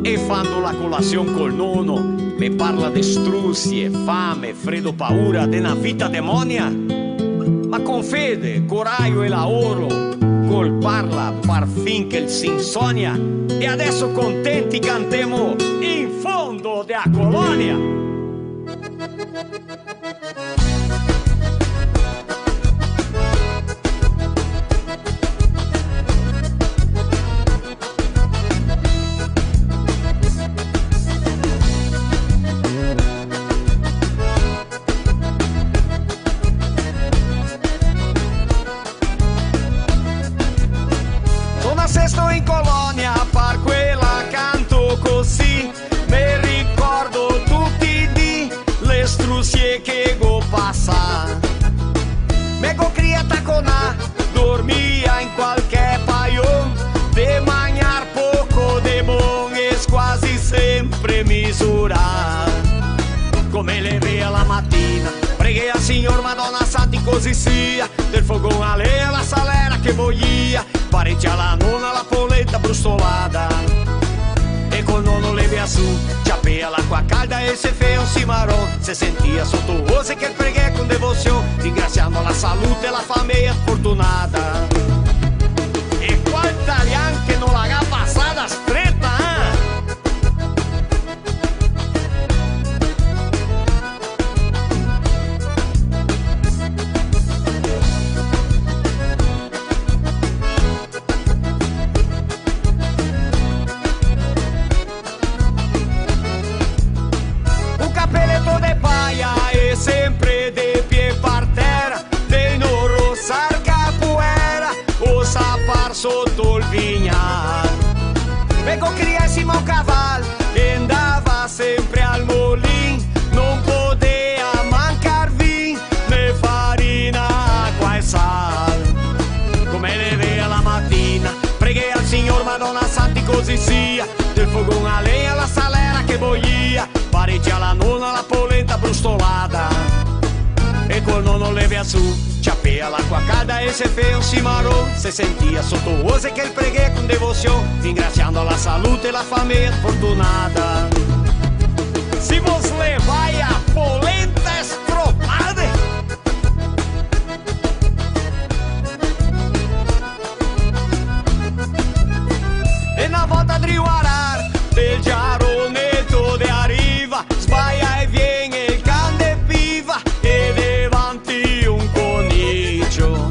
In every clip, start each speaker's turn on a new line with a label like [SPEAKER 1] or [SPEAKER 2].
[SPEAKER 1] E fanno la colazione col nonno, mi parla di struzzi e fame, freddo, paura, di una vita demonia. Ma con fede, coraggio e lavoro, col parla par fin che si insonnia. E adesso contenti cantiamo in fondo della colonia.
[SPEAKER 2] Sto in colonia, par quella canto così, mi ricordo tutti di le struzie che go passa. Me go criata con a, dormia in qualche paio, de mangiar poco de bon es quasi sempre misura. Come le vea la mattina, preghi al Signor Madonna Santi così sia, del fogone a lei la salera che voglia, pareggia la nonna la polenta brustolata. E col nonno le via su, ciapea l'acqua calda e se fea un cimarrón, se sentia sotto voce che preghi con devozione, ringraziando la salute e la famiglia fortunata. E qua italiano che non l'ha passata stretta, sempre de pie par terra, de no rossar capoeira, o sapar sotto il vignar. Pegò criassimo un cavallo e andava sempre al molin, non poteva mancar vin, né farina, acqua e sal. Come le vea la mattina, preghi al Signor Madonna Santi così sia, del fogone a legna la salera che boia, pareggia la nonna la polenta brustolata. E col nonno le via su, ciapea l'acqua calda e se fea un cimarrón, se sentia sotto voce che il preghi con devozione, ringraziando la salute e la famiglia fortunata. Se vos levai a polenta estropada, e na volta de Uarar, del giaronetto de arriva, sbaia e viene il cane viva, e davanti un coniglio.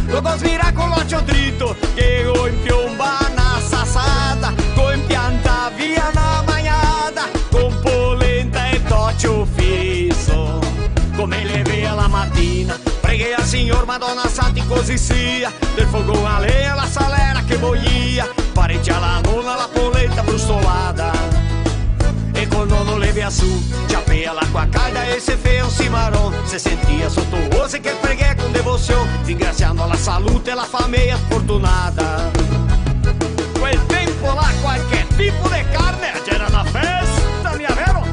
[SPEAKER 2] Lo svira con l'occhio dritto, che go in piomba una sassata, go in pianta via una magnata, con polenta e toccio fisso. Come le vea la mattina, preghi al Signor Madonna Santi così sia, del fogone a legna la salera che voglia, pareggia la nonna la polenta brustolata. E col nonno le via su, ciapea l'acqua calda e se fea un cimarrón, se sentia sotto voce che preghi con devozione, ringraziando la salute e la famiglia fortunata. Quel tempo là qualche tipo di carne c'era una festa, mia vero?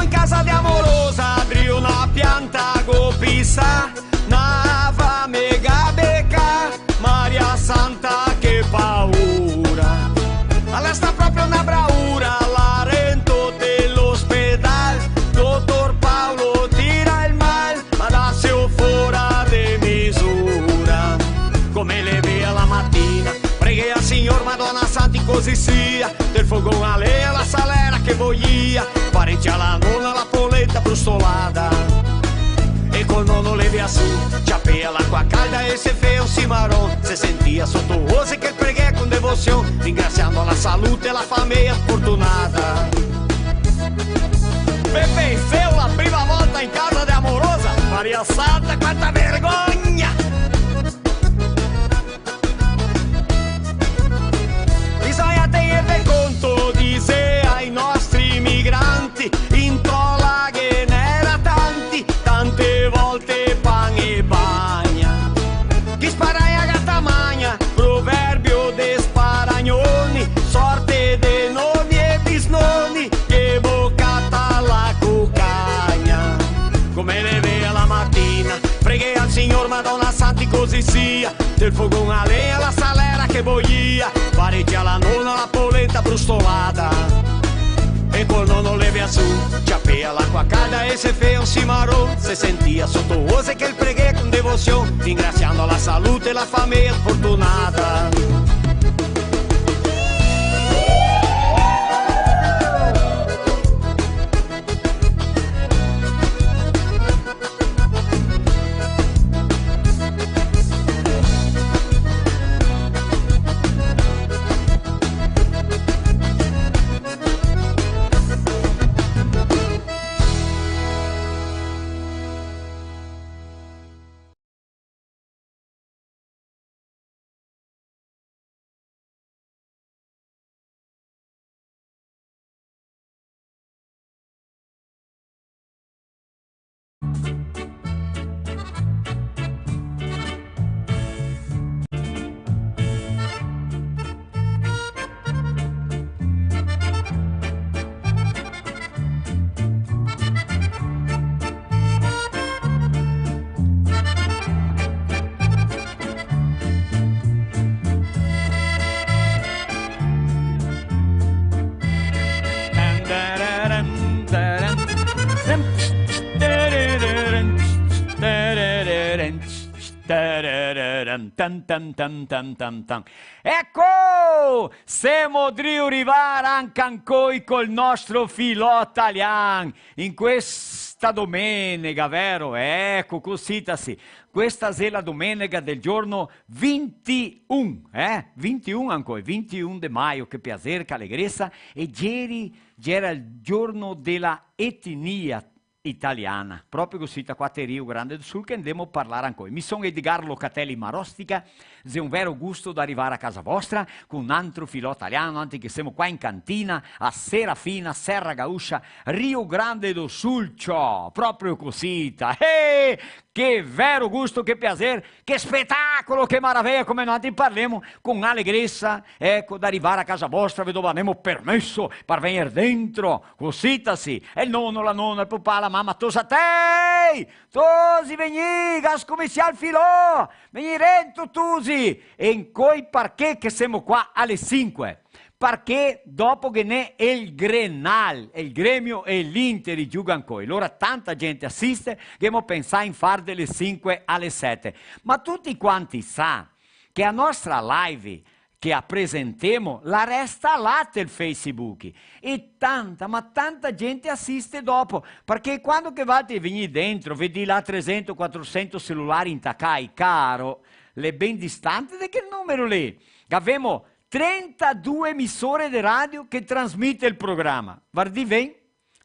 [SPEAKER 2] Casa di amorosa, adri una pianta go pisa, nava mega beca, Maria Santa che paura. Alla sta proprio una bravura, la rento dell'ospedal, dottor Paolo tira il mal, ma da se fuora de misura. Come le vea la mattina, preghi al Signor Madonna Santi così sia, del fogone a legna la salera che voglia, pareggia la nonna la polenta brustolata. E col nonno le via su, ciapea l'acqua calda e se fea un cimarrón, se sentia sotto voce che preghi con devozione, ringraziando la salute e la famiglia fortunata. Pepe Seu la prima volta in casa di amorosa, Maria Santa quanta vergogna! Bisogna tenere conto, dice ai nostri migranti, in tola che n'era tanti, tante volte pan e bagna. Chi spara a gatta magna, proverbio de sparagnoni, polizia, del fogão a lenha, la salera che boia, pareggia la nonna, la polenta brustolata, e col nonno leve a su, ciapea l'acqua calda e se feia un cimarrone, se sentia sotto ose che il preghe con devozione, ringraziando la salute e la famiglia fortunata. Ecco, siamo arrivati anche ancora col nostro filò italiano in questa domenica, vero? Ecco, così sì. Questa è la domenica del giorno 21, 21 ancora, 21 di maio, che piacere, che allegrezza, e ieri era il giorno della etnia italiana, proprio così da qua a Rio Grande do Sul che andiamo a parlare ancora. Mi sono Edgardo Locatelli Marostica, è un vero gusto di arrivare a casa vostra con un altro filò italiano, anche che siamo qua in cantina a Serafina, Serra Gauscia, Rio Grande do Sul, proprio così. Che vero gusto, che piacere, che spettacolo, che meraviglia, come noi parliamo con allegrezza, ecco, da arrivare a casa vostra, vi abbiamo permesso per venire dentro, così sì, e il nonno, la nonna, il papà, la mamma, tu a te, tosi veni, gas come sia il filò, veni dentro tusi, e in coi perché che siamo qua alle 5. Perché dopo che ne è il Grenal, il Gremio e l'Inter giocano ancora. Allora tanta gente assiste che mo pensa in far delle 5 alle 7. Ma tutti quanti sa che a nostra live che presentiamo la resta là del Facebook. E tanta, ma tanta gente assiste dopo. Perché quando che vate venire dentro, vedi là 300-400 cellulari intaccati, caro, le ben distanti di che numero lì? Che abbiamo 32 emissore di radio che trasmette il programma. Guardi bene,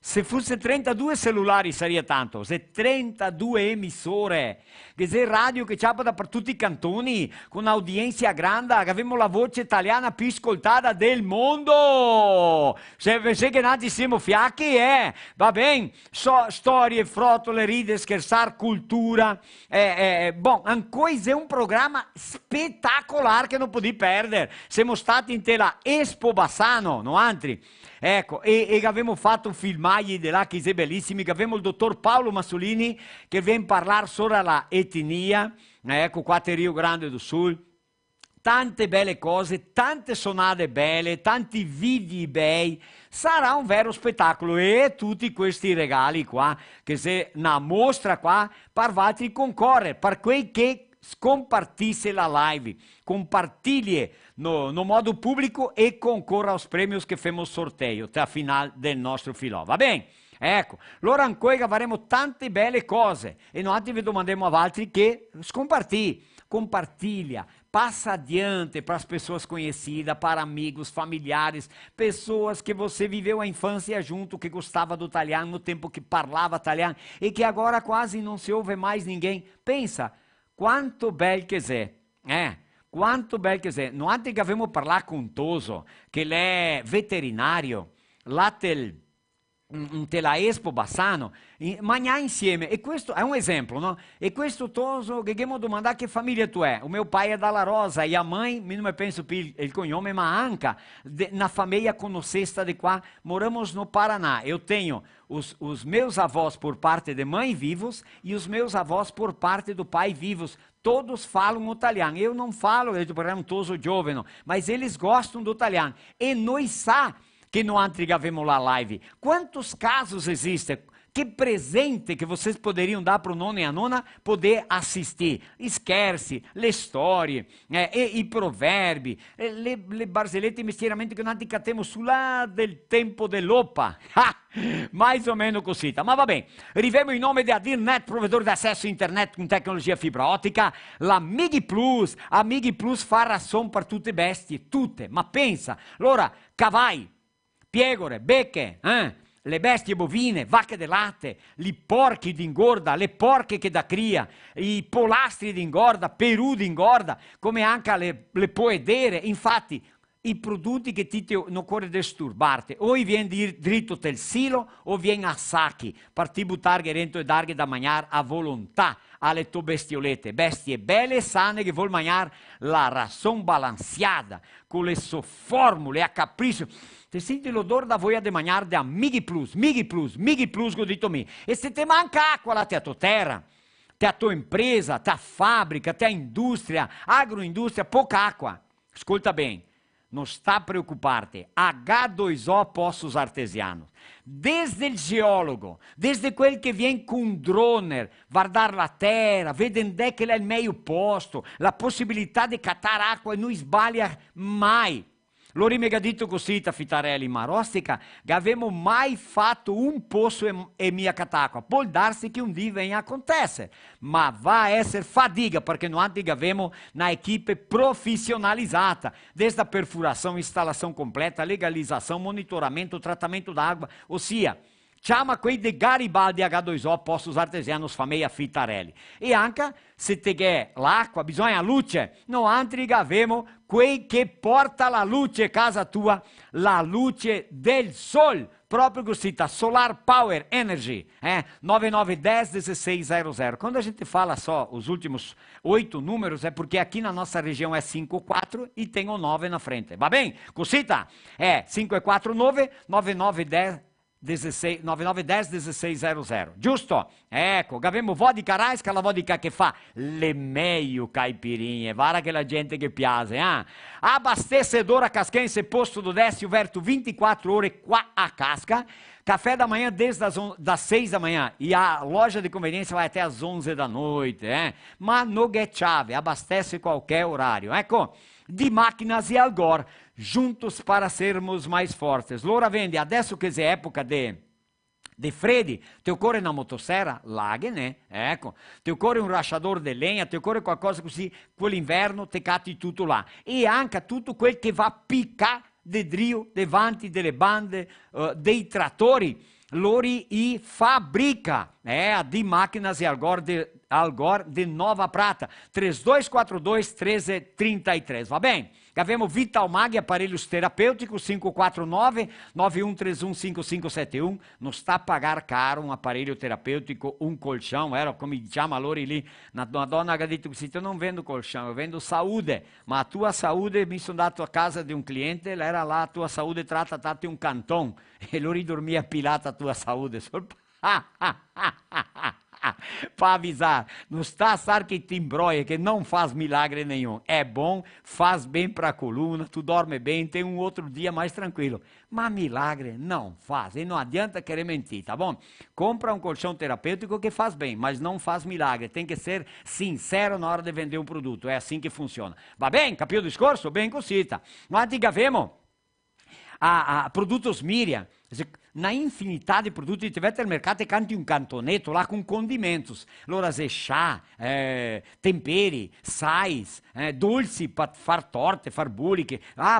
[SPEAKER 2] se fosse 32 cellulari sarebbe tanto, se 32 emissore, che c'è radio che c'è da per tutti i cantoni, con un'audienza grande, che abbiamo la voce italiana più ascoltata del mondo. Se che nati siamo fiacchi, va bene, storie, frottole, ride, scherzare, cultura, bon, ancora è un programma spettacolare che non potete perdere. Siamo stati in tela Expo Bassano, no altri? Ecco, e abbiamo fatto filmaggi di là che sono bellissimi, che abbiamo il dottor Paolo Massolini che viene a parlare sulla etnia, ecco qua a Rio Grande do Sul, tante belle cose, tante sonate belle, tanti video bei, sarà un vero spettacolo e tutti questi regali qua, che se una mostra qua, per vatri concorrere, per quei che scompartisse la live, compartilhe no modo pubblico e concorra aos prêmios che femo sorteio tra final del nostro filò, va bene? Ecco, allora ancora avremo tante belle cose e noi vi domandiamo a altri che compartilha, passa adiante para as pessoas conhecidas, para amigos, familiares, pessoas que você viveu a infância junto, que gostava do italiano no tempo que parlava italiano e que agora quase não se ouve mais ninguém. Pensa, quanto bel che è, quanto bel che è. Noi anche abbiamo parlato con Toso, che è veterinario, là del
[SPEAKER 3] un telaespo bassano, mangiare insieme, e questo è un esempio, no? E questo toso che abbiamo domandato che famiglia tu è. O mio pai è dalla Rosa e a mãe, non mi penso più il cognome, ma anche na famiglia conoscesta di qua, moramos no Paraná. Eu tenho os meus avós por parte de mãe vivos e os meus avós por parte do pai vivos. Todos falam italiano. Eu não falo, eu um toso giovane, mas eles gostam do italiano. E nós sabemos que no antigavemo lá live. Quantos casos existem? Que presente que vocês poderiam dar para o nono e a nona poder assistir? Scherzi, le storie, i proverbi, le barzellette misteriamente che noi temos sulla del tempo dell'Opa. Mais ou menos così. Ma va bene, arriviamo in nome di Adirnet, provedore di accesso a internet con tecnologia fibra ottica, la Migi Plus fa razón per tutte bestie, tutte, ma pensa, allora, cavai, piegore, becche, le bestie bovine, vacche del latte, i porchi d'ingorda, le porche che da cria, i polastri d'ingorda, perù d'ingorda, come anche le poedere. Infatti, i prodotti che ti non occorre disturbarti, o vieni dritto del silo o vieni a sacchi, per ti buttare dentro e darghe da mangiare a volontà alle tue bestiolette, bestie belle e sane che vuol mangiare la ração balanceada, con le sue formule a capriccio. Ti senti l'odore da voglia di mangiare da Migi Plus, godito me. E se ti manca acqua la tua terra, a tua impresa, a tua fabbrica, a tua industria, agroindustria, pouca acqua. Ascolta bene. Non sta a preoccuparti, H2O Poços Artesianos. Desde il geologo, desde quel che viene con un drone, guardare la terra, vedere che è il meglio posto, la possibilità di cattare acqua e non sbaglia mai. Loro mi ha detto così, Fitarelli, ma Rostica, che avevamo mai fatto un poço e mia catacqua. Può darsi che un dia venga a acontecer, ma va a essere fatica, perché noi avevamo una equipe profissionalizzata, desde a perfuração, instalação completa, legalização, monitoramento, tratamento da água, ossia, chiama quei de Garibaldi H2O Poços Artesianos famiglia Fitarelli. E anche se te quer l'acqua, bisogna la luce. No altri avemo quei che porta la luce casa tua, la luce del sol. Proprio così, Solar Power Energy, 9910-1600. Quando a gente fala só os últimos 8 números, é porque aqui na nossa região é 54 e tem o 9 na frente. Va bem? Cosita? 549-9910-1600. Giusto? Ecco, abbiamo vodka Raisca, la vodka che fa le meglio caipirinhe, vara che la gente che piace, Abastecedora Casquense, posto do Décio Verto, 24 ore qua a Casca. Café da manhã desde das 6 da manhã e a loja de conveniência vai até as 11 da noite, Ma no get chave, abastece qualquer horário. Ecco, di Máquinas e Algor, juntos para sermos mais fortes. Loro vende, adesso che è época de freddi, ti occorre una motosserra? Laghene, ecco. Ti occorre un rachador di legna, ti occorre qualcosa così, quell'inverno te catti tutto là. E anche tutto quel che va a piccare de drio, de vanti, delle bande, dei trattori. Lori i fabbrica, a di Máquinas e Algor de Nova Prata, 3242-1333, va bem? Abbiamo Vitalmag, aparelhos terapêuticos, 549-9131-5571, non sta a pagar caro um aparelho terapêutico, um colchão, era como chama Lori lì, na donna ha detto così, eu não vendo colchão, eu vendo saúde, ma a tua saúde, mi sono andato a casa di un cliente, era lá, a tua saúde tratta un cantone, e Lori dormia pilata a tua saúde, para avisar, não está a achar que te embroia, que não faz milagre nenhum. É bom, faz bem para a coluna, tu dorme bem, tem um outro dia mais tranquilo. Mas milagre não faz, e não adianta querer mentir, tá bom? Compra um colchão terapêutico que faz bem, mas não faz milagre. Tem que ser sincero na hora de vender um produto, é assim que funciona. Va bem? Capito o discorso? Bem cosita. Nós avevamo a produtos Miriam, na infinità di prodotti di TV al mercato canti un cantonetto là con condimentos, allora se chá, temperi, sais, dolci per far torte, far boli,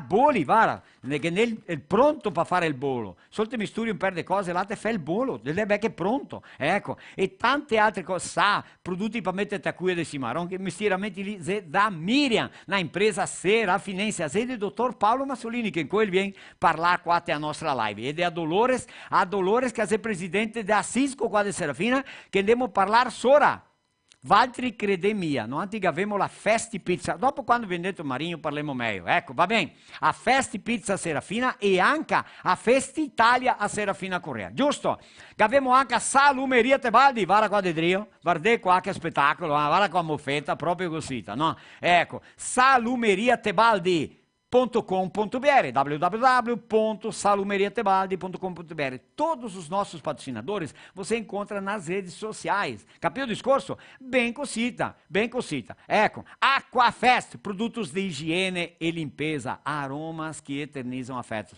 [SPEAKER 3] boli, guarda, che è pronto per fare il bolo, solo misturi un per di cose, là te fai il bolo, deve che è pronto, ecco, e tante altre cose, prodotti per mettere a cuia di cimarrone, che misteriamente lì da Miriam, una impresa sera, a Firenze, a sede del dottor Paolo Massolini, che in quel viene parlare qua a nostra live, ed è a Dolores a Dolores, che è presidente da Cisco qua di Serafina, che andiamo a parlare sora. Valtteri credemia, no? Anche avevamo la Festi Pizza, dopo quando vi ho detto Marinho parliamo meglio, ecco, va bene, a Festi Pizza a Serafina e anche a Festi Italia a Serafina Corea, giusto? Che avevamo anche a Salumeria Tebaldi, guarda qua di Drio, guarda qua che spettacolo, guarda qua moffetta, proprio così, no? Ecco, Salumeria Tebaldi. .com.br, www.salumeriatebaldi.com.br. Todos os nossos patrocinadores você encontra nas redes sociais. Capio o discurso? Bem cosita, bem cosita. Ecco, Aquafest, produtos de higiene e limpeza, aromas que eternizam afetos.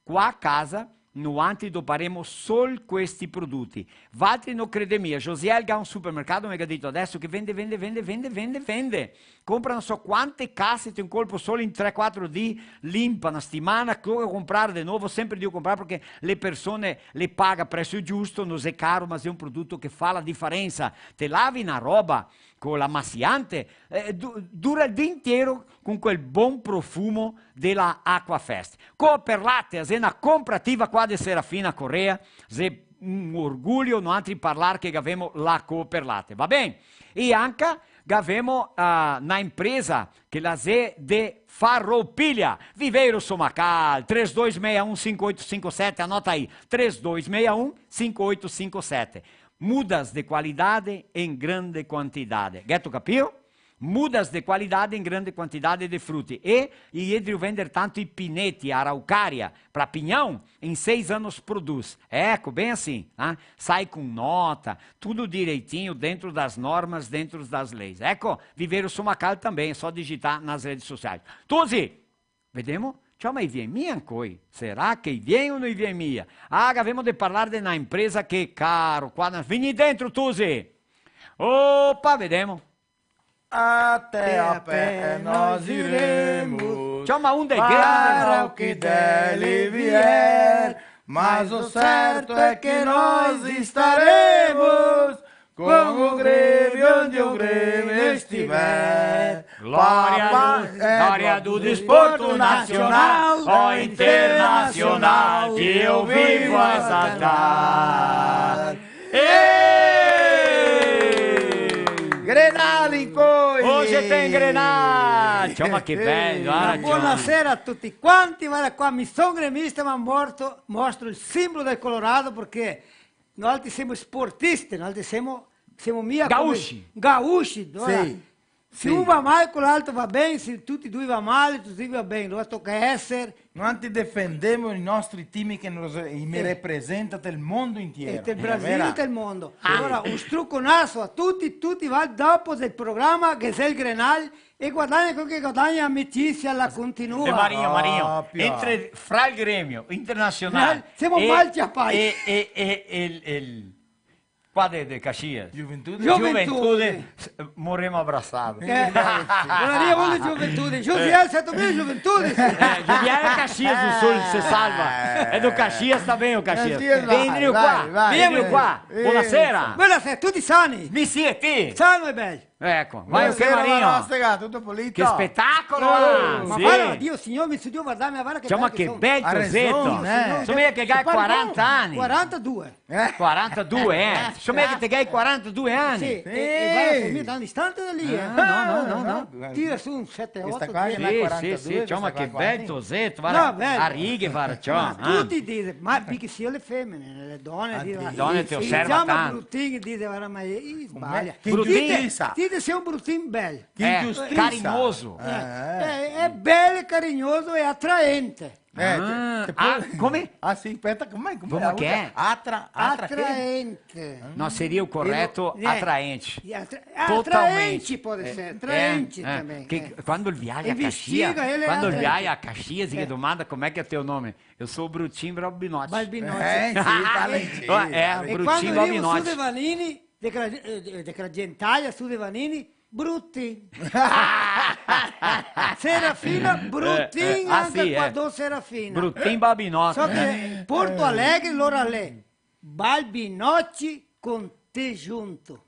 [SPEAKER 3] Qua a casa, no antidoparemo solo questi prodotti. Valtteri no credemia. Josiel ha un supermercato, mi ha detto adesso che vende. Comprano so quante casse tem um colpo solo in 3-4 di, limpa una settimana, comprare di nuovo, sempre devo comprare perché le persone le paga a prezzo giusto, non è caro, ma è un prodotto che fa la differenza. Te lavi una roba con la massiante, dura il giorno intero con quel buon profumo della Aquafest. Per latte, è una comprativa qua di Serafina Corea, è un orgoglio non altri parlare che abbiamo la per latte, va bene? E anche abbiamo una impresa che la è di Farroupilha, Viveiro Somacal, 3261-5857, anota aí, 3261-5857. Mudas de qualidade em grande quantidade. Getto capio? Mudas de qualidade em grande quantidade de frutti. E Edrio vender tanto i pinetti, a araucária, para pinhão, em 6 anos produz. Ecco, bem assim. Né? Sai com nota, tudo direitinho, dentro das normas, dentro das leis. Ecco, Viveiro Somacal também, é só digitar nas redes sociais. Tuzi, vedemo? Ciao, ma viene mia ancora? Será che viene o non viene mia? Avevamo di parlare di una impresa che, caro, qua, vieni dentro, Tusi! Opa, vediamo.
[SPEAKER 4] Até a pé nós iremos.
[SPEAKER 3] Ciao, ma un dei
[SPEAKER 4] para o que dele vier, mas o certo é que nós estaremos com o Grêmio onde o Grêmio estiver.
[SPEAKER 3] Glória do desporto nacional, ó internacional, que eu vivo a exaltar.
[SPEAKER 4] Grenal in coi!
[SPEAKER 3] Hoje tem Grenal! Ciao, ma che bello!
[SPEAKER 5] Buonasera a tutti quanti, guarda qua, mi sono gremista ma mostro il simbolo del Colorado perché noi siamo sportisti, noi siamo mia
[SPEAKER 3] Gaúchi!
[SPEAKER 5] Gaúchi,
[SPEAKER 4] Sì.
[SPEAKER 5] Se un va male, quell'altro va bene, se tutti e due va male, tutti va bene, allora tocca essere.
[SPEAKER 4] Noi difendiamo i nostri team che mi rappresentano il mondo intero.
[SPEAKER 5] Il Brasile e il mondo. Allora, un strucconasso a tutti va dopo del programma che è il Grenal e guadagna quello che guadagna amicizia, la continua.
[SPEAKER 3] Marinho, fra il Grêmio Internazionale
[SPEAKER 5] siamo mal chiappati.
[SPEAKER 3] E qua de Caxias.
[SPEAKER 4] Juventude.
[SPEAKER 3] Morremo abraçados.
[SPEAKER 5] Buonasera, vuole Gioventù. Josiel, sei tu Gioventù?
[SPEAKER 3] Julián é Caxias do Sul, você salva. É do Caxias também, o Caxias. Vem qua. Vem qua. Buonasera.
[SPEAKER 5] Buonasera, tutti sani?
[SPEAKER 3] Mi siete?
[SPEAKER 5] Sano e bello.
[SPEAKER 3] Ecco, vai o che Marinho.
[SPEAKER 4] Tutto pulito.
[SPEAKER 3] Che spettacolo!
[SPEAKER 5] Ma
[SPEAKER 3] Sì.
[SPEAKER 5] guarda, Dio, Signore, mi studio guardarmi, guarda che
[SPEAKER 3] Insomma,
[SPEAKER 5] bello
[SPEAKER 3] che
[SPEAKER 5] sono.
[SPEAKER 3] bel cosetto. Insomma, che hai 40 anni.
[SPEAKER 5] 42.
[SPEAKER 3] 42, Insomma, che te hai 42 anni.
[SPEAKER 5] Sì, e guarda, famiglia, da un istante da lì,
[SPEAKER 3] No.
[SPEAKER 5] Tira su un 7-8.
[SPEAKER 4] Questa qua è
[SPEAKER 3] Sì,
[SPEAKER 4] 42,
[SPEAKER 3] sì, insomma, che
[SPEAKER 4] questa
[SPEAKER 3] bel
[SPEAKER 4] qua.
[SPEAKER 3] tosetto.
[SPEAKER 5] No,
[SPEAKER 3] Guarda,
[SPEAKER 5] bello.
[SPEAKER 3] a righe, guarda, ciò.
[SPEAKER 5] Tutti dicono, ma perché sia le femmine, le donne dicono.
[SPEAKER 3] le donne ti osservano tanto.
[SPEAKER 5] bruttini, dice, guarda, ma sbaglia.
[SPEAKER 4] Che
[SPEAKER 3] ingiustizia.
[SPEAKER 5] Dite sei un bruttin bello.
[SPEAKER 4] Che ingiustizia.
[SPEAKER 3] Carinhoso.
[SPEAKER 5] È bello, carinhoso e attraente.
[SPEAKER 3] Come?
[SPEAKER 4] Ah, sì, aspetta, com'è?
[SPEAKER 3] Come che è?
[SPEAKER 5] Attraente.
[SPEAKER 3] No, seria o correto atraente.
[SPEAKER 5] Attraente pode essere, attraente também.
[SPEAKER 3] Quando ele viaja a
[SPEAKER 5] Investiga,
[SPEAKER 3] Caxias,
[SPEAKER 5] ele é
[SPEAKER 3] quando ele
[SPEAKER 5] atraente.
[SPEAKER 3] viaja a Caxias e domanda como é que é teu nome, eu sou o Brutinho Balbinotti.
[SPEAKER 5] Balbinotti.
[SPEAKER 4] Sì, talentoso.
[SPEAKER 3] É,
[SPEAKER 5] E
[SPEAKER 3] Brutinho
[SPEAKER 5] quando arrivo su
[SPEAKER 3] Balbinotti.
[SPEAKER 5] De Vanini, de Gentaglia, su De Vanini, brutti. Serafina, brutti anche
[SPEAKER 3] sì,
[SPEAKER 5] quando Serafina.
[SPEAKER 3] Brutinho Balbinotti.
[SPEAKER 5] So che Porto Alegre, loro Balbinotti con te junto.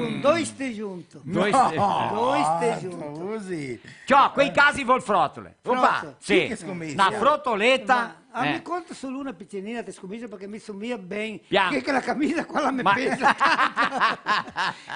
[SPEAKER 5] con 2 te junto.
[SPEAKER 3] Dois-
[SPEAKER 5] 2 te junto.
[SPEAKER 4] Scusi.
[SPEAKER 3] Ciò, quei casi vol frotole.
[SPEAKER 5] Opa,
[SPEAKER 3] Sì,
[SPEAKER 4] che scommessa.
[SPEAKER 3] una frotoletta.
[SPEAKER 5] Mi conta solo una piccinina te scommesso perché mi somiglia ben.
[SPEAKER 3] Piano.
[SPEAKER 5] Che la camisa qua la mi
[SPEAKER 3] Ma-
[SPEAKER 5] pesa.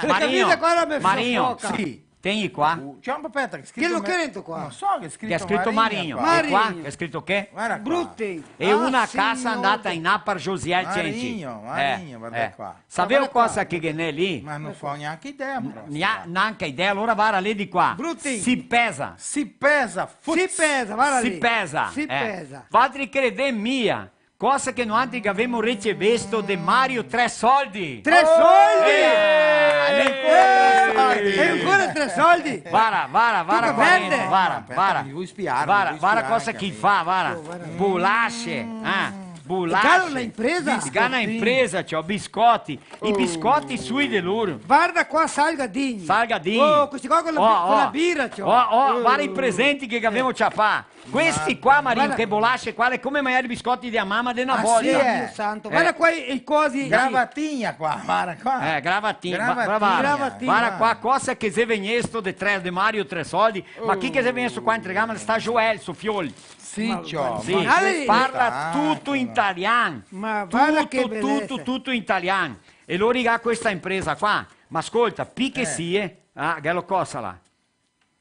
[SPEAKER 5] La
[SPEAKER 3] Marinho,
[SPEAKER 5] camisa qua la mi
[SPEAKER 3] Marinho,
[SPEAKER 5] soffoca.
[SPEAKER 4] Sì.
[SPEAKER 3] Tieni qua.
[SPEAKER 4] C'è un papetta che è scritto...
[SPEAKER 5] Che lo crento qua?
[SPEAKER 4] Non so che è scritto
[SPEAKER 3] Che ha scritto Marinho.
[SPEAKER 4] qua.
[SPEAKER 3] E qua
[SPEAKER 5] Marinho.
[SPEAKER 3] che è scritto che?
[SPEAKER 4] Guarda qua.
[SPEAKER 5] Brutti.
[SPEAKER 3] E
[SPEAKER 5] Ah,
[SPEAKER 3] una
[SPEAKER 5] signore.
[SPEAKER 3] casa andata in Appar Josiel Centi.
[SPEAKER 4] Marinho, guarda qua.
[SPEAKER 3] Sapevo
[SPEAKER 5] Guarda
[SPEAKER 3] cosa
[SPEAKER 5] qua.
[SPEAKER 3] che è lì?
[SPEAKER 4] Ma non ho neanche idea, però.
[SPEAKER 3] Neanche idea, allora vara lì di qua.
[SPEAKER 5] Brutti.
[SPEAKER 3] Si pesa.
[SPEAKER 4] Si pesa,
[SPEAKER 5] Si pesa, guarda
[SPEAKER 3] Si
[SPEAKER 5] lì.
[SPEAKER 3] pesa.
[SPEAKER 5] Si pesa.
[SPEAKER 3] Fatri credere mia. Cosa che noi anche avevamo ricevuto di Mario 3 soldi.
[SPEAKER 5] 3 soldi!
[SPEAKER 4] soldi.
[SPEAKER 5] E ancora 3 soldi!
[SPEAKER 3] Vara,
[SPEAKER 5] che
[SPEAKER 3] qua
[SPEAKER 5] vende?
[SPEAKER 3] dentro, vara,
[SPEAKER 4] Aspetta,
[SPEAKER 3] vara.
[SPEAKER 4] mi vuoi spiare,
[SPEAKER 3] Vara,
[SPEAKER 4] mi vuoi
[SPEAKER 3] vara
[SPEAKER 4] spiare
[SPEAKER 3] cosa
[SPEAKER 4] anche
[SPEAKER 3] chi
[SPEAKER 4] a me.
[SPEAKER 3] fa, vara. Bulasce, bulasce.
[SPEAKER 5] Caro la impresa.
[SPEAKER 3] Gana impresa, c'ho biscotti. I biscotti sui di loro.
[SPEAKER 5] Guarda qua Salgadini.
[SPEAKER 3] Salgadini.
[SPEAKER 5] Oh, questi qua con la birra, c'ho.
[SPEAKER 3] Vari presenti che abbiamo ciapà. Questi qua, Marino,
[SPEAKER 5] Guarda.
[SPEAKER 3] che bolasce qua, è come mangiare i biscotti di mamma di una
[SPEAKER 4] Ah,
[SPEAKER 3] volta.
[SPEAKER 4] sì,
[SPEAKER 5] Dio santo. Guarda qua i cosi.
[SPEAKER 4] Gravatinha qua, guarda qua.
[SPEAKER 3] Gravatinha,
[SPEAKER 4] Gravatinha.
[SPEAKER 5] Gravatinha.
[SPEAKER 3] Guarda qua, cosa che se veniesto de Mario 3 soldi, ma chi che se veniesto qua entregando sta Joel, su Fioli.
[SPEAKER 4] Sì, c'ho.
[SPEAKER 3] Sì,
[SPEAKER 5] Ma lei-
[SPEAKER 3] parla tutto in italiano.
[SPEAKER 5] Ma guarda che bellezza.
[SPEAKER 3] tutto in italiano. E lo riga questa impresa qua. Ma ascolta, picche sie, gallo cosa là.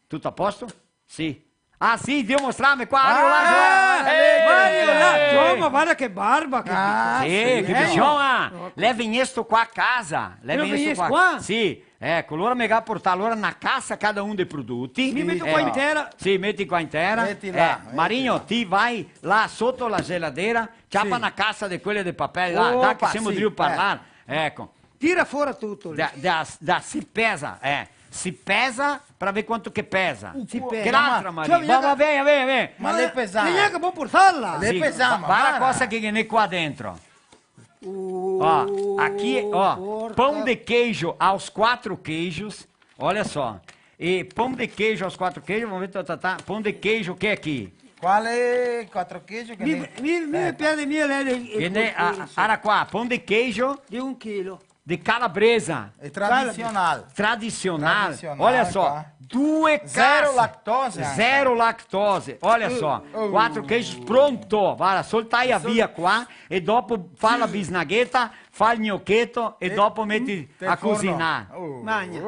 [SPEAKER 3] Tutto a posto? Sì. Ah sì, Dio mostrame qua.
[SPEAKER 5] Mario, là, ma guarda che barba. Che
[SPEAKER 3] Sì, che bisogna. Lei veniesto qua a casa. Lei
[SPEAKER 5] Io
[SPEAKER 3] veniesto
[SPEAKER 5] veniesto qua?
[SPEAKER 3] Sì, ecco, allora mi ha portato allora una cassa cada uno dei prodotti.
[SPEAKER 5] Mi metto qua in terra.
[SPEAKER 3] Sì, metti qua in terra.
[SPEAKER 4] Metti là, metti
[SPEAKER 3] Marino, ti vai là sotto la geladera, ciappa una cassa di quelle di papel là, da che
[SPEAKER 4] Opa,
[SPEAKER 3] siamo
[SPEAKER 4] sì,
[SPEAKER 3] di parlare. Ecco,
[SPEAKER 5] Tira fuori tutto. lì.
[SPEAKER 3] si pesa, si pesa per vedere quanto che pesa.
[SPEAKER 5] Si pesa.
[SPEAKER 3] Che l'altra,
[SPEAKER 5] Ma-
[SPEAKER 3] Marino?
[SPEAKER 5] cioè,
[SPEAKER 3] Va bene.
[SPEAKER 4] Ma le pesava.
[SPEAKER 5] Neanche può portarla.
[SPEAKER 4] Le pesava,
[SPEAKER 3] Guarda
[SPEAKER 4] guarda.
[SPEAKER 3] cosa che ne qua dentro. Ó, aqui, ó,
[SPEAKER 5] porca.
[SPEAKER 3] pão de queijo aos 4 queijos, olha só. E pão de queijo aos 4 queijos, vamos ver, pão de queijo, o que é aqui?
[SPEAKER 4] Quale 4 queijo che
[SPEAKER 5] Mi piede mia lei
[SPEAKER 3] Que nem, Araquá, pão de queijo
[SPEAKER 5] di 1 chilo.
[SPEAKER 3] de calabresa,
[SPEAKER 4] È tradizionale.
[SPEAKER 3] tradicional.
[SPEAKER 4] Tradicional,
[SPEAKER 3] Olha só,
[SPEAKER 4] tá?
[SPEAKER 3] 2
[SPEAKER 4] Zero
[SPEAKER 3] caixas.
[SPEAKER 4] lactose. anche.
[SPEAKER 3] Zero lactose, olha só, 4 queijos pronto, vai soltai a via qua e dopo fa la bisnaghetta, fa il gnocchetto e dopo metti
[SPEAKER 4] Del
[SPEAKER 3] a
[SPEAKER 4] forno.
[SPEAKER 3] cucinare.
[SPEAKER 5] Magna.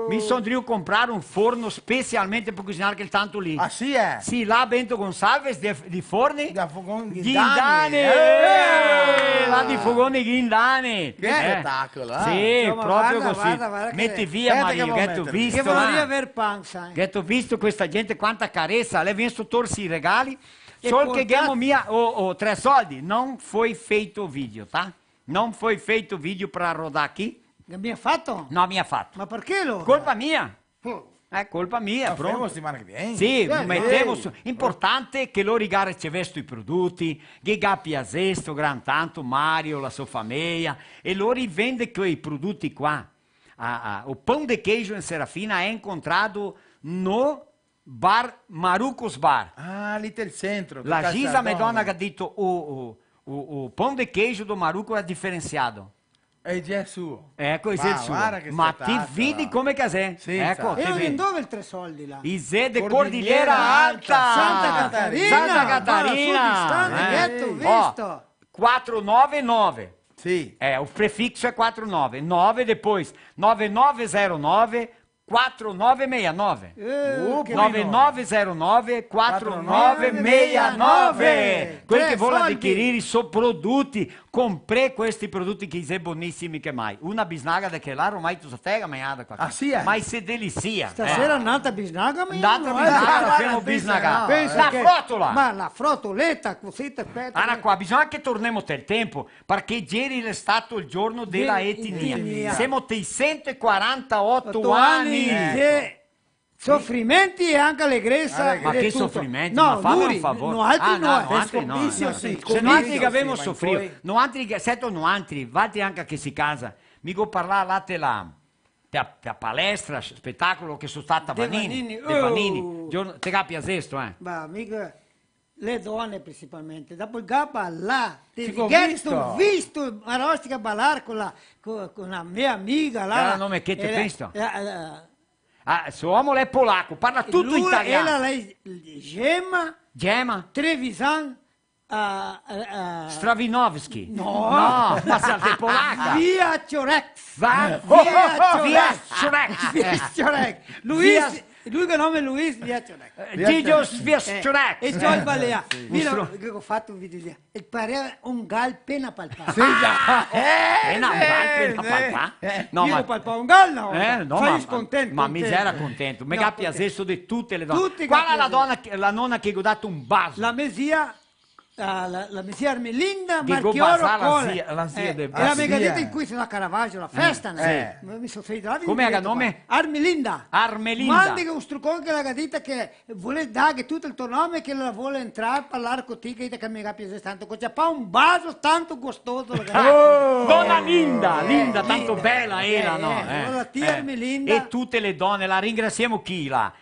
[SPEAKER 3] Mi sono dovuto comprare un forno specialmente per cucinare quel tanto lì.
[SPEAKER 4] Ah, sì, eh?
[SPEAKER 3] Sì, là a Bento Gonçalves di forni.
[SPEAKER 4] Da Fogone
[SPEAKER 3] Ghindani! Là di Fogone Ghindani!
[SPEAKER 4] Che spettacolo,
[SPEAKER 3] Sì,
[SPEAKER 5] Insomma,
[SPEAKER 3] proprio
[SPEAKER 5] guarda,
[SPEAKER 3] così.
[SPEAKER 5] guarda che-
[SPEAKER 3] Metti via,
[SPEAKER 4] Aspetta
[SPEAKER 3] Mario,
[SPEAKER 4] che
[SPEAKER 3] che
[SPEAKER 4] devo
[SPEAKER 3] tu
[SPEAKER 4] mettere.
[SPEAKER 3] visto.
[SPEAKER 5] Che vorrei
[SPEAKER 3] là.
[SPEAKER 5] aver panza.
[SPEAKER 3] Che tu visto questa gente quanta carezza, lei visto torsi i regali,
[SPEAKER 5] E
[SPEAKER 3] solo che
[SPEAKER 5] portato-
[SPEAKER 3] abbiamo mia o 3 soldi, non foi feito video, tá? Non foi feito video per rodare qui,
[SPEAKER 5] Che mi ha fatto?
[SPEAKER 3] no mi ha fatto.
[SPEAKER 5] Ma perché lo?
[SPEAKER 3] Colpa mia,
[SPEAKER 5] Oh,
[SPEAKER 3] è colpa mia,
[SPEAKER 4] Lo faremo
[SPEAKER 3] pronto.
[SPEAKER 4] settimana che viene.
[SPEAKER 3] Sì, mettevo
[SPEAKER 5] ehi.
[SPEAKER 3] su. Importante che loro ricevesto i prodotti, che piacesto gran tanto Mario, la sua famiglia, e loro vende quei prodotti qua. O pão de queijo in Serafina è incontrato no bar Marucos Bar.
[SPEAKER 4] Ah, lì del centro. di
[SPEAKER 3] La
[SPEAKER 4] Casa
[SPEAKER 3] Gisa
[SPEAKER 4] Ardona.
[SPEAKER 3] Medona ha detto o pão de queijo do Maruco è differenziato.
[SPEAKER 4] E già è suo.
[SPEAKER 3] Ecco,
[SPEAKER 4] Ma
[SPEAKER 3] è il suo.
[SPEAKER 4] guarda che
[SPEAKER 3] Ma ti
[SPEAKER 4] spettacolo.
[SPEAKER 3] vedi come casè?
[SPEAKER 4] Sì,
[SPEAKER 3] Ecco,
[SPEAKER 4] sa.
[SPEAKER 3] ti
[SPEAKER 5] E
[SPEAKER 3] vedi.
[SPEAKER 5] dove il 3 soldi là?
[SPEAKER 3] Isè de
[SPEAKER 4] Cordillera
[SPEAKER 3] Cordillera Alta,
[SPEAKER 4] Alta,
[SPEAKER 5] Santa Catarina.
[SPEAKER 3] Santa
[SPEAKER 5] Guarda,
[SPEAKER 3] Catarina.
[SPEAKER 5] su distante, che tu visto?
[SPEAKER 3] 499.
[SPEAKER 4] Sì.
[SPEAKER 3] O prefixo è 49. 9 depois 9909 4969.
[SPEAKER 5] Che
[SPEAKER 3] 9909 4969. Quelli che
[SPEAKER 5] Tre
[SPEAKER 3] vogliono
[SPEAKER 5] soldi.
[SPEAKER 3] adquirire sono prodotti. Comprei questi prodotti che sono buonissimi che mai. Una bisnaga da che là ormai tu sapeva mangiata qua.
[SPEAKER 4] Ah, sì, eh?
[SPEAKER 3] Ma se delizia.
[SPEAKER 5] Stasera un'altra bisnaga mi
[SPEAKER 3] Un'altra
[SPEAKER 5] hanno,
[SPEAKER 3] bisnaga la
[SPEAKER 4] guarda,
[SPEAKER 3] abbiamo
[SPEAKER 4] pensa
[SPEAKER 3] bisnaga.
[SPEAKER 4] no.
[SPEAKER 5] Pensa
[SPEAKER 3] La
[SPEAKER 5] che-
[SPEAKER 3] frotola.
[SPEAKER 5] Ma la frotoletta, così ti aspetta.
[SPEAKER 3] Allora qua, bisogna che torniamo del tempo, perché ieri è stato il giorno della etnia.
[SPEAKER 5] etnia.
[SPEAKER 3] Siamo 648
[SPEAKER 5] 8
[SPEAKER 3] anni.
[SPEAKER 5] di soffrimenti e anche allegrezza.
[SPEAKER 3] Ma
[SPEAKER 5] e
[SPEAKER 3] che
[SPEAKER 5] tutto.
[SPEAKER 3] soffrimenti?
[SPEAKER 5] No,
[SPEAKER 3] ma fammi
[SPEAKER 5] duri,
[SPEAKER 3] un favore.
[SPEAKER 5] no, altri no.
[SPEAKER 3] no, altri no.
[SPEAKER 4] Scomissio,
[SPEAKER 3] no.
[SPEAKER 4] sì,
[SPEAKER 3] Se
[SPEAKER 4] scomissio,
[SPEAKER 3] non altri che avevamo
[SPEAKER 4] sì, ma
[SPEAKER 3] soffrito,
[SPEAKER 4] poi-
[SPEAKER 3] non altri che, sento non altri, vatti anche che si casa. Mi go parlare là te la per palestra, spettacolo che sono stata a
[SPEAKER 5] De
[SPEAKER 3] Vanini.
[SPEAKER 5] Vanini,
[SPEAKER 3] De Vanini.
[SPEAKER 5] oh.
[SPEAKER 3] Giorno, te capi a sesto,
[SPEAKER 5] Ma mica... le donne principalmente. Dopo il gabba là,
[SPEAKER 4] Fico
[SPEAKER 5] ho visto Marostica ballare con la mia amica là.
[SPEAKER 3] Era nome che te penso?
[SPEAKER 5] Ah,
[SPEAKER 3] Ah, suo uomo è polacco, parla tutto italiano.
[SPEAKER 5] Lei,
[SPEAKER 3] Gemma?
[SPEAKER 5] Trevisan,
[SPEAKER 3] Stravinovski?
[SPEAKER 5] No.
[SPEAKER 3] No, ma sei polacca.
[SPEAKER 5] Via Ciorex.
[SPEAKER 3] Va, via Ciorex.
[SPEAKER 5] Lui che nome è Luis Via Ciorex.
[SPEAKER 3] Digios via Ciorex.
[SPEAKER 5] E c'ho il balea. Mira, che ho fatto un video lì. E pareva un gal pena palpare.
[SPEAKER 4] Sì, già.
[SPEAKER 3] No,
[SPEAKER 5] Io
[SPEAKER 3] ma...
[SPEAKER 5] palpavo un gal, no?
[SPEAKER 3] No,
[SPEAKER 5] Fai
[SPEAKER 3] ma
[SPEAKER 5] scontento.
[SPEAKER 3] mi era contento, mi
[SPEAKER 5] No,
[SPEAKER 3] capi adesso di tutte le donne.
[SPEAKER 5] Tutti
[SPEAKER 3] Qual è
[SPEAKER 5] capi
[SPEAKER 3] la
[SPEAKER 5] adesso.
[SPEAKER 3] donna, la nonna che ha dato un baso?
[SPEAKER 5] La Mesia, la Mesia Armelinda,
[SPEAKER 3] Di
[SPEAKER 5] Marchioro,
[SPEAKER 3] Gobasà, la
[SPEAKER 5] Cole.
[SPEAKER 3] zia- la zia del-
[SPEAKER 5] E la
[SPEAKER 4] Ah,
[SPEAKER 5] megadetta
[SPEAKER 4] zia.
[SPEAKER 5] in cui sono a Caravaggio, la festa, no? Mi sono feito là.
[SPEAKER 3] Come era il nome?
[SPEAKER 5] Armelinda.
[SPEAKER 3] Armelinda.
[SPEAKER 5] Mandi che un struccone che la gadita che vuole dare tutto il tuo nome che la vuole entrare a parlare con te che mi capisce tanto. C'è pa un baso tanto gustoso.
[SPEAKER 3] Donna Linda, Linda, tanto bella era, no?
[SPEAKER 5] allora tia Armelinda.
[SPEAKER 3] E tutte le donne, la ringraziamo chi? La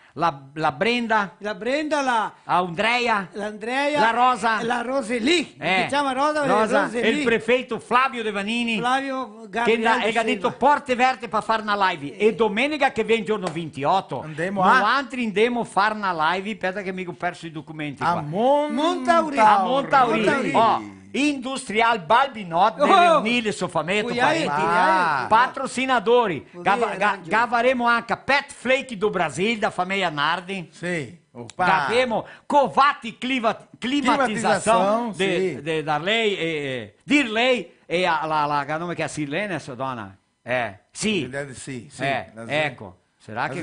[SPEAKER 3] Brenda,
[SPEAKER 5] La Brenda, la
[SPEAKER 3] Andrea,
[SPEAKER 5] l'Andrea,
[SPEAKER 3] la Rosa,
[SPEAKER 5] la Roseli, si chiama Rosa,
[SPEAKER 3] Rosa,
[SPEAKER 5] Roseli.
[SPEAKER 3] e il prefetto Flavio De Vanini,
[SPEAKER 5] Flavio
[SPEAKER 3] che
[SPEAKER 5] Gabriele
[SPEAKER 3] ha
[SPEAKER 5] Silva.
[SPEAKER 3] detto porte verte per fare una live. E domenica che viene giorno 28,
[SPEAKER 4] Andemo
[SPEAKER 3] noi
[SPEAKER 4] a?
[SPEAKER 3] altri andiamo a fare una live, aspetta che mi ho perso i documenti
[SPEAKER 4] A
[SPEAKER 3] qua.
[SPEAKER 5] Montauri.
[SPEAKER 3] A Montauri.
[SPEAKER 5] Montauri.
[SPEAKER 3] Oh, Industrial Balbinot
[SPEAKER 5] Oh.
[SPEAKER 3] deve unire il suo fametto
[SPEAKER 5] Cuiai,
[SPEAKER 3] parenti.
[SPEAKER 5] cuiai.
[SPEAKER 3] Patrocinatori.
[SPEAKER 5] Cuiai, Rangio.
[SPEAKER 3] Gavaremo anche Pet Flake do Brasil, da famiglia Nardi.
[SPEAKER 4] Sì. Opa.
[SPEAKER 3] Gavemo Covati Climatização
[SPEAKER 4] sì.
[SPEAKER 3] de Darley e Dirley e la nome che ha Sirlene, sua donna? Sì.
[SPEAKER 4] Sì, sì.
[SPEAKER 3] Ecco. Sarà che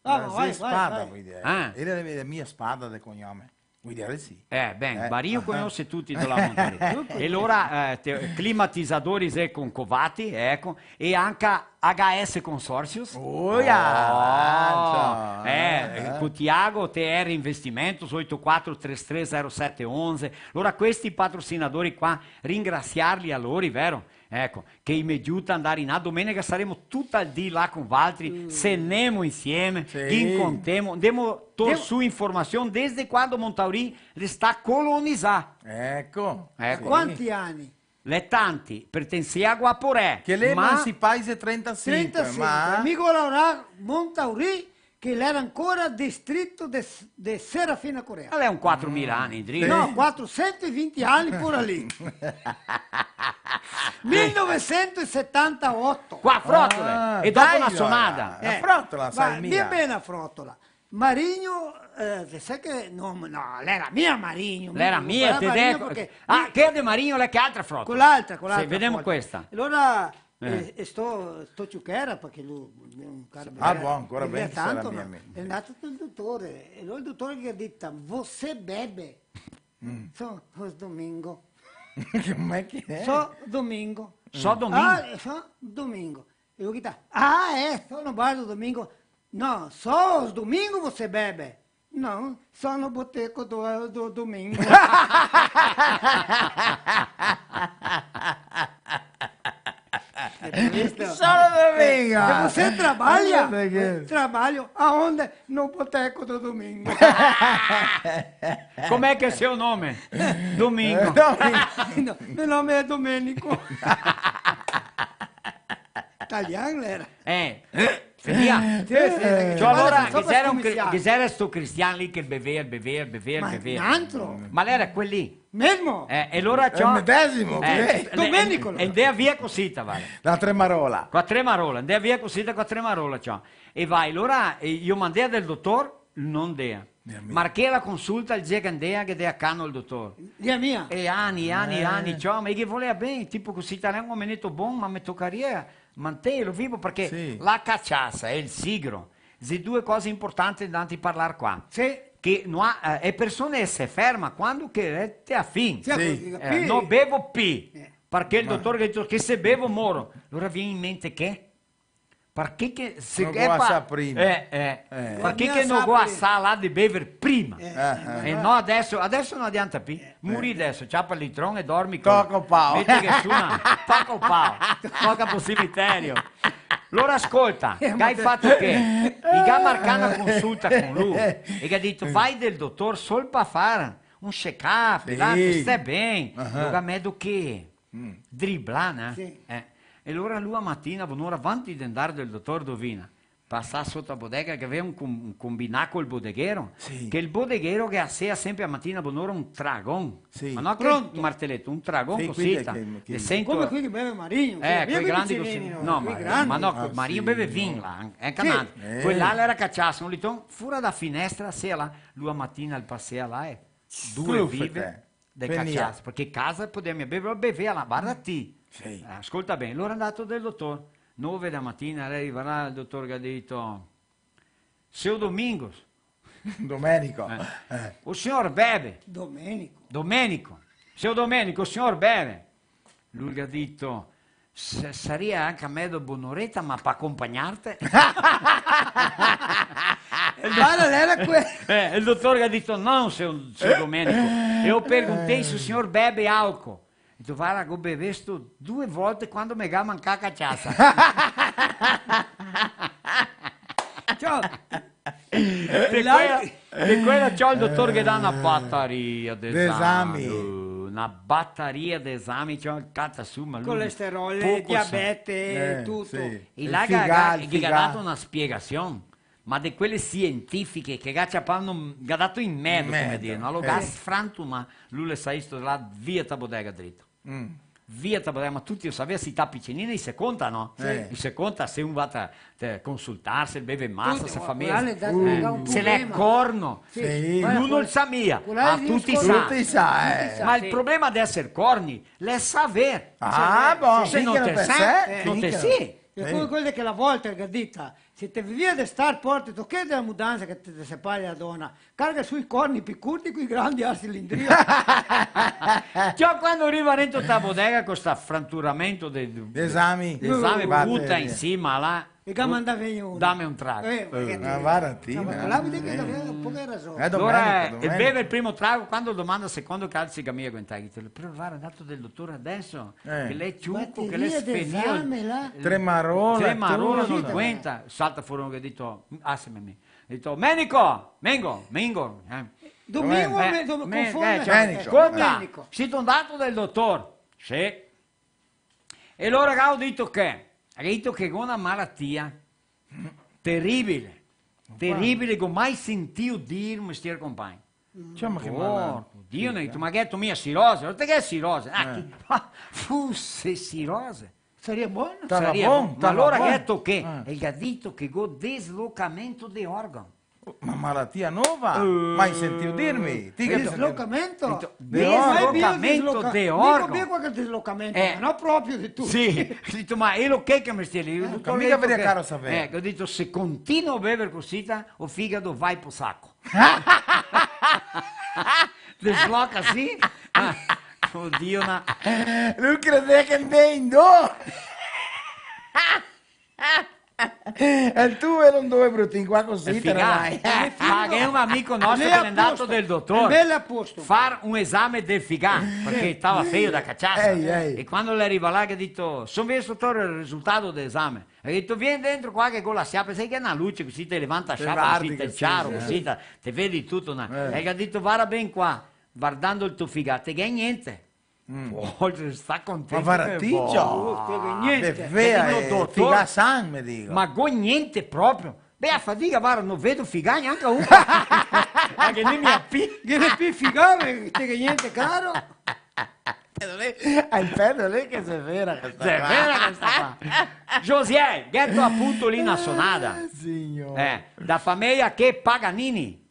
[SPEAKER 3] cosa...
[SPEAKER 5] Vai,
[SPEAKER 4] spada,
[SPEAKER 5] vai.
[SPEAKER 4] vuoi dire.
[SPEAKER 3] Ah.
[SPEAKER 4] Era la mia spada del cognome. Vuoi dire sì.
[SPEAKER 3] Ben, Barinho conosce tutti della Montaria. E allora climatizzatori con Covati, ecco, e anche HS Consorcios. Con Tiago TR Investimentos 84330711. Allora questi patrocinatori qua, ringraziarli a loro, vero? Ecco, che mi aiuta ad andare in A. Domenica saremo tutta il dì là con Valtri, cenemo insieme, incontriamo, andiamo su informazioni desde quando Montauri le sta colonizzando.
[SPEAKER 4] Ecco.
[SPEAKER 5] Quanti anni?
[SPEAKER 3] Le tanti, pertencia a Guaporé.
[SPEAKER 4] Che le
[SPEAKER 3] ma
[SPEAKER 4] emancipaise 35,
[SPEAKER 5] 35.
[SPEAKER 4] ma...
[SPEAKER 5] Amico Laura Montauri, che era ancora distretto di Serafina Corea.
[SPEAKER 3] lei è un 4.000 anni, Indri.
[SPEAKER 5] No, 420 anni pure lì. 1978.
[SPEAKER 3] Qua a Frottole. E dopo una sonata.
[SPEAKER 4] La frottola, sai
[SPEAKER 5] Va,
[SPEAKER 4] mia.
[SPEAKER 5] bien bene a Frottola. Marigno, sai che no, lei era mia Marigno.
[SPEAKER 3] Lei era mia,
[SPEAKER 5] Marigno
[SPEAKER 3] te dico.
[SPEAKER 5] perché-
[SPEAKER 3] Ah, che è di Marino, lei che altra Frottole?
[SPEAKER 5] Con l'altra.
[SPEAKER 3] Sì, vediamo
[SPEAKER 5] foto.
[SPEAKER 3] questa.
[SPEAKER 5] Allora, sto ciucchera perché lui è un caro
[SPEAKER 4] buono, ancora
[SPEAKER 5] beveva
[SPEAKER 4] bene che sarà
[SPEAKER 5] tanto,
[SPEAKER 4] mia
[SPEAKER 5] ma
[SPEAKER 4] amica.
[SPEAKER 5] è andato dal dottore e allora il dottore gli ha detto você bebe so domingo
[SPEAKER 4] Com'è che è?
[SPEAKER 5] so domingo
[SPEAKER 3] So domingo.
[SPEAKER 5] so domingo e lui gli ha detto sono bar domingo no os domingo você bebe no sono boteco do domingo.
[SPEAKER 4] Solo domingo!
[SPEAKER 5] E você trabalha?
[SPEAKER 4] Perché?
[SPEAKER 5] Trabalho aonde? No boteco do domingo.
[SPEAKER 3] Com'è che è il suo nome? Domingo.
[SPEAKER 5] No, meu nome è Domenico. Italiano era.
[SPEAKER 3] Vediamo. Cioè, allora,
[SPEAKER 5] Sopra
[SPEAKER 3] che era sto cristiano lì che beveva.
[SPEAKER 5] Ma un altro?
[SPEAKER 3] Ma lei era quelli.
[SPEAKER 5] Mesmo?
[SPEAKER 3] E allora
[SPEAKER 4] È il medesimo, che?
[SPEAKER 5] Domenico.
[SPEAKER 3] E andava via cosita, vale.
[SPEAKER 4] La Tremarola.
[SPEAKER 3] Qua a Tremarola, andava via cosita qua a Tremarola, ciao. E vai, allora io mandai del dottor, non dea. Marché la consulta il Zegandea che dea cano il dottor.
[SPEAKER 5] Dia mia.
[SPEAKER 3] E anni, ciao, ma che voleva bene, tipo così è un momento buono, ma mi toccaria mantenerlo vivo perché
[SPEAKER 4] Sì.
[SPEAKER 3] la cacciassa e il sigro, sono due cose importanti da parlare qua.
[SPEAKER 5] Sì.
[SPEAKER 3] Che e persone si ferma quando che te affini.
[SPEAKER 5] Sì.
[SPEAKER 3] No bevo P, perché il dottore ha detto che se bevo moro. Allora viene in mente che? Perché che se
[SPEAKER 4] Non go a sa prima.
[SPEAKER 3] perché che non go a sa là di bere prima? E no adesso non adianta più. Muri adesso, ciappa il litrone e dormi con...
[SPEAKER 4] Tocca pao.
[SPEAKER 3] Metti che suona, tocca pao, tocca per cimiterio. Allora ascolta, che hai fatto che? I ga marcare una consulta con lui e che ha detto vai del dottor sol pa fare un check-up,
[SPEAKER 4] Sì.
[SPEAKER 3] là, tu stai bene.
[SPEAKER 4] Ah.
[SPEAKER 3] Allora medo che dribbla, né?
[SPEAKER 5] Sì.
[SPEAKER 3] E allora lui a mattina, un'ora avanti di andare dal dottor Dovina, passa sotto la bodega che aveva un combinato col bodeghero,
[SPEAKER 4] Sì.
[SPEAKER 3] che il bodeghero che a sé sempre a mattina un'ora un tragon,
[SPEAKER 4] Sì.
[SPEAKER 3] ma non che
[SPEAKER 5] Pronto.
[SPEAKER 3] un martelletto, un tragon
[SPEAKER 4] Sì,
[SPEAKER 3] così,
[SPEAKER 4] quindi che-
[SPEAKER 3] le sento-
[SPEAKER 5] Come qui che beve Marino.
[SPEAKER 3] quei grandi così. No, ma no,
[SPEAKER 4] Ah,
[SPEAKER 3] Mario
[SPEAKER 4] sì,
[SPEAKER 3] beve
[SPEAKER 4] no.
[SPEAKER 3] vino là, è canale.
[SPEAKER 4] Sì.
[SPEAKER 3] Quell'ala era cacciato, un litton fuori da finestra, sera, lui a mattina al passea là e due
[SPEAKER 4] Fluffete.
[SPEAKER 3] vive de
[SPEAKER 4] Venia.
[SPEAKER 3] cacciato, perché casa poteva bere la barra T.
[SPEAKER 4] Sì.
[SPEAKER 3] Ascolta bene, allora è andato del dottor, 9 da mattina, lei va là, il dottor che ha detto, Seu Domingos,
[SPEAKER 4] Domenico.
[SPEAKER 3] o signor beve,
[SPEAKER 5] Domenico.
[SPEAKER 3] Seu Domenico, o signor beve. Lui gli ha detto, sarebbe anche a me dopo un'oretta, ma per accompagnarti? Il dottore gli ha detto, no, seu Domenico. E io perguntei se il signor beve alcol. E tu vai a bere sto 2 volte quando mi ga manca caciassa.
[SPEAKER 5] Ciao.
[SPEAKER 3] E quella c'ho il dottore che dà una batteria
[SPEAKER 4] D'esami.
[SPEAKER 3] una batteria di esami, c'ho il cazzo su, ma lui
[SPEAKER 5] Colesterolo,
[SPEAKER 3] poco sa.
[SPEAKER 5] diabete, tutto.
[SPEAKER 4] Sì.
[SPEAKER 3] E
[SPEAKER 4] Il
[SPEAKER 3] là
[SPEAKER 4] figa-
[SPEAKER 3] che ha dato una spiegazione, ma di quelle scientifiche che ha dato in merda, come
[SPEAKER 4] Merda,
[SPEAKER 3] dire, no? Allora, frantuma, lui le sa isto là, via ta bodega dritto. Via ta bodega, ma tutti lo sapevano, si tappi cenine, e si conta, no?
[SPEAKER 4] Sì.
[SPEAKER 3] E si conta se un va a consultarsi, beve massa,
[SPEAKER 5] Tutti,
[SPEAKER 3] se
[SPEAKER 5] quella
[SPEAKER 3] famiglia,
[SPEAKER 5] le dà un
[SPEAKER 3] se l'è
[SPEAKER 5] problema.
[SPEAKER 3] corno,
[SPEAKER 4] Sì.
[SPEAKER 3] lui non sa mia,
[SPEAKER 5] quella
[SPEAKER 3] ma
[SPEAKER 5] è
[SPEAKER 3] tutti
[SPEAKER 5] il
[SPEAKER 3] sa.
[SPEAKER 4] Tutti sa,
[SPEAKER 3] Ma il
[SPEAKER 5] sì.
[SPEAKER 3] problema di essere corni, è saper.
[SPEAKER 4] Ah, boh,
[SPEAKER 3] Se non
[SPEAKER 4] finché
[SPEAKER 3] te
[SPEAKER 4] per
[SPEAKER 3] sa,
[SPEAKER 4] sé,
[SPEAKER 3] non te
[SPEAKER 4] finché-
[SPEAKER 3] sì.
[SPEAKER 5] E come quelle che la volta che dita, se te via di star porti, tu che della mudanza che te separi la donna, carga sui corni piccoli, qui grandi a cilindria.
[SPEAKER 3] Già quando arriva dentro la bodega con questo franturamento
[SPEAKER 4] Esami.
[SPEAKER 3] l'esame
[SPEAKER 4] Batteria.
[SPEAKER 3] butta insieme là,
[SPEAKER 5] E che manda uno.
[SPEAKER 3] dammi un trago.
[SPEAKER 4] Una varatina.
[SPEAKER 5] La vedi che aveva un po' di ragione.
[SPEAKER 3] Allora,
[SPEAKER 4] Domenico.
[SPEAKER 3] beve il primo trago, quando domanda secondo calzi che mia guentaghi, però va andato del dottore adesso, che lei è ciucco, che lei è
[SPEAKER 5] Batteria d'esame,
[SPEAKER 3] spenio.
[SPEAKER 5] là.
[SPEAKER 4] Tremarola.
[SPEAKER 3] Tremarola
[SPEAKER 4] tutto.
[SPEAKER 3] non guenta, salta fuori uno che ha detto, me. Ha detto, Menico, Mingo.
[SPEAKER 5] Domingo, conforme.
[SPEAKER 3] Ascolta, siete andato del dottor? Sì. E allora ha detto che è una malattia terribile, che mai sentito dire un mestiere compagno.
[SPEAKER 4] Cioè, ma che
[SPEAKER 3] Dio ne ha detto, ma che è mia cirrose? Ma che è cirrose? Fosse cirrose.
[SPEAKER 5] Sarebbe buono.
[SPEAKER 3] Sarebbe
[SPEAKER 4] buono,
[SPEAKER 3] buono. Ma
[SPEAKER 4] stava
[SPEAKER 3] allora
[SPEAKER 4] buono.
[SPEAKER 3] ha detto che? E gli ha detto che go dislocamento di organo.
[SPEAKER 4] Ma malattia nuova? Mai sentito dirmi? Ti che-
[SPEAKER 5] Dislocamento.
[SPEAKER 3] Dislocamento di organo.
[SPEAKER 5] Dico qualche dislocamento,
[SPEAKER 3] Eh.
[SPEAKER 5] ma non proprio di tu.
[SPEAKER 3] Sì, ho detto, ma e lo che mestiere? Il dottore
[SPEAKER 4] mica
[SPEAKER 3] ha detto
[SPEAKER 4] vede
[SPEAKER 3] che-
[SPEAKER 4] caro sapere.
[SPEAKER 3] Ho detto, se continuo a bere così, o figato vai po' sacco. Desloca sì? Oddio, una...
[SPEAKER 4] Lui crede che andendo. E il tuo non dove brutti qua così te ne vai.
[SPEAKER 3] Ma che è un amico nostro
[SPEAKER 5] Lei
[SPEAKER 3] che
[SPEAKER 5] a
[SPEAKER 3] è andato
[SPEAKER 5] posto.
[SPEAKER 3] del dottore.
[SPEAKER 5] Lei a posto.
[SPEAKER 3] Far un esame del figan perché stava feio da cacciassa.
[SPEAKER 4] Ehi.
[SPEAKER 3] E quando lei arriva là che ha detto, sono visto dottore il risultato dell'esame. Ha detto, vieni dentro qua che con la sciapa, sai che è una luce così ti levanta la sciapa,
[SPEAKER 4] guardi
[SPEAKER 3] così
[SPEAKER 4] che
[SPEAKER 3] te
[SPEAKER 4] sì,
[SPEAKER 3] chiaro,
[SPEAKER 4] sì.
[SPEAKER 3] così te vedi tutto. E gli ha detto, guarda ben qua, guardando il tuo figato, te che è niente. Oltre sta contento.
[SPEAKER 4] Ma varaticcio.
[SPEAKER 5] Niente.
[SPEAKER 4] È vero,
[SPEAKER 3] Dico,
[SPEAKER 4] è
[SPEAKER 3] dottore.
[SPEAKER 4] figa san, mi dico.
[SPEAKER 3] Ma go niente proprio. Beh, a fatica, guarda, non vedo figa neanche uno. Ma che ne mi appi.
[SPEAKER 5] Che ne più figare, che niente caro.
[SPEAKER 4] Hai il pelo lì che sei vera questa
[SPEAKER 3] È
[SPEAKER 4] qua.
[SPEAKER 3] vera questa qua. Josiel, getto appunto lì una sonata.
[SPEAKER 4] Signore.
[SPEAKER 3] Da famiglia che Paganini.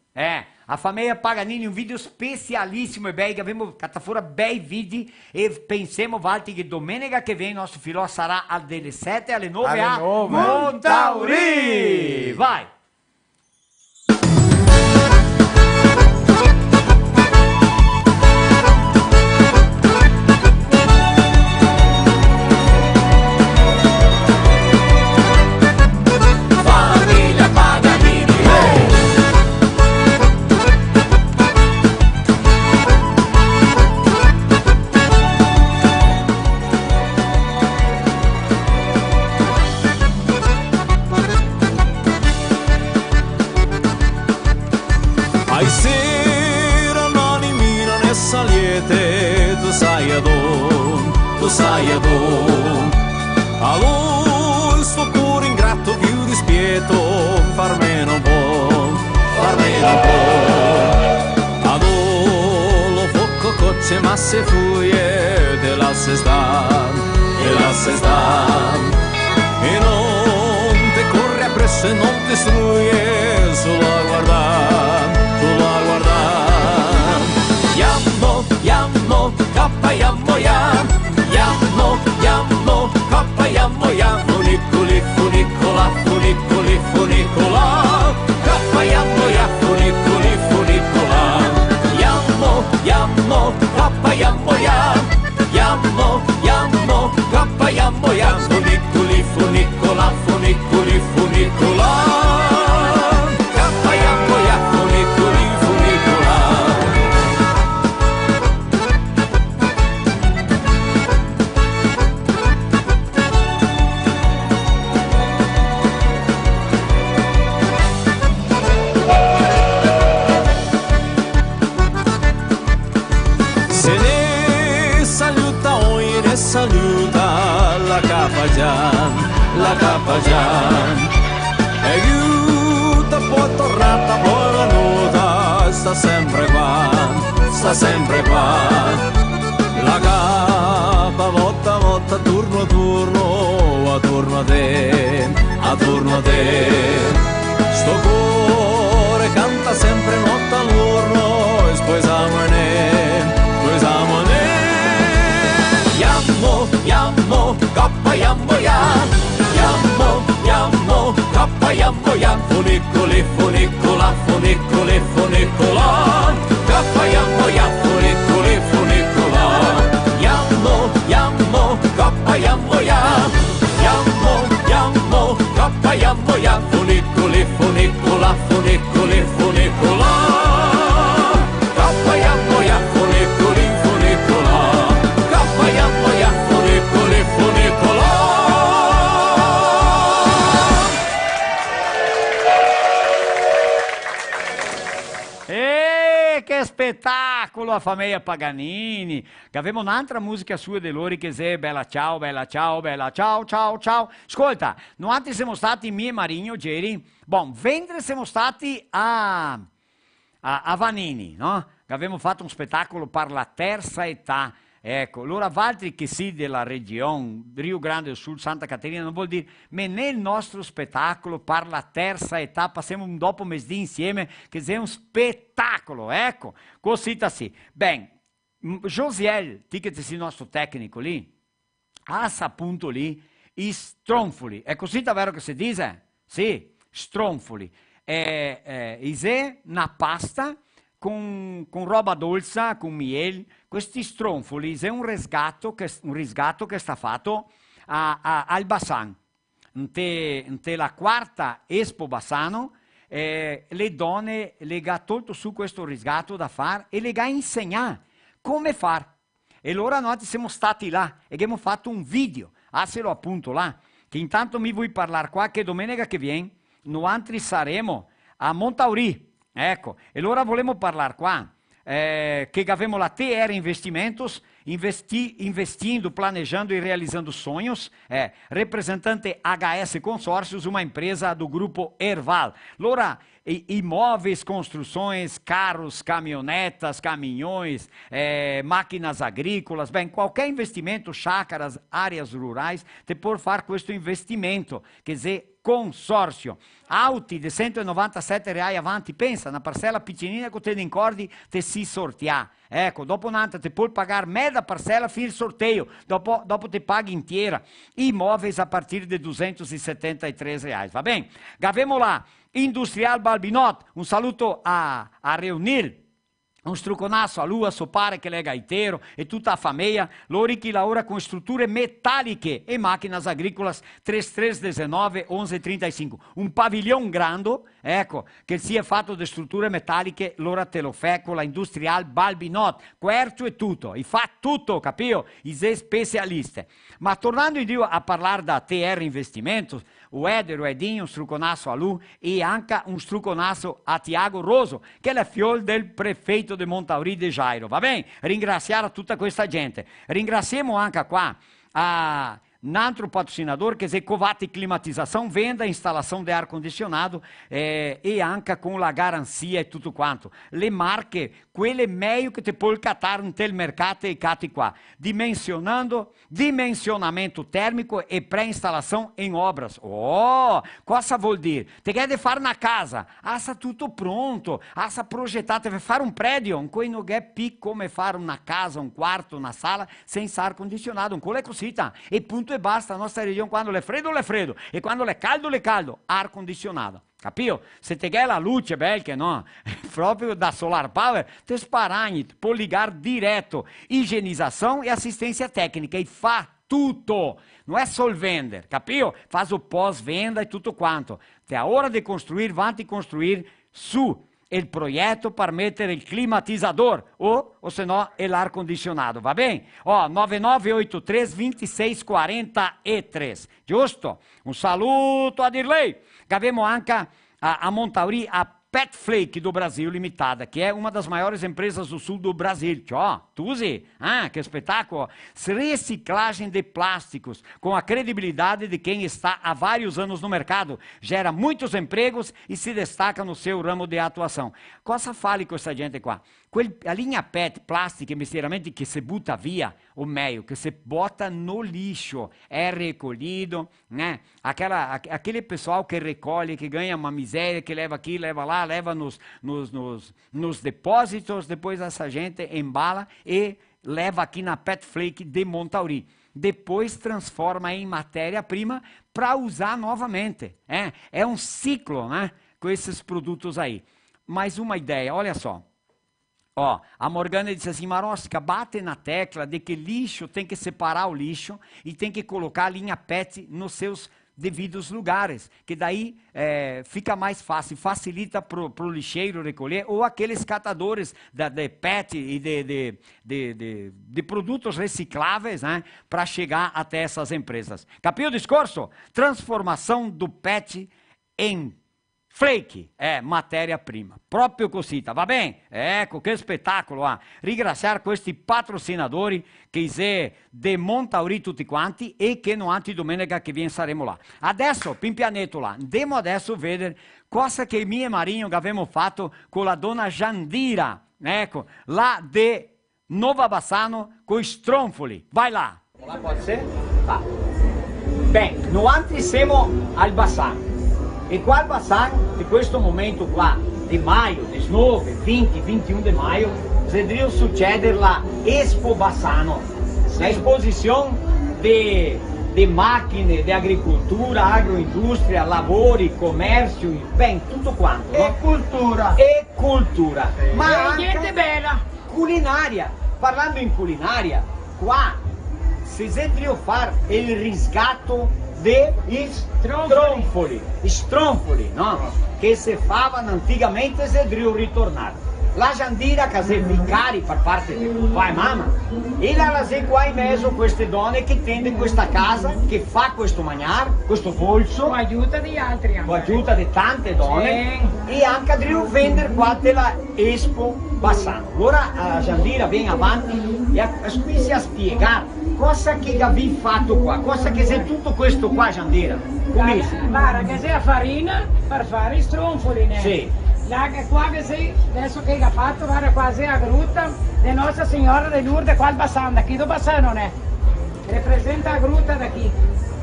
[SPEAKER 3] A famiglia Paganini, un video specialissimo e bello, che abbiamo fatto fuori bei video e pensiamo Valti che domenica che viene il nostro filò sarà dalle 7 alle 9
[SPEAKER 4] Alle
[SPEAKER 3] a
[SPEAKER 4] 9.
[SPEAKER 3] Montauri. Vai.
[SPEAKER 2] tu sai a tu. Allora sto cuore ingrato più dispieto, farmene un po', farmene un po'. Adoro lo fuoco cocce ma se fuie te la se sta, te la se sta. E non te corre appresso e non ti struie, solo a guardare, solo a guardare. Yammo, yammo, kappa yammo yam, yammo, yammo, kappa yammo yam. Funicoli, funicola, funicoli, funicola, kappa yammo yam, funicoli, funicola. Yammo, yammo, kappa yammo yam, yammo, yammo, kappa yammo yam. Funicoli, funicola, funicoli, funicola, kappa yammo yam, funicoli, funicola. Se ne saluta hoy, ne saluta la Capagian, la Capagian. E aiuta poi tornata, poi venuta, sta sempre qua, sta sempre qua. La capa volta a volta, turno a turno, a turno a te, a turno a te. Sto cuore canta sempre notte all'urno, e sposamone, sposamone. Yammo, yammo, kappa yammo yam, yammo, yammo, kappa yammo yam. Funicoli, funicola, funicoli, funicola, kappa yammo yam, funicoli, funicola. Yammo, yammo, kappa yammo yam, yammo, yammo, kappa yammo yam. Funicoli, funicola, funicoli, funicola, kappa yammo yam, funicoli, funicola, kappa yammo yam, funicoli, funicola.
[SPEAKER 3] Che spettacolo a famiglia Paganini, che aveva un'altra musica sua di loro che è bella ciao, bella ciao, bella ciao, ciao, ciao. Ascolta, noi siamo stati mie Marigno ieri, bon, mentre siamo stati a Vanini, no? Che abbiamo fatto un spettacolo per la terza età. Ecco, allora altri che sì della regione, Rio Grande do Sul, Santa Caterina, non vuol dire, ma nel nostro spettacolo per la terza età passiamo un dopo mezz'ora insieme, che è un spettacolo, ecco, così sì. Ben, Josiel, ti che sei il nostro tecnico lì, ha saputo lì i stronfoli, è così davvero che si dice? Sì, stronfoli. Isè una pasta con roba dolce, con miele. Questi stronfoli è un risgatto che sta fatto al Bassan. Nte la quarta Expo Bassano, le donne le ha tolto su questo risgatto da fare e le ha insegnato come fare. E allora noi siamo stati là e abbiamo fatto un video, lo appunto là, che intanto mi vuoi parlare qua che domenica che viene noi saremo a Montauri, ecco, e allora volevamo parlare qua. Che avevamo la TR Investimentos, investindo, planejando e realizando sonhos, representante HS Consórcios, uma empresa do grupo Erval. Allora, imóveis, construções, carros, caminhonetas, caminhões, máquinas agrícolas, bem, qualquer investimento, chácaras, áreas rurais, te por far questo investimento, quer dizer, consórcio. Auti di R$197 avanti, pensa, una parcella piccinina che te ne incordi, te si sortia. Ecco, dopo un'altra te puoi pagare mezza parcella fino al sorteio, dopo te paghi intera. Imóveis a partir de R$273, va bene? Gavemo là, Industrial Balbinot, un saluto a Reunil, un struconasso a lui, a suo pare che è gaitero e tutta la famiglia, loro che lavora con strutture metalliche e macchine agricolas 3319 1135. Un padiglione grande, ecco, che sia fatto di strutture metalliche, loro te lo fa con la Industrial Balbinot, quercio e tutto, e fa tutto, capito? I specialisti. Ma tornando a parlare da TR Investimento, o Eder, o Edinho, un struconasso a lui e anche un struconasso a Tiago Roso, che è il figlio del prefetto Preto de Montauri de Jairo, va bene? Ringraziare tutta questa gente. Ringraziamo anche qua a un altro patrocinador, che è Covate Climatização, venda e instalação de ar-condicionado e anche con la garanzia e tutto quanto. Le marche, quelle meglio che ti puoi cattare nel mercato e catti qua. Dimensionamento térmico e pré-instalação em obras. Oh, cosa vuol dire? Te quer fare na casa, assa tutto pronto, assa progettato, per fare un prédio, un coi non è più come fare una casa, un quarto, una sala, senza ar-condicionado, un quelle cosita, e punto e basta. La nostra regione quando è freddo, e quando è caldo, ar-condicionado. Capito? Se te quer la luce, perché no? Proprio da Solar Power, te sparagni, può ligare diretto, igienizzazione e assistenza tecnica, e fa tutto. Non è solo vendere, capito? Faz o pós-venda e tutto quanto. Te a hora de construir, vanti construir su il progetto per mettere il climatizzador o se no l'ar condicionado, va bene? 9983 2643, giusto? Un saluto a Dirley. Abbiamo anche a Montauri a Pet Flake do Brasil Limitada, que é uma das maiores empresas do sul do Brasil. Tuzi, que espetáculo! Reciclagem de plásticos, com a credibilidade de quem está há vários anos no mercado, gera muitos empregos e se destaca no seu ramo de atuação. Cosa fale com essa gente qua? A linha PET, plastica misteriosamente che si butta via, o meglio, che si bota no lixo, é recolhido, né? Aquele pessoal que recolhe, que ganha uma miséria, que leva aqui, leva lá, leva nos depósitos, depois essa gente embala e leva aqui na Pet Flake de Montauri. Depois transforma em matéria-prima para usar novamente. É um ciclo, né? Com esses produtos aí. Mais uma ideia, olha só. A Morgana disse assim, Marosca, bate na tecla de que lixo tem que separar o lixo e tem que colocar a linha PET nos seus devidos lugares, que daí fica mais fácil, facilita para o lixeiro recolher, ou aqueles catadores de PET e de produtos recicláveis, né, para chegar até essas empresas. Capio o discurso? Transformação do PET em Flake è matéria-prima, proprio così, va bene? Ecco, che spettacolo! Ringraziare questi patrocinatori che se de Montauri tutti quanti e che non anti domenica che viene saremo là. Adesso, pimpianetto là, andiamo adesso a vedere cosa che mio e Marinho abbiamo fatto con la donna Jandira, ecco, là de Nova Bassano con i Stronfoli. Vai là!
[SPEAKER 1] Lá pode ser? Tá. Bem, no antes siamo al Bassano. E qua al Bassano, di questo momento qua, di maio, 19, 20, 21 di maio, vedremo succedere la Expo Bassano, la esposizione di macchine, di agricoltura, agroindustria, lavori, commercio, ben, tutto quanto.
[SPEAKER 4] E cultura.
[SPEAKER 1] E cultura. Ma anche
[SPEAKER 6] niente bella.
[SPEAKER 1] culinaria. Parlando in culinaria, qua si vedremo fare il riscatto de Stronfoli, no? Che si favano anticamente se devono ritornare. La Jandira che si vicari per parte di papà e mamma, e la si qua in mezzo queste donne che tendono questa casa, che fa questo mangiare, questo polso,
[SPEAKER 6] Con aiuto di altri.
[SPEAKER 1] con aiuto di tante donne, e anche devono vendere qua della Expo Bassano. Allora la Jandira viene avanti e qui si a spiegare cosa che vi fatto qua, cosa che c'è tutto questo qua, Jandira. Come si?
[SPEAKER 6] Guarda che c'è farina per fare i stronfoli, né?
[SPEAKER 1] Sì.
[SPEAKER 6] Là che qua che sei, adesso che ha fatto, guarda qua c'è la gruta di Nostra Signora di Lourdes qua al Bassano, da chi do Bassano, né? Rappresenta la gruta da chi?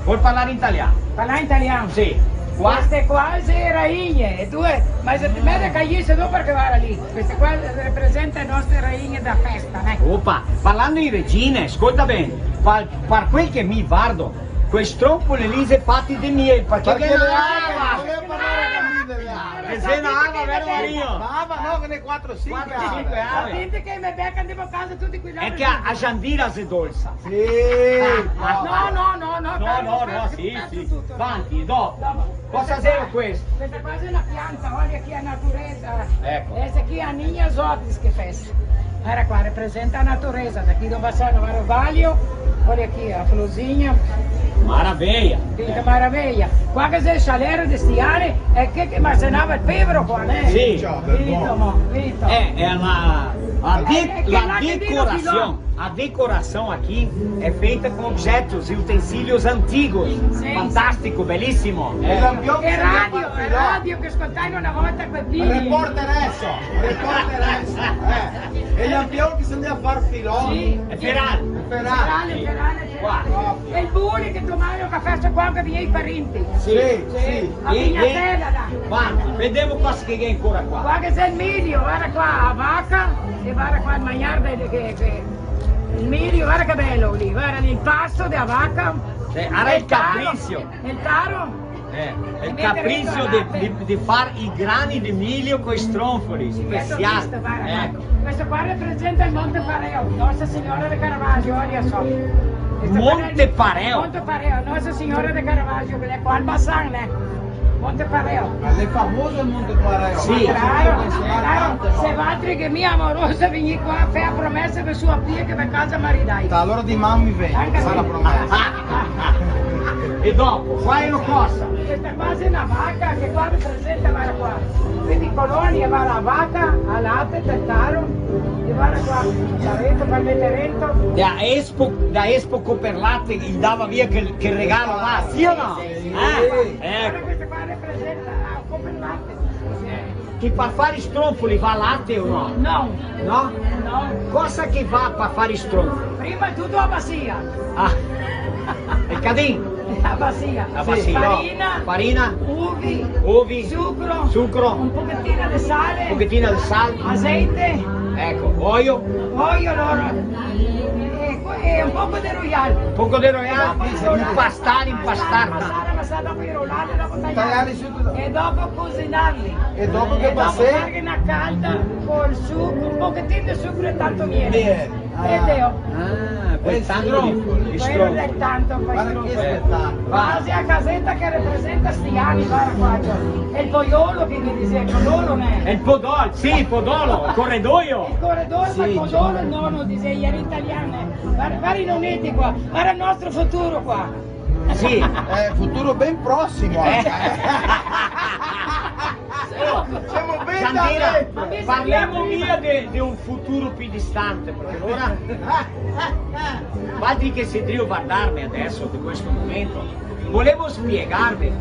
[SPEAKER 1] Vuoi parlare in italiano?
[SPEAKER 6] Parla in italiano?
[SPEAKER 1] Sì. Qua?
[SPEAKER 6] Queste qua sono rainhe, e due, ma se ti metti a cagliarsi tu perché guarda lì, queste qua rappresentano le nostre rainhe da festa, né?
[SPEAKER 1] Opa, parlando in regine, ascolta bene, per quel che mi guardo, quei stronfoli lì sono fatti di miei, perché che
[SPEAKER 4] Volevo
[SPEAKER 1] ne
[SPEAKER 4] parlare con me delle ave.
[SPEAKER 1] che se ne ava, vero Mario?
[SPEAKER 4] Ma ava no, che ne 4-5
[SPEAKER 1] 4-5
[SPEAKER 4] ave.
[SPEAKER 6] La
[SPEAKER 1] ave.
[SPEAKER 6] gente che mi becca andiamo a casa tutti qui là.
[SPEAKER 1] È che a Jandira si dolsa.
[SPEAKER 4] Sì.
[SPEAKER 1] No, sì. Avanti, dopo. Cosa c'era questo?
[SPEAKER 6] Questa qua è una pianta, olha aqui a natureza.
[SPEAKER 1] Ecco.
[SPEAKER 6] Essa aqui é a Ninha Zotis que fez. Olha qua, representa a natureza. Daqui do Bassano, olha o valho, olha aqui a florzinha.
[SPEAKER 1] Maravilha.
[SPEAKER 6] Fica maravilha. Qua che c'è il salero di stiare è che armazenava il pevero qua, né?
[SPEAKER 1] Sì.
[SPEAKER 6] Vito.
[SPEAKER 1] È una
[SPEAKER 3] A decoração aqui é feita com objetos e utensílios antigos.
[SPEAKER 6] Sì.
[SPEAKER 3] Fantastico, bellissimo.
[SPEAKER 4] Il lampione
[SPEAKER 6] È
[SPEAKER 4] bisogna
[SPEAKER 6] radio,
[SPEAKER 4] far
[SPEAKER 6] è
[SPEAKER 4] filò.
[SPEAKER 6] radio che ascoltai una volta quel video.
[SPEAKER 4] Reporteresso. E il lampione bisogna far filò.
[SPEAKER 6] Sì.
[SPEAKER 3] É Ferrari.
[SPEAKER 6] Ferrale. E il bulli che tomavi un caffè qua che viene i parenti.
[SPEAKER 4] Sì, sì.
[SPEAKER 6] A Pignatella, là.
[SPEAKER 3] Guarda, vediamo qua che è ancora qua.
[SPEAKER 6] Qua che c'è il miglio, guarda qua, a vacca, e guarda qua il magnardo il miglio, guarda che bello lì, guarda lì il pasto della vacca.
[SPEAKER 3] Era il capriccio.
[SPEAKER 6] Il taro.
[SPEAKER 3] Il capriccio di fare i grani di miglio con i stronfoli speciali. Ecco.
[SPEAKER 6] Questo qua rappresenta il Monte Pareo, Nostra Signora di Caravaggio, ora so.
[SPEAKER 3] Monte Pareo?
[SPEAKER 6] Monte Pareo, Nostra Signora di Caravaggio, che è qua al Bassan, Monte Pareo.
[SPEAKER 4] È famoso il Monte Pareo.
[SPEAKER 3] Sì.
[SPEAKER 6] Claro, se Valtri che mia amorosa vieni qua a fare promessa per sua figlia che per casa maridai.
[SPEAKER 4] Allora di mamma mi viene,
[SPEAKER 6] Anche
[SPEAKER 4] fa
[SPEAKER 6] sì.
[SPEAKER 4] la promessa.
[SPEAKER 3] E dopo, qua è una cosa.
[SPEAKER 6] Questa qua è una vacca che qua rappresenta, guarda qua. Quindi colonia va la vacca, a latte, del taro, e guarda qua, Tarento, Palmetterento.
[SPEAKER 3] Da Expo Coperlatte gli dava via che regalo là, sì o no?
[SPEAKER 6] Guarda
[SPEAKER 3] Ecco.
[SPEAKER 6] questa qua rappresenta a Coperlatte.
[SPEAKER 3] Che per fare i stronfoli va latte o no?
[SPEAKER 6] No,
[SPEAKER 3] No?
[SPEAKER 6] no.
[SPEAKER 3] Cosa che va per fare i stronfoli?
[SPEAKER 6] Prima di tutto la bassia.
[SPEAKER 3] Ah, il cadino.
[SPEAKER 6] La bassia.
[SPEAKER 3] La bassia. Farina,
[SPEAKER 6] Uvi,
[SPEAKER 3] sucro,
[SPEAKER 6] un pochettino di sale,
[SPEAKER 3] un pochettino di sale,
[SPEAKER 6] aceite,
[SPEAKER 3] ecco, olio,
[SPEAKER 6] e un poco di royale.
[SPEAKER 3] un poco di royale, impastare.
[SPEAKER 6] Passare dopo i rollati, dopo
[SPEAKER 4] Tagliare
[SPEAKER 6] tagliare
[SPEAKER 4] su
[SPEAKER 6] e dopo cucinarli.
[SPEAKER 4] E dopo che
[SPEAKER 6] dopo
[SPEAKER 4] passi?
[SPEAKER 6] farina calda con succo, un pochettino di succo e tanto miele.
[SPEAKER 4] Miele.
[SPEAKER 6] E Deo.
[SPEAKER 3] Ah, quel
[SPEAKER 4] E
[SPEAKER 3] tanto
[SPEAKER 4] stronfoli.
[SPEAKER 3] di
[SPEAKER 6] Quello
[SPEAKER 3] stronfoli.
[SPEAKER 6] del tanto, poi
[SPEAKER 4] Guarda che
[SPEAKER 6] stronfoli.
[SPEAKER 4] spettacolo.
[SPEAKER 6] Quasi a casetta che rappresenta sti anni, guarda qua. E il poiolo che mi dice, il podolo ne
[SPEAKER 3] E il podolo, sì, il podolo, il corridoio.
[SPEAKER 6] il corridore,
[SPEAKER 4] Sì,
[SPEAKER 6] ma il podolo
[SPEAKER 4] certo.
[SPEAKER 6] il nonno disegna, era italiano. Guarda i nonetti qua, guarda il nostro futuro qua.
[SPEAKER 3] Sì.
[SPEAKER 4] Futuro ben prossimo. Siamo ben da
[SPEAKER 3] Sandira,
[SPEAKER 4] dentro.
[SPEAKER 3] parliamo via di un futuro più distante, perché ora guardi che se devo guardarmi adesso di questo momento, volevo spiegarvi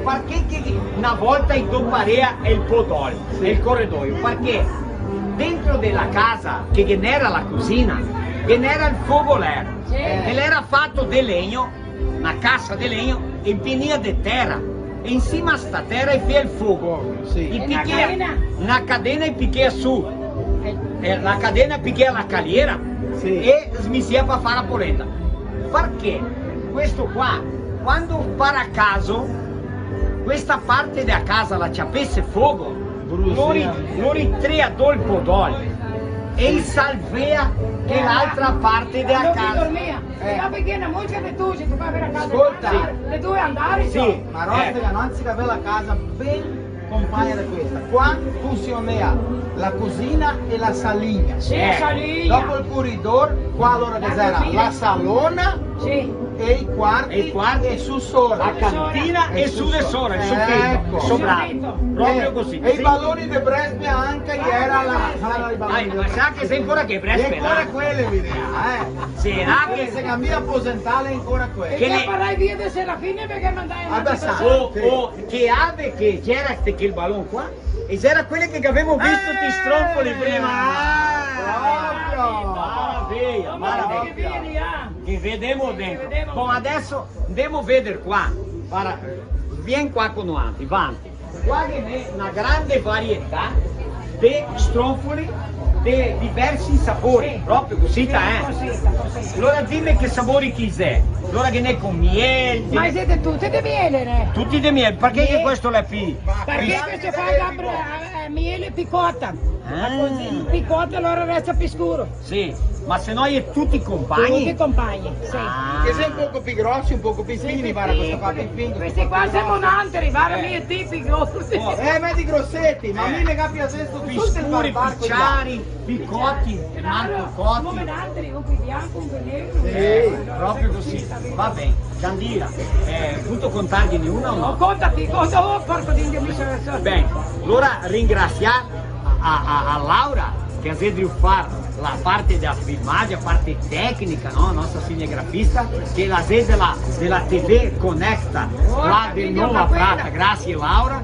[SPEAKER 3] perché che una volta in Domparea è il podolo, è il corridoio, perché dentro della casa che genera la cucina, genera il fogolero,
[SPEAKER 6] Sì.
[SPEAKER 3] e l'era fatto di legno, una cassa di legno e piena di terra. E insieme a sta terra e il fuoco.
[SPEAKER 4] Sì.
[SPEAKER 3] E
[SPEAKER 6] una
[SPEAKER 3] picchia-
[SPEAKER 6] cadena?
[SPEAKER 3] una cadena e picchia su. E la cadena picchia la caliera.
[SPEAKER 4] Sì.
[SPEAKER 3] E smisia per fare la polenta. Perché questo qua, quando per a caso questa parte della casa la ciapesse fuoco, lo ritrea il podolo e salvea che l'altra parte della
[SPEAKER 6] Dove
[SPEAKER 3] casa.
[SPEAKER 6] dormia? Io perché una musica di tu, se tu vai a casa,
[SPEAKER 4] Ascolta.
[SPEAKER 6] le due andare,
[SPEAKER 3] Sì.
[SPEAKER 4] Ma Rostica non si aveva la casa ben compagna di questa. Qua funzionava la cucina e la salina.
[SPEAKER 6] Sì,
[SPEAKER 3] Ecco.
[SPEAKER 4] Dopo il corridor, qua allora
[SPEAKER 6] La
[SPEAKER 4] c'era
[SPEAKER 6] cucina.
[SPEAKER 4] la salona
[SPEAKER 6] sì.
[SPEAKER 4] e i quarti e su sole.
[SPEAKER 3] La cantina e su le sole, il
[SPEAKER 4] Ecco.
[SPEAKER 3] soprato. Proprio così.
[SPEAKER 4] E i balloni di Brescia anche era la sala di
[SPEAKER 3] Dai,
[SPEAKER 4] balloni.
[SPEAKER 3] ma sa che sei ancora che
[SPEAKER 4] E
[SPEAKER 3] Brescia
[SPEAKER 4] ancora quelle video,
[SPEAKER 3] Será
[SPEAKER 4] Che se
[SPEAKER 3] che
[SPEAKER 4] cambia aposentale ancora
[SPEAKER 6] E
[SPEAKER 4] quelle.
[SPEAKER 3] Che
[SPEAKER 6] che
[SPEAKER 3] le-
[SPEAKER 6] farai via di Serafine perché mandai una
[SPEAKER 4] Abbastanza.
[SPEAKER 3] o che ave che c'era che il ballone qua e c'era quelle che avevamo visto ti stronfoli prima.
[SPEAKER 4] Proprio.
[SPEAKER 3] Maraviglia,
[SPEAKER 6] Ma che
[SPEAKER 3] maraviglia.
[SPEAKER 6] vieni, ah?
[SPEAKER 3] Che vediamo dentro.
[SPEAKER 6] Vediamo.
[SPEAKER 3] Bom, adesso andiamo a vedere qua. Guarda, vieni qua con noi, avanti. Qua viene una grande varietà di stronfoli di diversi sapori, proprio così,
[SPEAKER 6] Così.
[SPEAKER 3] Allora dimmi che sapori chi sei. Allora che ne con miele,
[SPEAKER 6] Ma siete tutti di miele, ne?
[SPEAKER 3] tutti di miele, perché che questo è più?
[SPEAKER 6] Perché questo fa miele picotta.
[SPEAKER 3] Ah.
[SPEAKER 6] Così picotta allora resta più scuro.
[SPEAKER 3] Sì, ma se no è tutti
[SPEAKER 6] Tutti
[SPEAKER 3] compagni.
[SPEAKER 6] compagni, sì.
[SPEAKER 4] Che sei un poco più grossi, un poco più fini, guarda questa qua più fini.
[SPEAKER 6] Questi qua siamo nanteri, guarda miei tipi grossi.
[SPEAKER 4] Ma di grossetti, ma mi ne capi a sesto
[SPEAKER 3] Più
[SPEAKER 4] tutto il
[SPEAKER 3] scuri,
[SPEAKER 4] barbarco
[SPEAKER 3] più chiari, più cotti, manco
[SPEAKER 6] Come
[SPEAKER 3] cotti.
[SPEAKER 6] nanteri, un più bianco, un più nero.
[SPEAKER 4] Sì,
[SPEAKER 3] Proprio così. Va bene, Candida, punto contargliene una o
[SPEAKER 6] Oh,
[SPEAKER 3] no?
[SPEAKER 6] contati, porco di Dio mi sono.
[SPEAKER 3] Bene, allora ringraziare a Laura che a Zedrio fa la parte della filmagem, la parte tecnica, no? Nostra cinegrafista, che la Zed della TV Conecta, lá di Nova Prata, grazie Laura,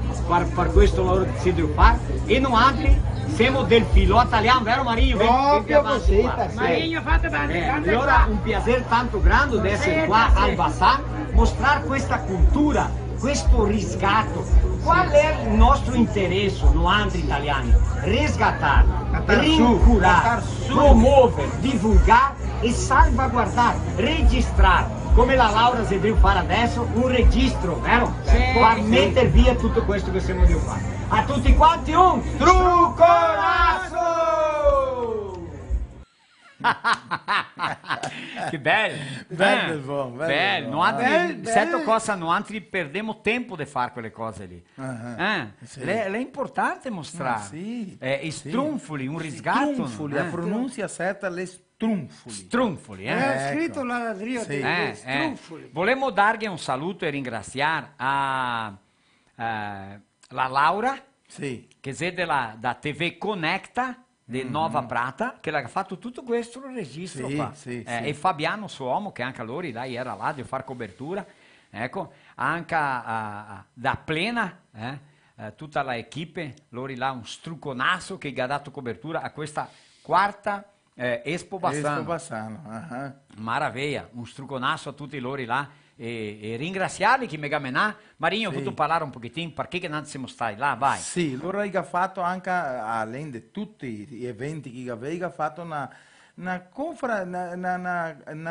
[SPEAKER 3] per questo lavoro che Zedrio fa, e noi altri siamo del filò italiano, vero Marinho?
[SPEAKER 5] Proprio così,
[SPEAKER 6] Marinho, fate bene.
[SPEAKER 3] Allora un piacere tanto grande di essere qua al Bassan, mostrare questa cultura, questo riscatto. Qual è il nostro interesse, noi altri italiani? Riscattare, rincurare, promuovere, divulgare e salvaguardare, registrare. Come la Laura Zedrio fa adesso, un registro, vero? Per mettere via tutto questo che stiamo di fare. A tutti quanti un trucolasso! Che bello!
[SPEAKER 4] Bello,
[SPEAKER 3] bello. Certo cosa, noi altri perdiamo tempo di fare quelle cose lì.
[SPEAKER 4] Sì.
[SPEAKER 3] È importante mostrare.
[SPEAKER 4] Sì,
[SPEAKER 3] strunfoli, un riscatto.
[SPEAKER 4] Strunfoli, la pronuncia certa le strunfoli.
[SPEAKER 3] Strunfoli,
[SPEAKER 5] È scritto là da Rio,
[SPEAKER 4] Sì.
[SPEAKER 5] strunfoli.
[SPEAKER 3] Volevo dargli un saluto e ringraziare a la Laura,
[SPEAKER 4] Sì.
[SPEAKER 3] che è da TV Conecta di Nova Prata, che ha fatto tutto questo registro
[SPEAKER 4] Sì,
[SPEAKER 3] qua.
[SPEAKER 4] sì, sì.
[SPEAKER 3] E Fabiano, suo uomo, che anche lui era là di fare copertura, ecco, anche da Plena, tutta l'equipe, loro là un struconasso che ha dato copertura a questa quarta Expo Bassano.
[SPEAKER 4] Expo Bassano,
[SPEAKER 3] Maraviglia, un struconasso a tutti loro là. E ringraziarli che mi gammenà. Marinho, ho voluto parlare un pochettino perché non siamo stati là, vai.
[SPEAKER 4] Sì, loro hanno fatto anche, além di tutti gli eventi che aveva fatto una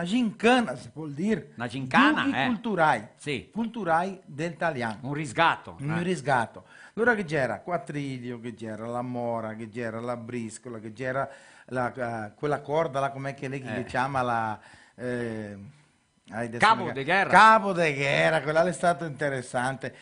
[SPEAKER 4] gincana, si può dire.
[SPEAKER 3] Una gincana,
[SPEAKER 4] Giochi culturali,
[SPEAKER 3] Sì.
[SPEAKER 4] culturali del italiano.
[SPEAKER 3] Un risgatto.
[SPEAKER 4] Un risgatto. Allora che c'era quattriglio, che c'era la mora, che c'era la briscola, che c'era quella corda là, com'è che lei che chiama la...
[SPEAKER 3] Cabo de guerra.
[SPEAKER 4] Cabo de guerra, quella è stato interessante.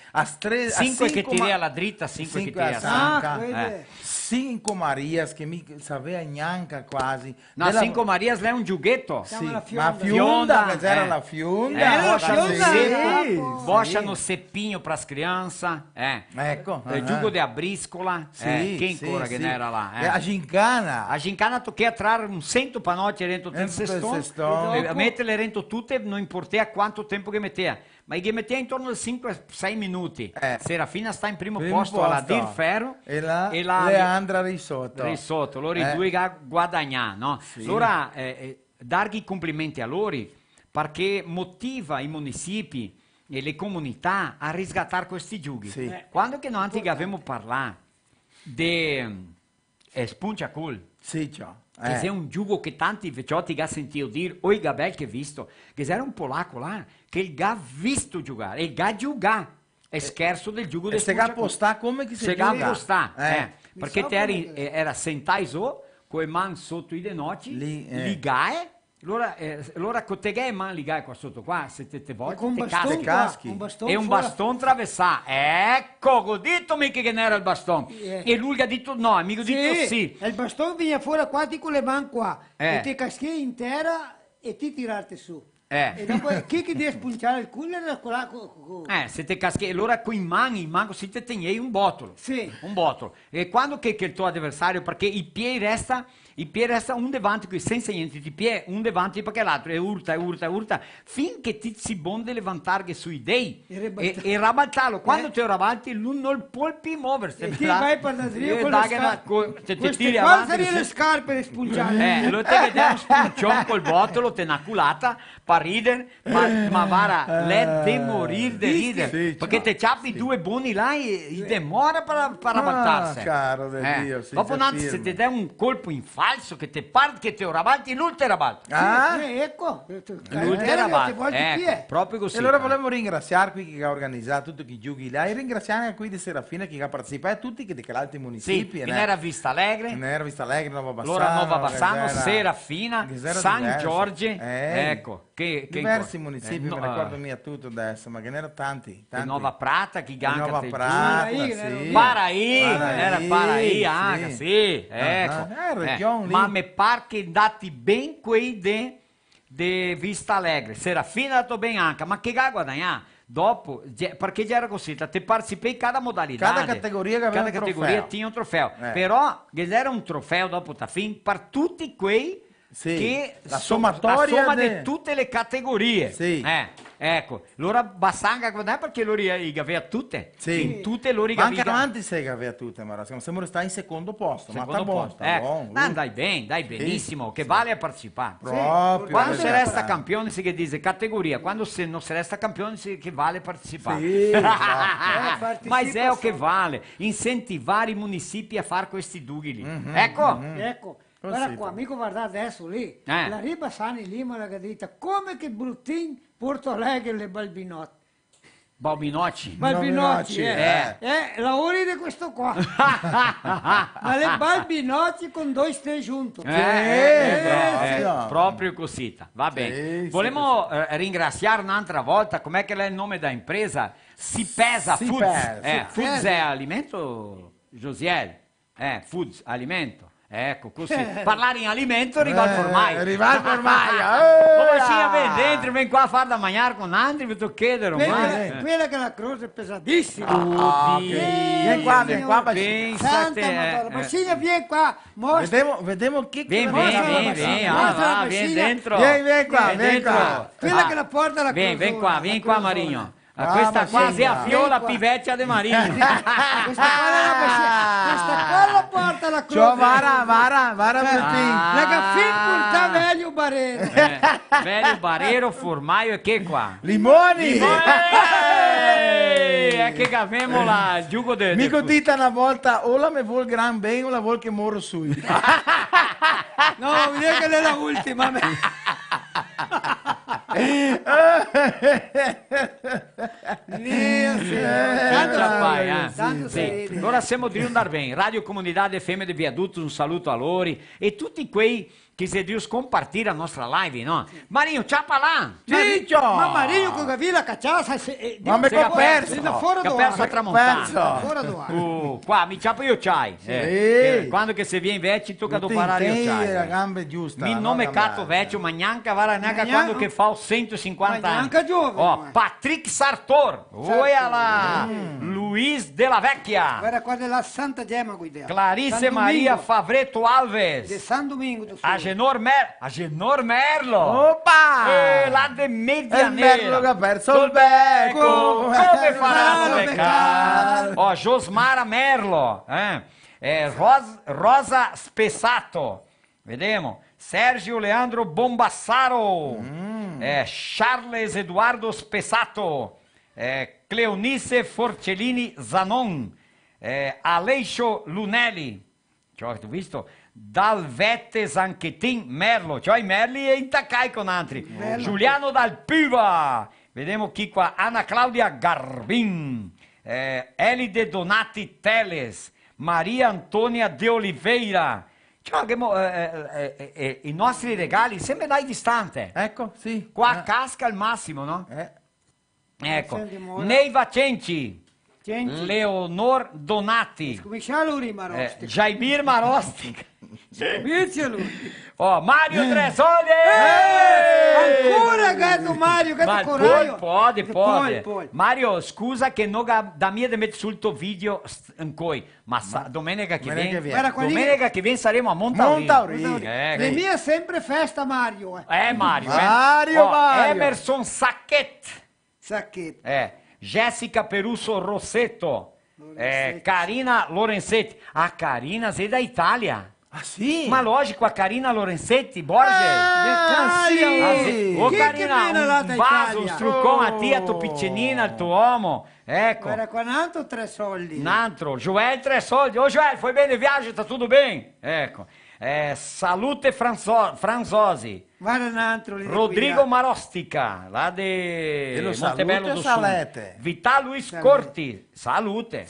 [SPEAKER 3] Cinque che tiri alla dritta, cinque che tiri a
[SPEAKER 4] Sanca.
[SPEAKER 5] quelle.
[SPEAKER 4] Cinco Marias che mi sapeva neanche quasi.
[SPEAKER 3] No, Cinco Marias lei è un giughetto.
[SPEAKER 4] Sì,
[SPEAKER 5] Chiama la
[SPEAKER 4] ma
[SPEAKER 5] fionda.
[SPEAKER 4] fionda, che c'era
[SPEAKER 3] Eh.
[SPEAKER 4] la fionda.
[SPEAKER 3] Bosciano
[SPEAKER 5] fionda,
[SPEAKER 3] seppo,
[SPEAKER 5] sì.
[SPEAKER 3] bosciano seppinho per le crianze.
[SPEAKER 4] Ecco.
[SPEAKER 3] Giugo di briscola. Che ancora che n'era là?
[SPEAKER 4] E a gincana.
[SPEAKER 3] A gincana tocca trarre un 100 panotti dentro il
[SPEAKER 4] Cestone.
[SPEAKER 3] cestone, metterle dentro tutte, non importa quanto tempo che metteva, ma che metteva intorno ai 5-6 minuti. Serafina sta in primo posto alla Dir Ferro
[SPEAKER 4] e la
[SPEAKER 3] e
[SPEAKER 4] Leandra Risotto.
[SPEAKER 3] Risotto, loro i due che guadagnano, no?
[SPEAKER 4] Sì.
[SPEAKER 3] Allora, dargli i complimenti a loro perché motiva i municipi e le comunità a riscattare questi giochi.
[SPEAKER 4] Sì.
[SPEAKER 3] Quando che noi abbiamo parlato di Spuncia Cool,
[SPEAKER 4] Sì, ciao.
[SPEAKER 3] che è un gioco che tanti vecchiotti che ha sentito dire, o il Gabel che ha visto, che era un polacco là, che il ha visto giocare, e il ha giocato, è scherzo del gioco del
[SPEAKER 4] E se ga postà come che si
[SPEAKER 3] Se ga postà,
[SPEAKER 5] Mi
[SPEAKER 3] perché
[SPEAKER 5] sa
[SPEAKER 3] te
[SPEAKER 5] come che-
[SPEAKER 3] era sentaiso, con le mani sotto i denocci,
[SPEAKER 4] Lì,
[SPEAKER 3] ligae, allora con te che man ligae qua sotto qua, se te volte,
[SPEAKER 5] Con un
[SPEAKER 3] te
[SPEAKER 5] bastone
[SPEAKER 3] caschi.
[SPEAKER 5] qua,
[SPEAKER 4] caschi.
[SPEAKER 5] un bastone
[SPEAKER 3] E un
[SPEAKER 5] fuori.
[SPEAKER 3] bastone traversà, ecco, ho detto mica che non era il bastone. E lui ha detto no, amico detto sì.
[SPEAKER 5] E il bastone viene fuori qua con le mani qua,
[SPEAKER 3] Eh.
[SPEAKER 5] e ti caschi intera e ti tirate su.
[SPEAKER 3] Eh.
[SPEAKER 5] E dopo chi che deve spunciare il culo era quella
[SPEAKER 3] Se te caschi, allora con i mani si te tenevi un bottolo.
[SPEAKER 5] Sì.
[SPEAKER 3] Un bottolo. E quando che il tuo avversario, perché i piedi resta un davanti qui senza niente, i piedi un davanti perché l'altro è urta, finché ti si bonde levantarghe sui dei e rabaltarlo. Quando te rabalti, lui non può più muoversi.
[SPEAKER 5] E ti vai per la Rio con le scarpe.
[SPEAKER 3] Te
[SPEAKER 5] Queste
[SPEAKER 3] tiri
[SPEAKER 5] qua
[SPEAKER 3] avanti.
[SPEAKER 5] sarebbero le scarpe da spunciare.
[SPEAKER 3] Lo te vediamo un spuncione col bottolo, te una culata, per ridere, ma vara, le de morire de ridere,
[SPEAKER 4] Sì,
[SPEAKER 3] perché te ciappi due buoni là e demora per rabattarsi.
[SPEAKER 4] caro di Dio, sì,
[SPEAKER 3] Dopo
[SPEAKER 4] si
[SPEAKER 3] Nanzi, se
[SPEAKER 4] firma.
[SPEAKER 3] ti dai un colpo in falso, che te parte, che te rabalti, non te rabalti.
[SPEAKER 5] Ecco.
[SPEAKER 3] Non te rabalti. Proprio così.
[SPEAKER 4] E allora volevo ringraziare qui che ha organizzato tutti i giochi là e ringraziare anche qui di Serafina che ha partecipato e tutti che di altri
[SPEAKER 3] Sì,
[SPEAKER 4] municipi.
[SPEAKER 3] in era Vista Alegre,
[SPEAKER 4] Ne era Vista Alegre, Nova Bassano.
[SPEAKER 3] allora Nova Bassano,
[SPEAKER 4] Gesera-
[SPEAKER 3] Serafina,
[SPEAKER 4] Gesera
[SPEAKER 3] San
[SPEAKER 4] diverse.
[SPEAKER 3] Giorgio, ecco. Che
[SPEAKER 4] diversi
[SPEAKER 3] ancora?
[SPEAKER 4] municipi,
[SPEAKER 3] No,
[SPEAKER 4] mi ricordo mia tutto adesso, ma che ne erano tanti.
[SPEAKER 3] e Nova Prata, chi ganca
[SPEAKER 4] Nova
[SPEAKER 3] te
[SPEAKER 4] Prata,
[SPEAKER 5] Paraí,
[SPEAKER 4] sì.
[SPEAKER 3] Paraí,
[SPEAKER 4] Paraí,
[SPEAKER 3] era Paraí
[SPEAKER 4] sì.
[SPEAKER 3] anche, sì, ecco.
[SPEAKER 4] regione lì.
[SPEAKER 3] Ma mi pare che dati ben quei de Vista Alegre, Serafina ha dato ben anche, ma che ga guadagnare? dopo, perché già era così, te partecipi in cada modalità.
[SPEAKER 4] Cada categoria che aveva
[SPEAKER 3] cada
[SPEAKER 4] un
[SPEAKER 3] categoria
[SPEAKER 4] trofeo.
[SPEAKER 3] tinha un trofeo. Però era un trofeo dopo ta fin per tutti quei che
[SPEAKER 4] la
[SPEAKER 3] somma
[SPEAKER 4] sommatoria
[SPEAKER 3] di tutte le categorie.
[SPEAKER 4] Sì.
[SPEAKER 3] Ecco, allora Bassanga non è perché loro aveva tutte. In tutte loro
[SPEAKER 4] Ma anche avanti sei che aveva tutte, ma siamo restati in secondo posto. Ma
[SPEAKER 3] secondo
[SPEAKER 4] sta buono,
[SPEAKER 3] posto.
[SPEAKER 4] sta buono.
[SPEAKER 3] No, dai benissimo, che vale a partecipare.
[SPEAKER 4] Proprio.
[SPEAKER 3] Quando si resta campione si che dice categoria, quando non si resta campione si che vale partecipare.
[SPEAKER 4] Sì,
[SPEAKER 3] Ma è o che vale incentivare i municipi a fare questi dugili. Ecco.
[SPEAKER 5] Ecco, guarda qua, amico, guarda adesso lì, la riba Sani Lima la gadita, come che bruttin Porto Alegre le Balbinotti.
[SPEAKER 3] Balbinocci.
[SPEAKER 5] Balbinocci, lavori di questo qua. Ma le Balbinocci con due ste giunto.
[SPEAKER 3] Proprio così. Va bene. Volevamo ringraziare un'altra volta, com'è che è il nome da impresa? Si Pesa Foods. Foods è alimento, Josiel. Foods, alimento. Ecco, così. Parlare in alimento arriva al formaio.
[SPEAKER 4] Arriva al formaio.
[SPEAKER 3] Come si vede dentro, ven qua a far da mangiare con altri, vi chiedere.
[SPEAKER 5] Quella che la croce è pesatissima.
[SPEAKER 4] Vieni qua,
[SPEAKER 3] pensa te.
[SPEAKER 5] Bacina, vieni qua.
[SPEAKER 4] Vediamo chi
[SPEAKER 3] vieni dentro.
[SPEAKER 4] Vieni qua.
[SPEAKER 5] Quella che la porta la croce.
[SPEAKER 3] Vieni qua Marino. Questa quasi a fiola pivecchia di Marino.
[SPEAKER 5] Questa qua la porta la croce.
[SPEAKER 4] Ciao, vara Brutin.
[SPEAKER 5] La caffè porta Velho Barreiro.
[SPEAKER 3] Velho Barreiro, formaio e che qua?
[SPEAKER 4] Limoni.
[SPEAKER 3] È che avevamo la giugo del...
[SPEAKER 4] Mico dita una volta, o la me vuol gran bene o la vuol che moro sui.
[SPEAKER 5] No, vedi che è la ultima.
[SPEAKER 3] Ora siamo di andare bene. Radio Comunidade FM de Viaduto, un saluto a loro e tutti quei che si devono scompartire la nostra live, no? Marinho, ciapa là!
[SPEAKER 4] Ciccio!
[SPEAKER 5] Ma Marinho con la villa cacciata
[SPEAKER 4] ma me che ho perso!
[SPEAKER 3] Che ha perso a tramontana. Qua, mi ciapa io c'hai. Quando che se viene vecchio tocca da parare io c'hai.
[SPEAKER 4] La gamba giusta.
[SPEAKER 3] Mi nome cato vecchio, ma neanche vara neanche quando che fa 150 anni.
[SPEAKER 5] Neanche giovane.
[SPEAKER 3] Patrick Sartor. Olha Luiz Della Vecchia.
[SPEAKER 5] Guarda qua della Santa Gemma guida.
[SPEAKER 3] Clarice Maria Favreto Alves.
[SPEAKER 5] De San Domingo do Sul.
[SPEAKER 3] Agenor Merlo.
[SPEAKER 4] Opa!
[SPEAKER 3] La de Medianeira.
[SPEAKER 4] Merlo che ha perso il becco.
[SPEAKER 3] Come farà a peccare? Josmara Merlo. Rosa Spessato. Vediamo. Sergio Leandro Bombassaro. Charles Eduardo Spessato. Cleonice Forcellini Zanon. Aleixo Lunelli. Cioè, tu visto? Dalvete Zanchetin Merlo, cioè Merli e Intacai con altri. Giuliano Dal Piva, vediamo chi qua, Anna Claudia Garbin, Elide Donati Teles, Maria Antonia De Oliveira. Cioè, i nostri regali sempre dai distante.
[SPEAKER 4] Ecco, sì.
[SPEAKER 3] Qua casca al massimo, no? Ecco, Neiva Cenci. Leonor Donati.
[SPEAKER 5] Comincialo prima Rostica.
[SPEAKER 3] Jaimir Marostica.
[SPEAKER 5] Comincialo.
[SPEAKER 3] Mario Tresoldi.
[SPEAKER 5] Ancora gatto Mario, gatto coraio.
[SPEAKER 3] Pode. Mario, scusa che non da mia de mettere sul tuo video ancora, ma domenica che viene saremo a Montauri.
[SPEAKER 5] Le mie è sempre festa Mario.
[SPEAKER 3] Mario. Emerson
[SPEAKER 5] Sacchetti.
[SPEAKER 3] Jéssica Perusso Rossetto, Carina Lorenzetti. A Carina sei da Itália.
[SPEAKER 4] Ah, sì?
[SPEAKER 3] Ma lógico, a Carina Lorenzetti, Borges.
[SPEAKER 5] Sì.
[SPEAKER 3] Ô, Carina, un vaso, un struccone a te, a tua piccinina, al tuo uomo. Ecco.
[SPEAKER 5] Era qua Nanto 3 soldi.
[SPEAKER 3] Nantro, Joel 3 soldi. Ô, Joel, foi bem de viagem, tá tudo bem? Ecco. Salute Franzosi. Rodrigo Marostica, lá de Montebello do Sul. Vital Luiz Corti. Salute.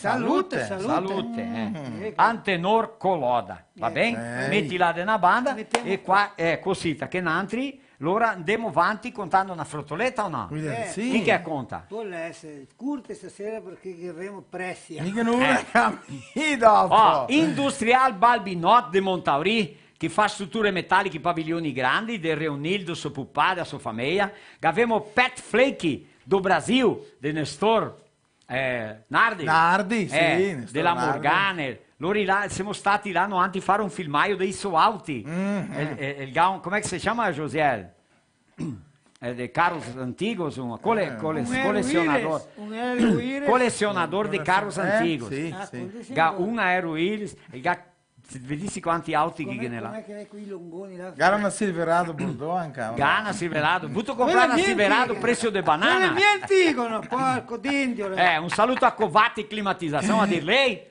[SPEAKER 3] Antenor Coloda. Va bene? Metti là na banda e qua è cosita che nantri. Allora andiamo avanti contando una frottoletta o no?
[SPEAKER 4] Sì.
[SPEAKER 3] Chi che conta?
[SPEAKER 5] Vuole essere curte stasera perché avremo pressia.
[SPEAKER 4] Mica non dopo.
[SPEAKER 3] Industrial Balbinot de Montauri, che fa strutture metalliche, paviglioni grandi, del Reunil, del suo pupà, della sua famiglia. Abbiamo Pet Flaky, do Brasil, di Nestor Nardi.
[SPEAKER 4] Nardi, sì, Nestor
[SPEAKER 3] della
[SPEAKER 4] Nardi.
[SPEAKER 3] Morgane. Loro là, siamo stati là no, anti fare un filmaio dei Soalti. Com'è che si chiama, Josiel? De carros antigos, colecionador. Colecionador de carros antigos.
[SPEAKER 4] Sì,
[SPEAKER 5] Ah,
[SPEAKER 4] sì.
[SPEAKER 5] così
[SPEAKER 3] Ga
[SPEAKER 5] siamo-
[SPEAKER 3] un aeroilis, vedissi quanti auti che
[SPEAKER 5] Com'è
[SPEAKER 3] ne là.
[SPEAKER 5] com'è che è quei longoni là?
[SPEAKER 4] Gara una Silverado Bordeaux anche.
[SPEAKER 3] Gana Silverado, butto comprare una Silverado, prezzo di
[SPEAKER 5] Quelle
[SPEAKER 3] banana.
[SPEAKER 5] mie antigono, porco d'indio.
[SPEAKER 3] Un saluto a Covati Climatizzazione a dir lei.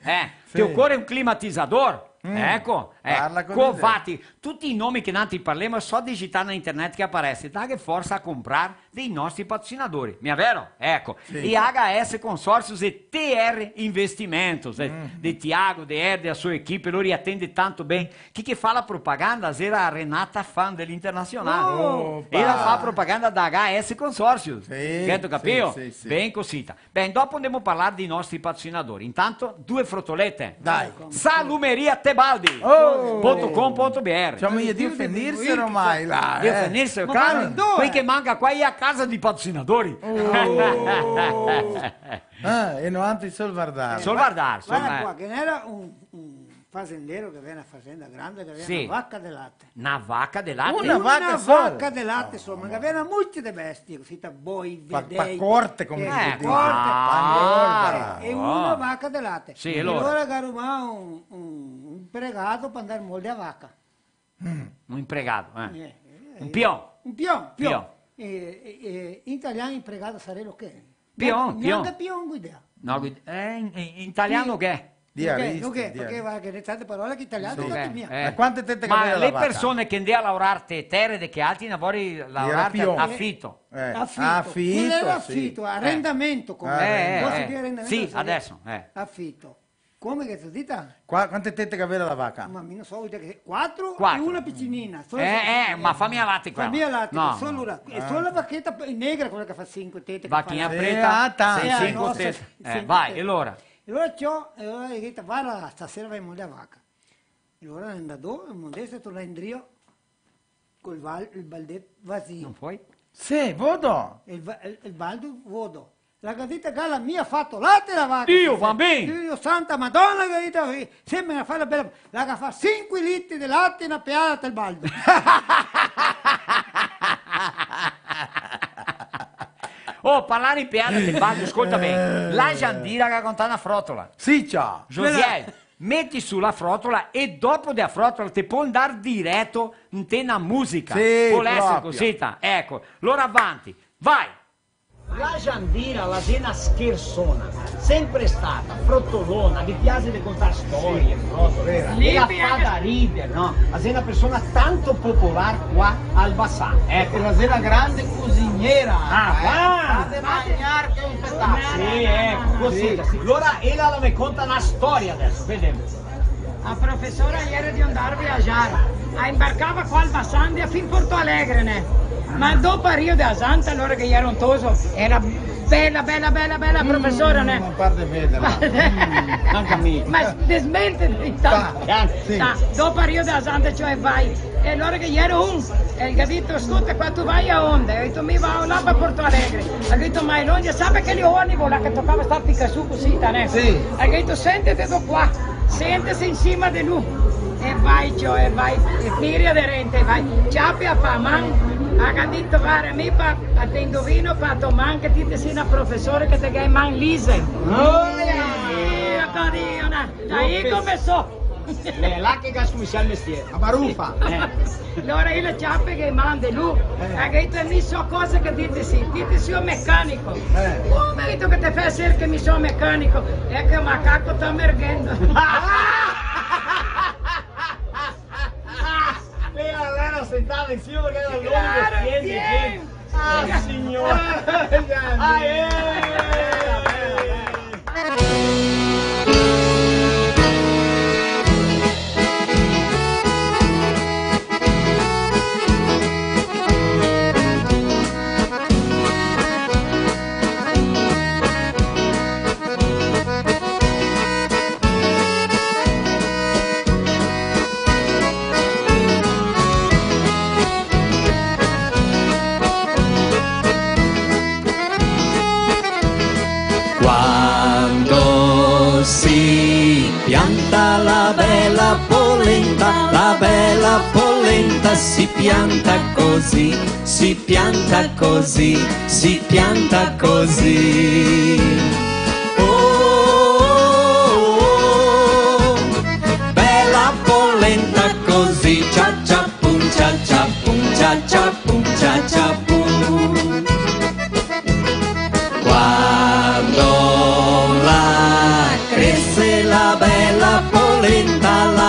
[SPEAKER 3] Ti occorre un climatizzatore? Ecco,
[SPEAKER 4] Parla con
[SPEAKER 3] Covati, tutti i nomi che nanti parliamo so digitare na internet che aparece, dà che forza a comprare dei nostri patrocinadori, mi è vero? Ecco, e HS Consórcios e TR Investimentos, di Tiago, di Erde, a sua equipe, loro attende tanto bem, che fa la propaganda, era a Renata Fan dell'Internazionale,
[SPEAKER 4] Opa!
[SPEAKER 3] ela fa a propaganda da HS Consórcios,
[SPEAKER 4] Sì,
[SPEAKER 3] che tu capito?
[SPEAKER 4] sì.
[SPEAKER 3] Bem cosita. Bem, dopo andiamo a parlare dei nostri patrocinadori, intanto due frotolette.
[SPEAKER 4] Dai.
[SPEAKER 3] Salumeria Tebaldi.
[SPEAKER 4] Oh!
[SPEAKER 3] .com.br.
[SPEAKER 4] Cioè, ma di offendirsi ormai là.
[SPEAKER 3] Devo finirsi,
[SPEAKER 5] Ma
[SPEAKER 3] caro.
[SPEAKER 5] guarda, dove?
[SPEAKER 3] Qui che manca qua è a casa di patrocinatori.
[SPEAKER 4] E non anti salvardare.
[SPEAKER 3] Solvardar,
[SPEAKER 5] Guarda qua, che n'era un fazendero che aveva una fazenda grande, che aveva
[SPEAKER 3] Sì.
[SPEAKER 5] una vacca di latte.
[SPEAKER 3] Una vacca di latte.
[SPEAKER 4] Una vacca sola?
[SPEAKER 5] vacca di latte, insomma, che aveva molte di bestie, così da boi,
[SPEAKER 4] Pa
[SPEAKER 5] vedei.
[SPEAKER 4] corte, come si dice.
[SPEAKER 5] corte.
[SPEAKER 3] Ah,
[SPEAKER 5] E una vacca di latte.
[SPEAKER 3] Sì,
[SPEAKER 5] e
[SPEAKER 3] allora.
[SPEAKER 5] allora garumà un pregato per andare molto a vacca.
[SPEAKER 3] Un impregato. Un
[SPEAKER 5] Un
[SPEAKER 3] pion.
[SPEAKER 5] Un pion.
[SPEAKER 3] Pion.
[SPEAKER 5] In italiano impregato sarebbe lo che?
[SPEAKER 3] Pion, pion.
[SPEAKER 5] Neanche pion guida.
[SPEAKER 3] No, in italiano che è?
[SPEAKER 4] Diarista,
[SPEAKER 5] Ok,
[SPEAKER 4] diarista.
[SPEAKER 5] perché va che le tante parole che italiano
[SPEAKER 4] Sì.
[SPEAKER 5] sono tutte mie.
[SPEAKER 4] Ma quante tette che
[SPEAKER 3] Ma
[SPEAKER 4] aveva
[SPEAKER 3] le
[SPEAKER 4] la vacca?
[SPEAKER 3] persone che andiamo a lavorare terre che altri lavori lavorare
[SPEAKER 4] pion.
[SPEAKER 3] affitto.
[SPEAKER 5] Affitto. Quello era
[SPEAKER 4] sì.
[SPEAKER 5] affitto, arrendamento. Come posso dire arrendamento?
[SPEAKER 3] Sì,
[SPEAKER 5] Sarebbe
[SPEAKER 3] adesso.
[SPEAKER 5] Affitto. Come che ti dite?
[SPEAKER 4] Quante tette che aveva la vacca?
[SPEAKER 5] Ma mi non so, che quattro e
[SPEAKER 3] Quattro.
[SPEAKER 5] una piccinina.
[SPEAKER 3] Ma fammi avanti qua.
[SPEAKER 5] Famiglia latte,
[SPEAKER 3] No,
[SPEAKER 5] solo una. E solo la vacchetta negra, quella che fa 5 tette.
[SPEAKER 3] Vacchinha
[SPEAKER 5] che fa
[SPEAKER 3] preta,
[SPEAKER 4] tanto.
[SPEAKER 3] sei
[SPEAKER 5] Sì,
[SPEAKER 3] cinque
[SPEAKER 5] no,
[SPEAKER 3] tette.
[SPEAKER 5] cinque
[SPEAKER 3] Vai,
[SPEAKER 5] tette.
[SPEAKER 3] e allora?
[SPEAKER 5] E allora ciò, e allora gli ho detto, guarda, stasera vai a morire a vacca. E allora è andato, il modesta torna in drio, col il baldetto vazio.
[SPEAKER 3] Non puoi?
[SPEAKER 4] Sì, vodo.
[SPEAKER 5] E il baldo vuoto. La gazzetta galla mia ha fatto latte la vacca.
[SPEAKER 3] Dio, bambino!
[SPEAKER 5] Dio santa madonna, che dite, sembra fare la bella. La che fa 5 litri di latte in una piada il baldo.
[SPEAKER 3] Oh, parlare in piada del baldo, ascolta bene. La Giandira che conta una frotola.
[SPEAKER 4] Sì, ciao.
[SPEAKER 3] Josiel, metti sulla frotola e dopo della frotola ti può andare diretto in te una musica.
[SPEAKER 4] Sì,
[SPEAKER 3] può essere
[SPEAKER 4] proprio.
[SPEAKER 3] così. Ecco, allora avanti, vai. La Giandira, la zena scherzona, sempre stata frottolona, vi piace di contare storie, e la fa da ridere, no? La zena persona tanto popolare qua al Bassano. Ecco.
[SPEAKER 7] La zena grande cosiniera.
[SPEAKER 3] Ah,
[SPEAKER 7] Fate mangiare che è un spettacolo.
[SPEAKER 3] sì, ecco, così. Allora ella mi conta una storia adesso, vediamo.
[SPEAKER 6] La professora ieri di andare a viaggiare, imbarcava qua al Bassandia fin Porto Alegre, ne? Ma dopo a Rio de Santa, allora che ero un toso, era bella professora, ne?
[SPEAKER 4] Non parte vedere.
[SPEAKER 3] Anche a me.
[SPEAKER 6] Ma desmente intanto.
[SPEAKER 4] Sì.
[SPEAKER 6] Dopo a Rio de Santa, cioè vai. E allora che ero e gli ha detto, ascolta qua tu vai a onde? E ho detto, mi va là per Porto Alegre. Ha detto, ma Elondia, sapete che gli onivo là che toccava sta Picasso così, ne?
[SPEAKER 4] Sì.
[SPEAKER 6] Ha detto, sentite qua, sentesi insieme di lui. E vai, cioè, vai, e tiri aderente, vai. Ciappi a fa, man. Ha detto, guarda, mi fa, a te indovino, fatto man che ti sei una professore che te gai man lise. Dio, carina. Ahí comenzó.
[SPEAKER 3] È là che gascuisce il mestiere.
[SPEAKER 4] A Barufa.
[SPEAKER 6] Allora io le ciappe che manda lui, ha detto mi so cose che dite sì un meccanico. Come ha detto che ti fai essere che mi sono meccanico? È che un macaco sta emergendo.
[SPEAKER 3] Lei era sentata in cima che era l'unico
[SPEAKER 6] Claro,
[SPEAKER 3] cliente.
[SPEAKER 6] bien.
[SPEAKER 3] Ah, signore. Ah,
[SPEAKER 2] Quando si pianta la bella polenta si pianta così, si pianta così, si pianta così. Oh, bella polenta così, cia cia pum, cia cia pum, cia cia pum, cia cia pum. Quando la cresce la bella polenta la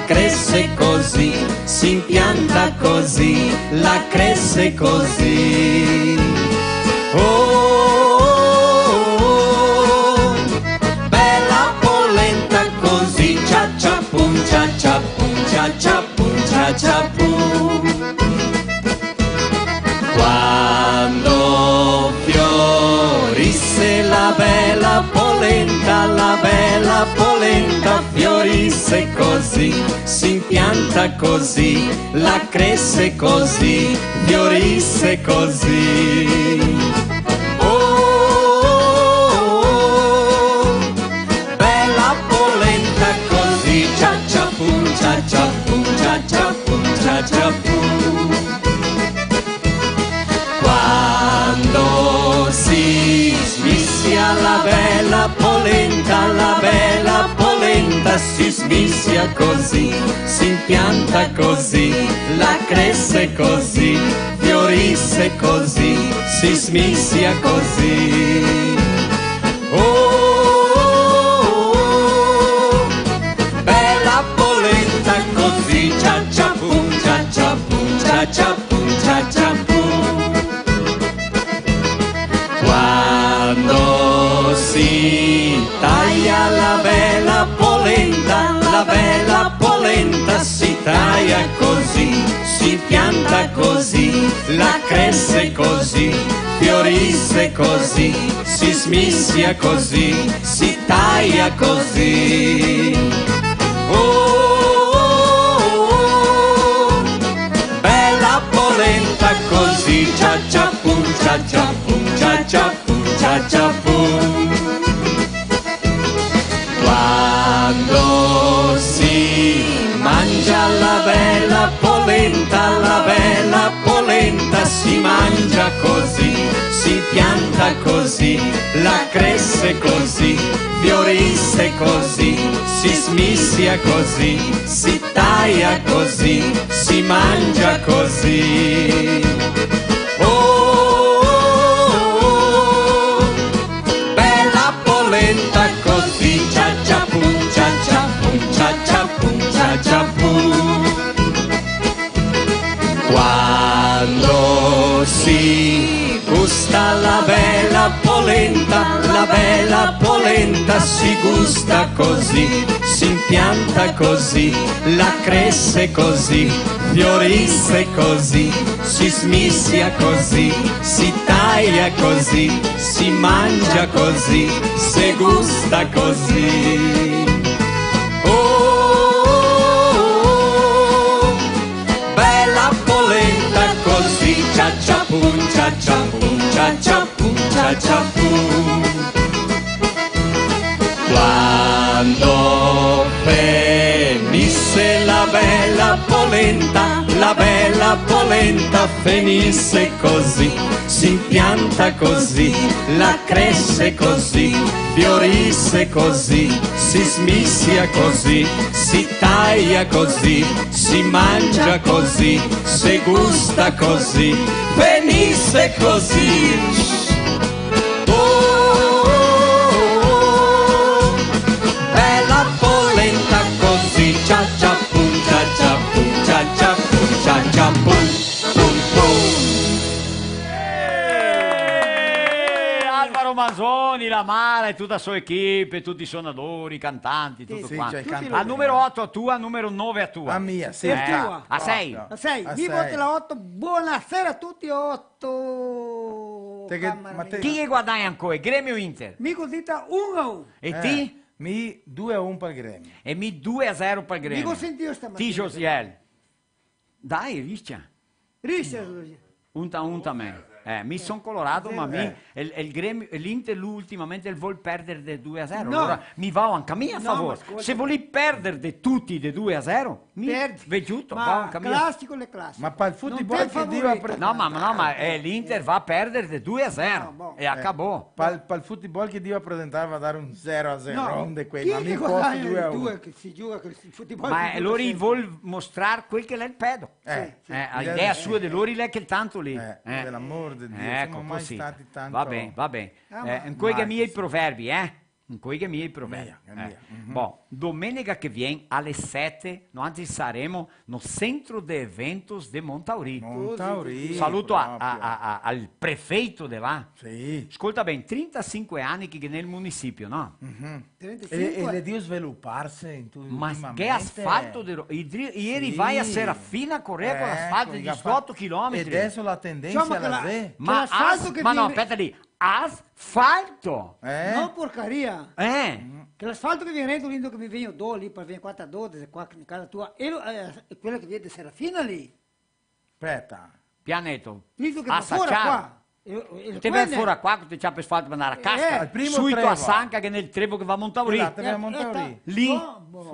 [SPEAKER 2] cresce così, si impianta così, la cresce così. Oh, bella polenta così, cia cia pum, cia cia pum, cia cia pum, cia cia pum. Quando fiorisse la bella polenta fiorisse così, si impianta così, la cresce così, fiorisse così. Oh, bella polenta così, cia cia pum, cia cia pum, cia cia pum, cia cia pum. Quando si smischia la bella polenta si smischia così, si impianta così, la cresce così, fiorisse così, si smischia così. Oh, bella polenta così, cia cia pum, cia cia pum, cia cia pum, cia cia pum. Quando si taglia la bella polenta si taglia così, si pianta così, la cresce così, fiorisse così, si smischia così, si taglia così. Oh, bella polenta così, cia cia pum, cia cia pum, cia cia pum, cia cia pum. Quando si mangia la bella polenta si mangia così, si pianta così, la cresce così, fiorisse così, si smischia così, si taglia così, si mangia così. Oh, bella polenta così, cia cia pum, cia cia pum, cia cia pum, cia cia pum. Quando si gusta la bella polenta si gusta così, si impianta così, la cresce così, fiorisse così, si smischia così, si taglia così, si mangia così, si gusta così. Oh, bella polenta così, cia cia pum, cia cia pum, cia cia pum, cia cia pum. Quando finisse la bella polenta finisse così, si impianta così, la cresce così, fiorisse così, si smischia così, si taglia così, si mangia così, si gusta così, finisse così. Cia cia pum, cia cia pum, cia cia pum, cia cia pum, pum pum.
[SPEAKER 3] Alvaro Manzoni, la Mara e tutta la sua equipe, tutti i suonatori, i cantanti, tutto
[SPEAKER 4] sì,
[SPEAKER 3] quanto.
[SPEAKER 4] cioè, cantanti.
[SPEAKER 3] A numero 8 a tua, numero 9 a tua.
[SPEAKER 4] A mia, sì.
[SPEAKER 5] tua.
[SPEAKER 3] A 6.
[SPEAKER 5] La 6,
[SPEAKER 4] A
[SPEAKER 5] vivo
[SPEAKER 4] sei.
[SPEAKER 5] la 8, buonasera a tutti 8.
[SPEAKER 4] Te che- ma te-
[SPEAKER 3] Chi che guadagna ancora? Gremio o Inter?
[SPEAKER 5] Mico dita 1-1.
[SPEAKER 3] E ti?
[SPEAKER 4] Mi 2-1 per il Gremio.
[SPEAKER 3] E mi 2-0 per il Gremio.
[SPEAKER 5] Mico sentito stamattina.
[SPEAKER 3] Ti Josiel. Dai, Riccia.
[SPEAKER 5] Richard.
[SPEAKER 3] Unta me. mi sono colorato, ma l'Inter ultimamente vuole perdere di 2-0.
[SPEAKER 5] No.
[SPEAKER 3] Allora mi va anche a me a
[SPEAKER 5] No,
[SPEAKER 3] favore.
[SPEAKER 5] ma ascolta.
[SPEAKER 3] Se vuoi perdere di tutti di 2-0, mi
[SPEAKER 5] Perdi.
[SPEAKER 3] veduto, va
[SPEAKER 5] Ma
[SPEAKER 3] anche a me.
[SPEAKER 5] classico le classiche.
[SPEAKER 4] Ma per il
[SPEAKER 5] Non
[SPEAKER 4] football
[SPEAKER 5] te
[SPEAKER 4] che
[SPEAKER 5] favori.
[SPEAKER 4] diva pre-
[SPEAKER 3] No, ma l'Inter va a perdere di 2-0
[SPEAKER 5] No, boh.
[SPEAKER 3] e accabò.
[SPEAKER 4] Per il football che diva presentare va a dare un 0-0,
[SPEAKER 5] No,
[SPEAKER 4] di quei,
[SPEAKER 5] chi
[SPEAKER 4] ma
[SPEAKER 5] è
[SPEAKER 4] mi
[SPEAKER 5] che
[SPEAKER 4] posso
[SPEAKER 5] guadagna
[SPEAKER 4] 2-1.
[SPEAKER 5] di due che si gioca con il football?
[SPEAKER 3] Ma
[SPEAKER 5] che
[SPEAKER 3] loro
[SPEAKER 5] sempre.
[SPEAKER 3] vuol mostrare quel che è il pedo. L'idea sua di loro è che tanto lì.
[SPEAKER 4] Per l'amor di Dio,
[SPEAKER 3] Ecco,
[SPEAKER 4] siamo mai
[SPEAKER 3] così.
[SPEAKER 4] stati tanto...
[SPEAKER 3] Va bene, va bene.
[SPEAKER 5] ma-
[SPEAKER 3] In quei che
[SPEAKER 4] Marcos.
[SPEAKER 3] mi i proverbi, In quei che mi i proverbi.
[SPEAKER 4] Mia.
[SPEAKER 3] Boh, domenica che viene alle 7, noi saremo no centro de eventos de Montauri.
[SPEAKER 4] Montauri.
[SPEAKER 3] Saluto
[SPEAKER 4] proprio.
[SPEAKER 3] al prefeito di là.
[SPEAKER 4] Sì.
[SPEAKER 3] Ascolta bene, 35 anni che è nel municipio, no?
[SPEAKER 5] 35.
[SPEAKER 4] E le dio svilupparsi in tutto
[SPEAKER 3] Ma che asfalto ieri vai a Serafina a correre con l'asfalto di 18 km.
[SPEAKER 4] E adesso la tendenza
[SPEAKER 5] Diciamo
[SPEAKER 4] è
[SPEAKER 5] che
[SPEAKER 4] la
[SPEAKER 5] la-
[SPEAKER 4] Z.
[SPEAKER 3] Ma,
[SPEAKER 5] l'asfalto che
[SPEAKER 3] ma no,
[SPEAKER 5] viene-
[SPEAKER 3] aspetta lì, asfalto!
[SPEAKER 5] No, porcaria.
[SPEAKER 3] Eh?
[SPEAKER 5] Che l'asfalto che viene lindo che mi viene do lì per venire 4 a 12 qua in casa tua e quello che viene di Serafina lì.
[SPEAKER 4] Aspetta.
[SPEAKER 3] Pianetto.
[SPEAKER 5] Lindo che va fuori
[SPEAKER 3] Assacciare.
[SPEAKER 5] qua.
[SPEAKER 3] Te vai fuori qua che ti c'ha per asfalto per andare a casca.
[SPEAKER 4] al primo
[SPEAKER 3] Subito
[SPEAKER 4] trevo.
[SPEAKER 3] a Sanca che è nel trevo che va a Montauri.
[SPEAKER 4] Esatto, vai a Montauri.
[SPEAKER 3] Lì,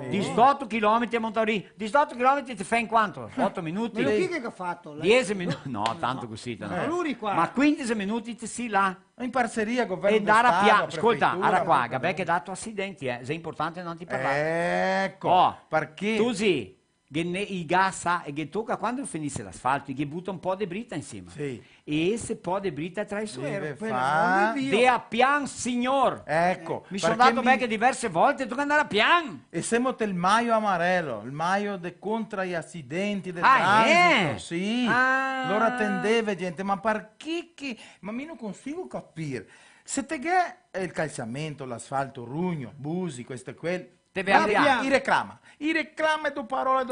[SPEAKER 3] 18 km a Montauri. 18 km ti fai in quanto? 8 minuti?
[SPEAKER 5] Ma chi che ha fatto?
[SPEAKER 3] 10 minuti? No, tanto così. no.
[SPEAKER 5] Ma lui qua.
[SPEAKER 3] Ma 15 minuti ti si là.
[SPEAKER 4] In parceria governo
[SPEAKER 3] E andare a
[SPEAKER 4] Stato,
[SPEAKER 3] piano. Ascolta,
[SPEAKER 4] prefettura,
[SPEAKER 3] ara qua, Gabè che ha dato accidenti, se è importante non ti parlare.
[SPEAKER 4] Ecco,
[SPEAKER 3] Oh,
[SPEAKER 4] perché
[SPEAKER 3] tu sì, che i gas e che tocca quando finisce l'asfalto, che butta un po' di brita insieme.
[SPEAKER 4] Sì.
[SPEAKER 3] E ese po' di brita tra i suoi.
[SPEAKER 4] deve
[SPEAKER 5] per
[SPEAKER 4] fare...
[SPEAKER 5] l'amor di Dio.
[SPEAKER 3] De a pian, signor.
[SPEAKER 4] Ecco,
[SPEAKER 3] Mi sono
[SPEAKER 4] perché
[SPEAKER 3] dato becche diverse volte, tu che andare a pian.
[SPEAKER 4] E siamo il maio amarello, il maio contra gli accidenti del
[SPEAKER 3] Ah,
[SPEAKER 4] transito, sì.
[SPEAKER 3] Ah.
[SPEAKER 4] Loro attendeva gente, ma perché che... Ma io non consigo capire. Se te che è il calciamento, l'asfalto, Rugno, Busi, questo e quello...
[SPEAKER 3] Te vai a pian.
[SPEAKER 4] I reclama do parole.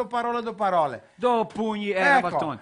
[SPEAKER 3] Do pugni e
[SPEAKER 4] Ecco,
[SPEAKER 3] bastoni.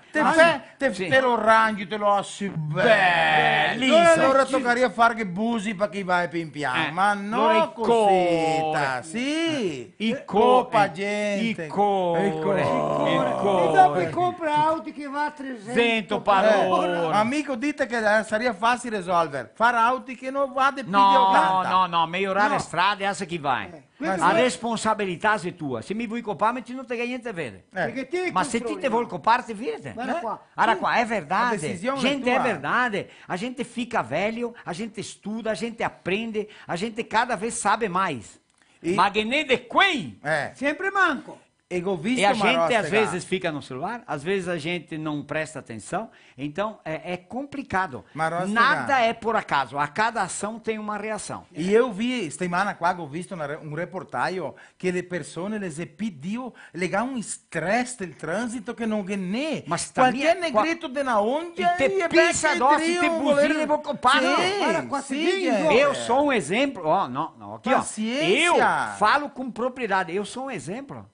[SPEAKER 4] te lo rangi, te lo assi
[SPEAKER 3] Bellissimo.
[SPEAKER 4] Allora toccaria fare che Busi perché vai pian piano, ma
[SPEAKER 3] allora
[SPEAKER 4] no
[SPEAKER 3] i
[SPEAKER 4] cosita,
[SPEAKER 3] core.
[SPEAKER 4] sì.
[SPEAKER 3] I
[SPEAKER 4] Copa
[SPEAKER 3] core.
[SPEAKER 4] gente.
[SPEAKER 3] I core.
[SPEAKER 4] I core.
[SPEAKER 5] E dopo compra auto che va a 300
[SPEAKER 3] Sento parole.
[SPEAKER 4] Amico, dite che sarebbe facile risolvere. Fare auti che non vada più di
[SPEAKER 3] No,
[SPEAKER 4] 80.
[SPEAKER 3] no, migliorare
[SPEAKER 5] No.
[SPEAKER 3] strade, adesso chi vai?
[SPEAKER 5] questo
[SPEAKER 3] La
[SPEAKER 5] è-
[SPEAKER 3] responsabilità è tua. Se mi vuoi copare, tu non te niente a vedere.
[SPEAKER 5] Perché te
[SPEAKER 3] Ma se ti te vuoi coparti, videte.
[SPEAKER 5] Guarda qua.
[SPEAKER 3] Ora qua, è
[SPEAKER 4] La
[SPEAKER 3] verdade.
[SPEAKER 4] decisione è
[SPEAKER 3] Gente, è
[SPEAKER 4] tua.
[SPEAKER 3] verdade. A gente fica velho, a gente studa, a gente aprende, a gente cada vez sabe mais.
[SPEAKER 4] E-
[SPEAKER 3] Ma che ne de quei.
[SPEAKER 5] Sempre manco.
[SPEAKER 4] E ho visto
[SPEAKER 3] E a
[SPEAKER 4] uma
[SPEAKER 3] gente
[SPEAKER 4] roça,
[SPEAKER 3] às vezes fica no celular, às vezes a gente não presta atenção, então é complicado.
[SPEAKER 4] Mas,
[SPEAKER 3] Nada
[SPEAKER 4] Roça,
[SPEAKER 3] é por acaso, a cada ação tem uma reação.
[SPEAKER 4] E eu vi, settimana qua, ho visto un reportaggio che le persone le pediu legar un stress del transito che non ne.
[SPEAKER 3] Ma sta
[SPEAKER 4] Qualche
[SPEAKER 3] lì-
[SPEAKER 4] negrito della ondia
[SPEAKER 3] E te pisa addosso, e te buzina e vou copar, não.
[SPEAKER 5] Guarda qua,
[SPEAKER 4] Sì,
[SPEAKER 5] se
[SPEAKER 4] sì,
[SPEAKER 5] vingo.
[SPEAKER 4] gente.
[SPEAKER 3] Eu sou um exemplo, ó, não, aqui ó.
[SPEAKER 4] Paciência.
[SPEAKER 3] Eu falo com propriedade, eu sou um exemplo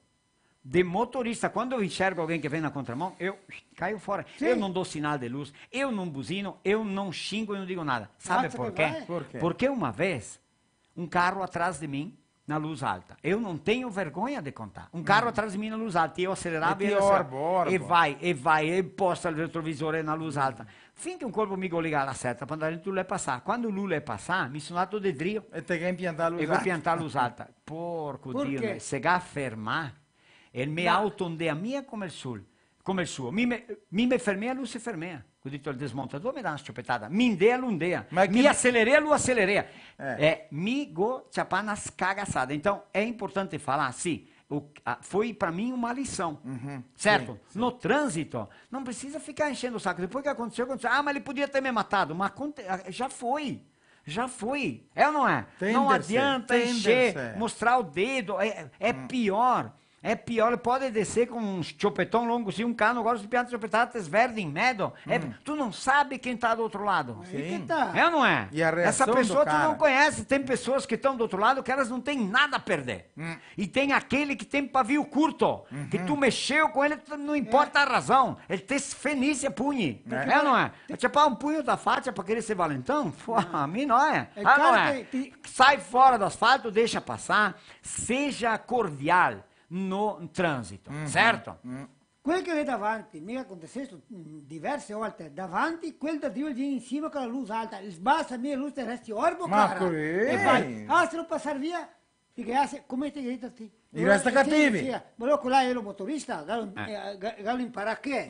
[SPEAKER 3] de motorista. Quando eu enxergo alguém que vem na contramão, eu caio fora. Eu não dou sinal de luz, eu não buzino, eu não xingo e não digo nada. Sabe
[SPEAKER 5] Basta
[SPEAKER 3] por
[SPEAKER 5] que
[SPEAKER 3] quê?
[SPEAKER 5] vai.
[SPEAKER 4] Por quê?
[SPEAKER 3] Porque uma vez, um carro atrás de mim, na luz alta. Eu não tenho vergonha de contar. Um carro atrás de mim na luz alta. E eu acelerava
[SPEAKER 4] E
[SPEAKER 3] e
[SPEAKER 4] ti
[SPEAKER 3] ele acelerava.
[SPEAKER 4] orbo.
[SPEAKER 3] E vai, e posta il retrovisore na luz alta. Finché un colpo mi liga la seta, per andare in Lula e passare. Quando Lula è passato, mi sono dato del drio
[SPEAKER 4] E te che impiantare
[SPEAKER 3] e vou piantare a luz alta. Porco
[SPEAKER 5] Por
[SPEAKER 3] Dio,
[SPEAKER 5] quê?
[SPEAKER 3] se ga fermar, e mi auto onde a mia come il suo. Mi fermei a lui si fermea. Ho detto al desmontatore mi dà una sciopettata. Mi indea l'undea.
[SPEAKER 4] Ma
[SPEAKER 3] Mi
[SPEAKER 4] che-
[SPEAKER 3] acelerea, lui acelerea. Mi go ciapar nas cagaçadas. Então, é importante falar, sim, foi para mim uma lição, certo? No trânsito, não precisa ficar enchendo o saco. Depois que aconteceu, ah, mas ele podia ter me matado. Mas já foi. Já foi. É ou não é? Não
[SPEAKER 4] Tenderse,
[SPEAKER 3] adianta encher, mostrar o dedo. É pior. É pior, pode descer com um chopetão longo, se um cano agora se pianta chopetadas verde em medo. Tu não sabe quem está do outro lado.
[SPEAKER 5] Aí que tá.
[SPEAKER 3] É ou não é?
[SPEAKER 4] E a
[SPEAKER 3] Essa
[SPEAKER 4] reação
[SPEAKER 3] pessoa
[SPEAKER 4] do
[SPEAKER 3] tu não
[SPEAKER 4] cara?
[SPEAKER 3] conhece. Tem pessoas que estão do outro lado que elas não têm nada a perder. E tem aquele que tem pavio curto, que tu mexeu com ele, não importa a razão. Ele tem fenícia punho. É ou não é? Tipo, um punho da faixa para querer ser valentão? Pô, a mim não é.
[SPEAKER 5] É
[SPEAKER 3] Ah, não
[SPEAKER 5] cara
[SPEAKER 3] é?
[SPEAKER 5] que-
[SPEAKER 3] Sai fora do asfalto, deixa passar. Seja cordial no trânsito, certo?
[SPEAKER 5] Quel che vede davanti, mica aconteceu diverse volte, davanti, quel da Dio viene in cima con la luce alta, sbassa mia luce e resti orbo,
[SPEAKER 4] Ma
[SPEAKER 5] cara.
[SPEAKER 4] così?
[SPEAKER 5] E vai, se non passare via, perché come ti grita ti?
[SPEAKER 4] Resta cattivi.
[SPEAKER 5] Sì, ma lo là è lo motorista, gallo impara che.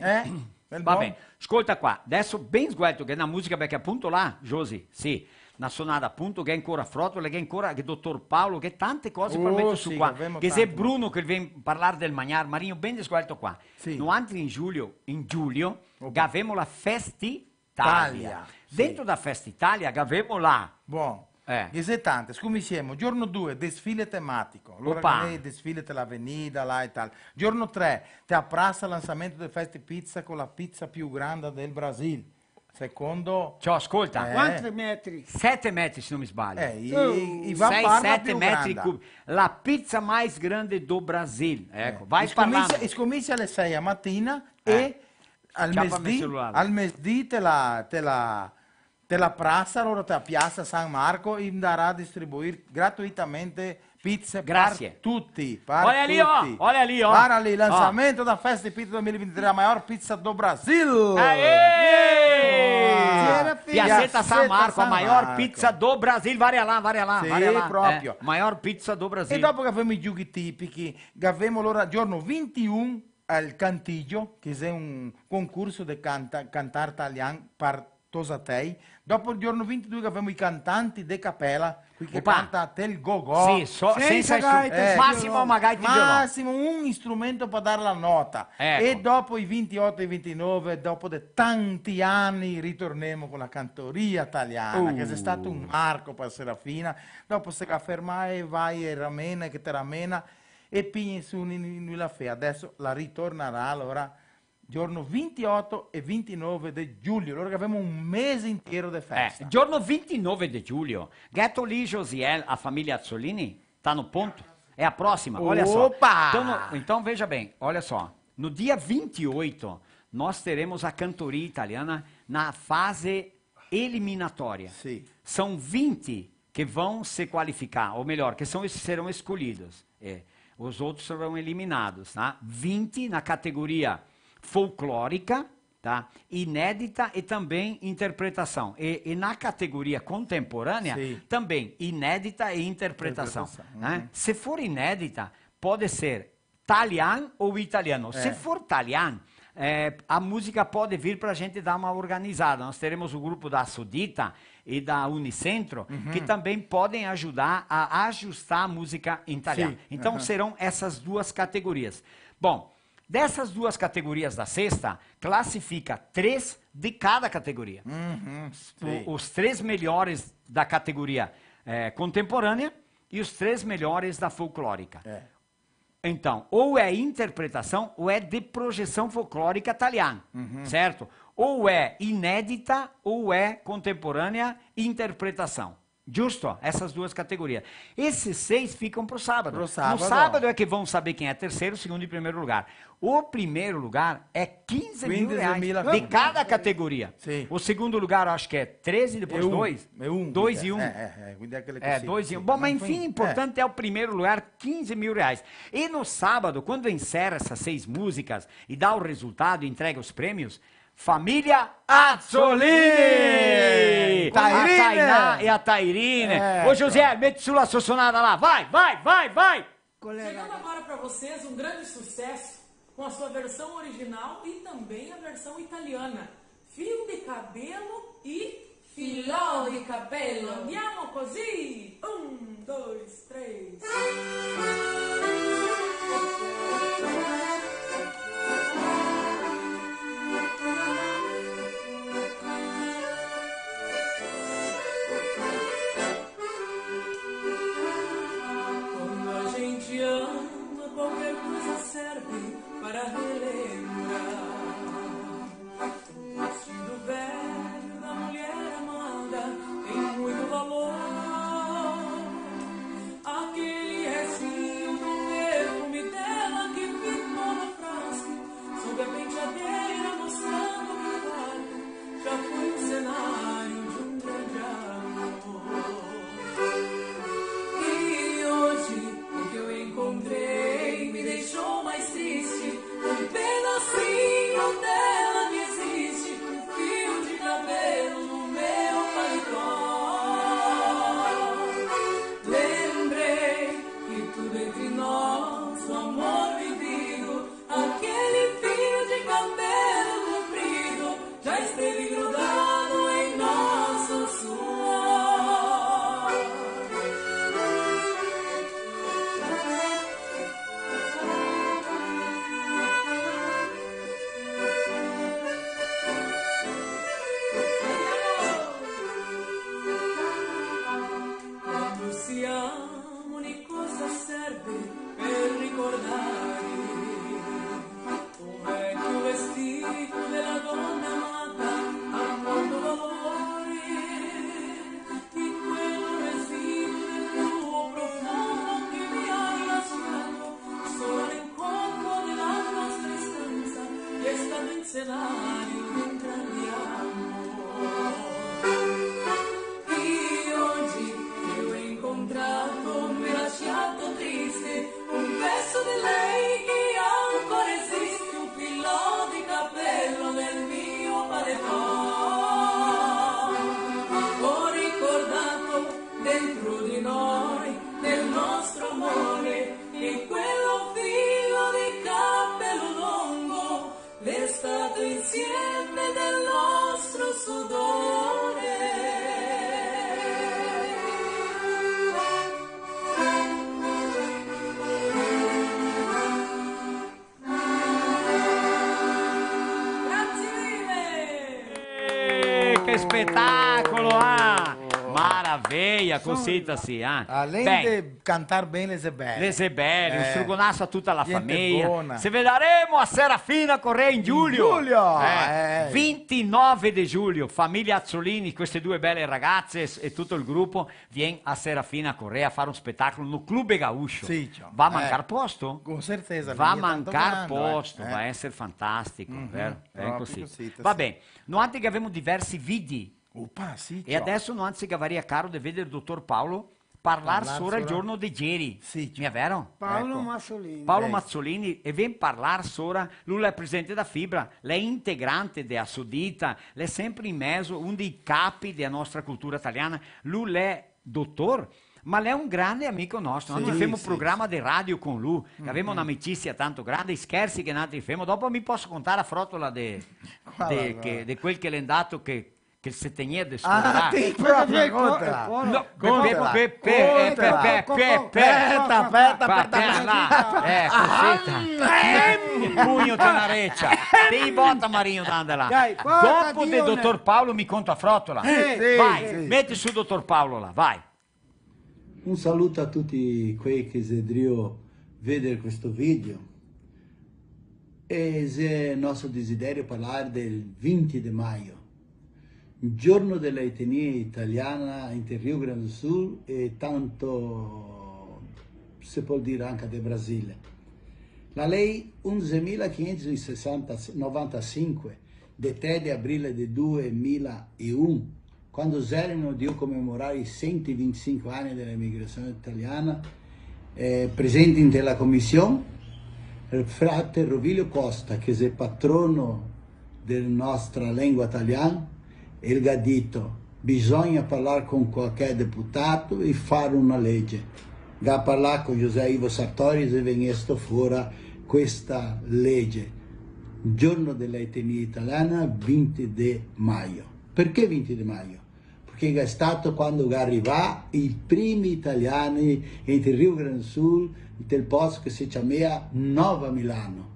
[SPEAKER 4] Bel
[SPEAKER 3] Va
[SPEAKER 4] bom.
[SPEAKER 3] bene, ascolta qua, adesso ben sguardo che è una musica perché appunto là, Josi, sì, una sonata appunto che è ancora Frottole, che è ancora che dottor Paolo, che tante cose per mettere su
[SPEAKER 4] sì,
[SPEAKER 3] qua,
[SPEAKER 4] abbiamo
[SPEAKER 3] che se
[SPEAKER 4] tanto.
[SPEAKER 3] Bruno che viene a parlare del Magnar, Marino ben sguardo qua,
[SPEAKER 4] Sì.
[SPEAKER 3] no altri in giugno,
[SPEAKER 4] Opa.
[SPEAKER 3] avevamo la Festitalia,
[SPEAKER 4] Italia, sì.
[SPEAKER 3] dentro da Festitalia avevamo là,
[SPEAKER 4] Buon.
[SPEAKER 3] Eh.
[SPEAKER 4] E tante, come siamo? Giorno 2, desfile tematico. Allora
[SPEAKER 3] Opa.
[SPEAKER 4] che lei desfile dell'Avenida, là e tal. Giorno 3, te apprassa lanzamento del Festi Pizza con la pizza più grande del Brasile. Secondo...
[SPEAKER 3] cioè ascolta,
[SPEAKER 5] Quanti metri?
[SPEAKER 3] 7 metri se non mi sbaglio.
[SPEAKER 4] i va parla
[SPEAKER 3] 6-7
[SPEAKER 4] più
[SPEAKER 3] metri
[SPEAKER 4] grande.
[SPEAKER 3] cubi, la pizza mais grande do Brasil, ecco, vai parlando.
[SPEAKER 4] E scommessi alle 6 a mattina e al
[SPEAKER 3] Chiappami il
[SPEAKER 4] mesdì,
[SPEAKER 3] cellulare.
[SPEAKER 4] te la prassa, allora te la piazza San Marco e darà a distribuire gratuitamente pizze
[SPEAKER 3] Grazie.
[SPEAKER 4] per tutti. Per
[SPEAKER 3] Olha lì, oh,
[SPEAKER 4] tutti.
[SPEAKER 3] olha lì, oh.
[SPEAKER 4] Guarda lì, lançamento da Festa Pizza 2023, la maior pizza do Brasil.
[SPEAKER 3] Aê! Piazzetta San Marco, a
[SPEAKER 4] San
[SPEAKER 3] maior
[SPEAKER 4] Marco.
[SPEAKER 3] pizza do Brasil, vai lá,
[SPEAKER 4] Sì,
[SPEAKER 3] vai lá.
[SPEAKER 4] proprio.
[SPEAKER 3] Maior pizza do Brasil.
[SPEAKER 4] E dopo che abbiamo i giochi tipici, che abbiamo allora giorno 21 al Cantiggio, che è un concorso di cantar italiano per Tosatei. Dopo il giorno 22 che abbiamo i cantanti de capella, qui che
[SPEAKER 3] Opa.
[SPEAKER 4] canta Tel Gogò.
[SPEAKER 3] Sì,
[SPEAKER 5] Senza
[SPEAKER 3] senza
[SPEAKER 5] gaita,
[SPEAKER 3] Massimo magari ti dirò.
[SPEAKER 4] Massimo un strumento per dare la nota.
[SPEAKER 3] Ecco.
[SPEAKER 4] E dopo i 28 e i 29, dopo di tanti anni, ritorniamo con la cantoria italiana, che è stato un marco per Serafina. Dopo se la fermai, vai e ramena, che te ramena, e pigni su la fe. Adesso la ritornerà allora giorno 28 e 29 di giugno, allora che abbiamo un mese intero di festa.
[SPEAKER 3] Giorno 29 di giugno, Ghetto lì Josiel, a família Azzolini, tá no ponto? É a próxima, olha só.
[SPEAKER 4] Opa!
[SPEAKER 3] Então veja bem, olha só. No dia 28, nós teremos a cantoria italiana na fase eliminatória.
[SPEAKER 4] Sim.
[SPEAKER 3] São 20 que vão se qualificar, ou melhor, que serão escolhidos. Os outros serão eliminados, tá? 20 na categoria folclórica, tá? Inédita e também interpretação. E na categoria contemporânea,
[SPEAKER 4] Sim.
[SPEAKER 3] também inédita e interpretação.
[SPEAKER 4] Interpretação,
[SPEAKER 3] Né? Se for inédita, pode ser italiano ou italiano. Se for italiano, a música pode vir para a gente dar uma organizada. Nós teremos o grupo da Sudita e da Unicentro, que também podem ajudar a ajustar a música em italiano.
[SPEAKER 4] Sim.
[SPEAKER 3] Então serão essas duas categorias. Bom, dessas duas categorias da sexta, classifica 3 de cada categoria.
[SPEAKER 4] Sim.
[SPEAKER 3] Os 3 melhores da categoria contemporânea e os 3 melhores da folclórica. Então, ou é interpretação ou é de projeção folclórica italiana, certo? Ou é inédita ou é contemporânea interpretação. Justo? Essas duas categorias. Esses 6 ficam para o sábado.
[SPEAKER 4] Pro sábado.
[SPEAKER 3] No sábado é que vão saber quem é terceiro, segundo e primeiro lugar. O primeiro lugar é 15 mil
[SPEAKER 4] 15
[SPEAKER 3] reais
[SPEAKER 4] mil
[SPEAKER 3] de cada categoria.
[SPEAKER 4] Sim.
[SPEAKER 3] O segundo lugar, eu acho que é 13, depois 2.
[SPEAKER 4] É um.
[SPEAKER 3] 2 e 1.
[SPEAKER 4] Quindi aquele
[SPEAKER 3] É, 2 e 1. Bom, mas enfim, importante é o primeiro lugar, 15 mil reais. E no sábado, quando encerra essas 6 músicas e dá o resultado e entrega os prêmios, Família Azzolini!
[SPEAKER 4] Tairine!
[SPEAKER 3] A Tainá e a Tairine. Ô, José, mete sua sonada lá. Vai!
[SPEAKER 8] Chegando agora para vocês um grande sucesso com a sua versão original e também a versão italiana. Fio de cabelo e filò di capello. Andiamo così. 1, 2, 3. Quando a gente ama, qualquer coisa serve para relembrar. O vestido velho da mulher amada tem muito valor. Aquele restinho
[SPEAKER 3] spettacolo, Maravilha, cosita-se.
[SPEAKER 4] Além
[SPEAKER 3] Bem,
[SPEAKER 4] de cantar bem le Zebelli.
[SPEAKER 3] Le Zebelli, un strugonasso a tutta la
[SPEAKER 4] Gente
[SPEAKER 3] famiglia.
[SPEAKER 4] buona.
[SPEAKER 3] Se vedremo a Serafina Correa in giugno. 29 di giugno, famiglia Azzolini, queste due belle ragazze e tutto il gruppo viene a Serafina Correa a fare un spettacolo no Clube Gaúcho.
[SPEAKER 4] Sì, ciao.
[SPEAKER 3] Va a mancar posto?
[SPEAKER 4] Con certeza.
[SPEAKER 3] Va a
[SPEAKER 4] lì è tanto
[SPEAKER 3] mancar
[SPEAKER 4] grande,
[SPEAKER 3] posto, va a essere fantastico, vero? È
[SPEAKER 4] proprio
[SPEAKER 3] così.
[SPEAKER 4] così,
[SPEAKER 3] Va
[SPEAKER 4] sì.
[SPEAKER 3] bene, noi anche abbiamo diversi video.
[SPEAKER 4] Opa, sì,
[SPEAKER 3] E
[SPEAKER 4] ciao.
[SPEAKER 3] adesso non si cavaria caro di vedere il dottor Paolo parlare
[SPEAKER 4] Parlar
[SPEAKER 3] sopra il
[SPEAKER 4] sopra-
[SPEAKER 3] giorno di ieri.
[SPEAKER 4] Sì,
[SPEAKER 3] Mi è vero?
[SPEAKER 5] Paolo
[SPEAKER 4] Ecco.
[SPEAKER 5] Mazzolini.
[SPEAKER 3] Paolo
[SPEAKER 4] Lei.
[SPEAKER 3] Mazzolini e viene parlare sopra, lui è presidente da Fibra, lei è integrante della Sodita, lei è sempre in mezzo, uno dei capi della nostra cultura italiana, lui è dottor, ma lei è un grande amico nostro, noi abbiamo un programma di radio con lui, abbiamo un'amicizia tanto grande, i scherzi che noi facciamo, dopo mi posso contare a frotola di quel che l'è andato che il settegnier di scuola.
[SPEAKER 4] Sì, proprio, contala.
[SPEAKER 3] No,
[SPEAKER 4] Contala.
[SPEAKER 3] Il pugno te una reccia. Ti botta Marino d'andela.
[SPEAKER 5] Dai, porta
[SPEAKER 3] Dopo
[SPEAKER 5] Dione.
[SPEAKER 3] del dottor Paolo mi conto a frotola. Vai, metti su dottor Paolo là, vai.
[SPEAKER 9] Un saluto a tutti quelli che desideriano vedere questo video. E è il nostro desiderio parlare del 20 di maio, il giorno dell'etnia italiana in Rio Grande do Sul e tanto si può dire anche del Brasile. La legge 11.595 del 3 di aprile del 2001, quando erano di commemorare i 125 anni dell'emigrazione italiana, presente nella commissione, il frate Rovilio Costa, che è patrono della nostra lingua italiana, il ha detto: bisogna parlare con qualche deputato e fare una legge. Ha parlato con José Ivo Sartori e venisse fuori questa legge. Giorno dell'etnia italiana, 20 di maio. Perché 20 di maio? Perché è stato quando arrivò i primi italiani in Rio Grande do Sul, del posto che si chiama Nova Milano.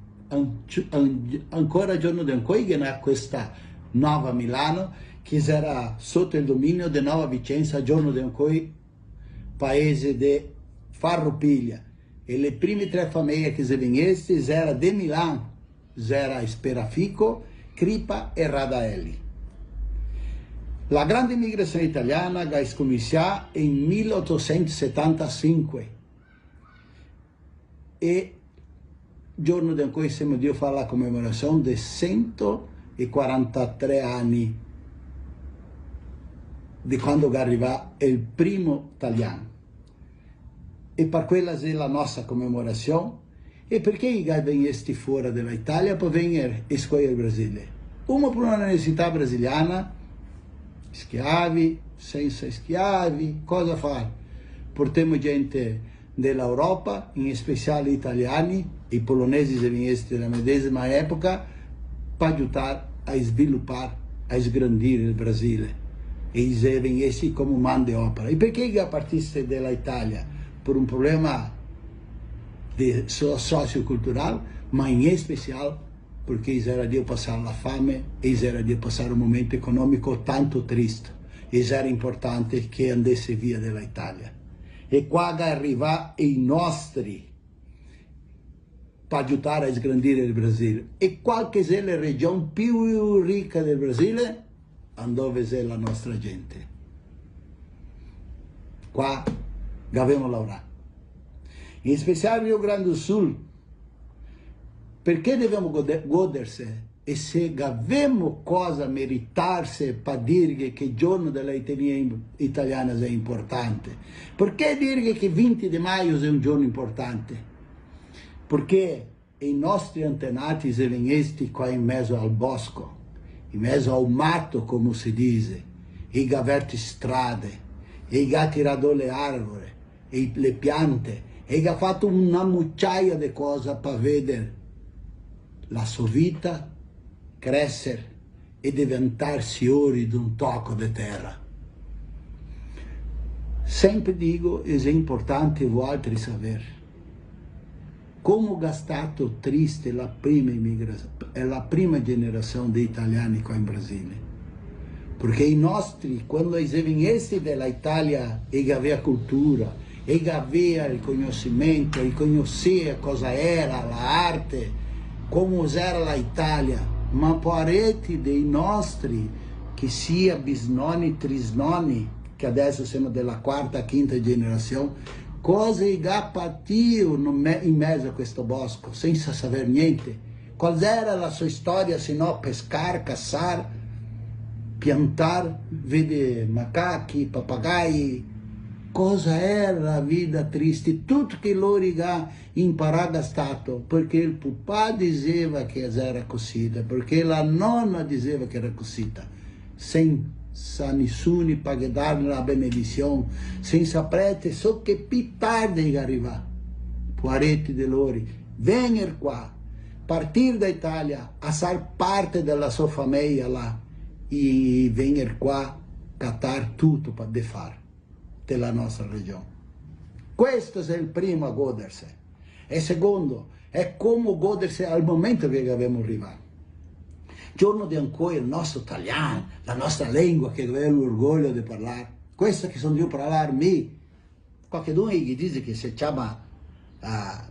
[SPEAKER 9] Ancora giorno di oggi che questa Nova Milano, che era sotto il dominio di Nova Vicenza, giorno di oggi paese di Farroupilha. E le prime tre famiglie che si venissero erano di Milano, era Sperafico, Cripa e Radaelli. La grande immigrazione italiana ha scominciato nel 1875 e giorno di cui siamo di fare la commemorazione dei 143 anni di quando arriva il primo italiano. E per quella è la nostra commemorazione. E perché i gai venissero fuori dall'Italia per venire a scuola il Brasile? Uno per una necessità brasiliana, schiavi, senza schiavi, cosa fare? Portiamo gente dell'Europa, in speciale italiani, i polonesi che venissero nella medesima epoca, per aiutare a sviluppare, a sgrandire il Brasile. E se venissero come mano di opera. E perché che partisse dall'Italia? Per un problema sociocultural, ma in speciale perché era di passare la fame e era di passare un momento economico tanto triste. E era importante che andasse via dall'Italia. E quando arriva i nostri per aiutare a sgrandire il Brasile. E qualche è la regione più ricca del Brasile, dove è la nostra gente. Qua abbiamo lavorato. In speciale Rio Grande do Sul, perché dobbiamo godersi? E se abbiamo cosa meritarsi per dire che il giorno dell'etnia italiana è importante? Perché dire che il 20 di maio è un giorno importante? Perché i nostri antenati se venissero qua in mezzo al bosco, in mezzo al matto, come si dice, e ha aperto strade, e ha tirato le arbore, e le piante, e ha fatto una mucciaia di cose per vedere la sua vita crescere e diventare signori di un tocco di terra. Sempre dico, è importante voi altri sapere, come è stato triste la prima generazione di italiani qua in Brasile. Perché i nostri, quando venissero dall'Italia, e aveva cultura, e aveva il conoscimento, e conosceva cosa era l'arte, come era l'Italia, ma pareti dei nostri, che sia bisnonni, trisnonni, che adesso siamo della quarta, quinta generazione, cosa patio in mezzo a questo bosco, senza saper niente. Qual era la sua storia se no pescar, caçar, piantar, vedere macachi, papagai, cosa era la vita triste, tutto che loro imparato stato, perché il papà diceva che era così, perché la nonna diceva che era così, senza nessuno per darle la benedizione, senza prete, so che più tardi arriva, pareti di loro, venire qua, partire da Italia, a far parte della sua famiglia là, e venire qua, cattare tutto per fare della nostra regione. Questo è il primo a godersi. E secondo, è come godersi al momento che abbiamo arrivato. Giorno di ancora il nostro italiano, la nostra lingua che abbiamo l'orgoglio di parlare. Questo che sono io a parlare, qualcuno che dice che si chiama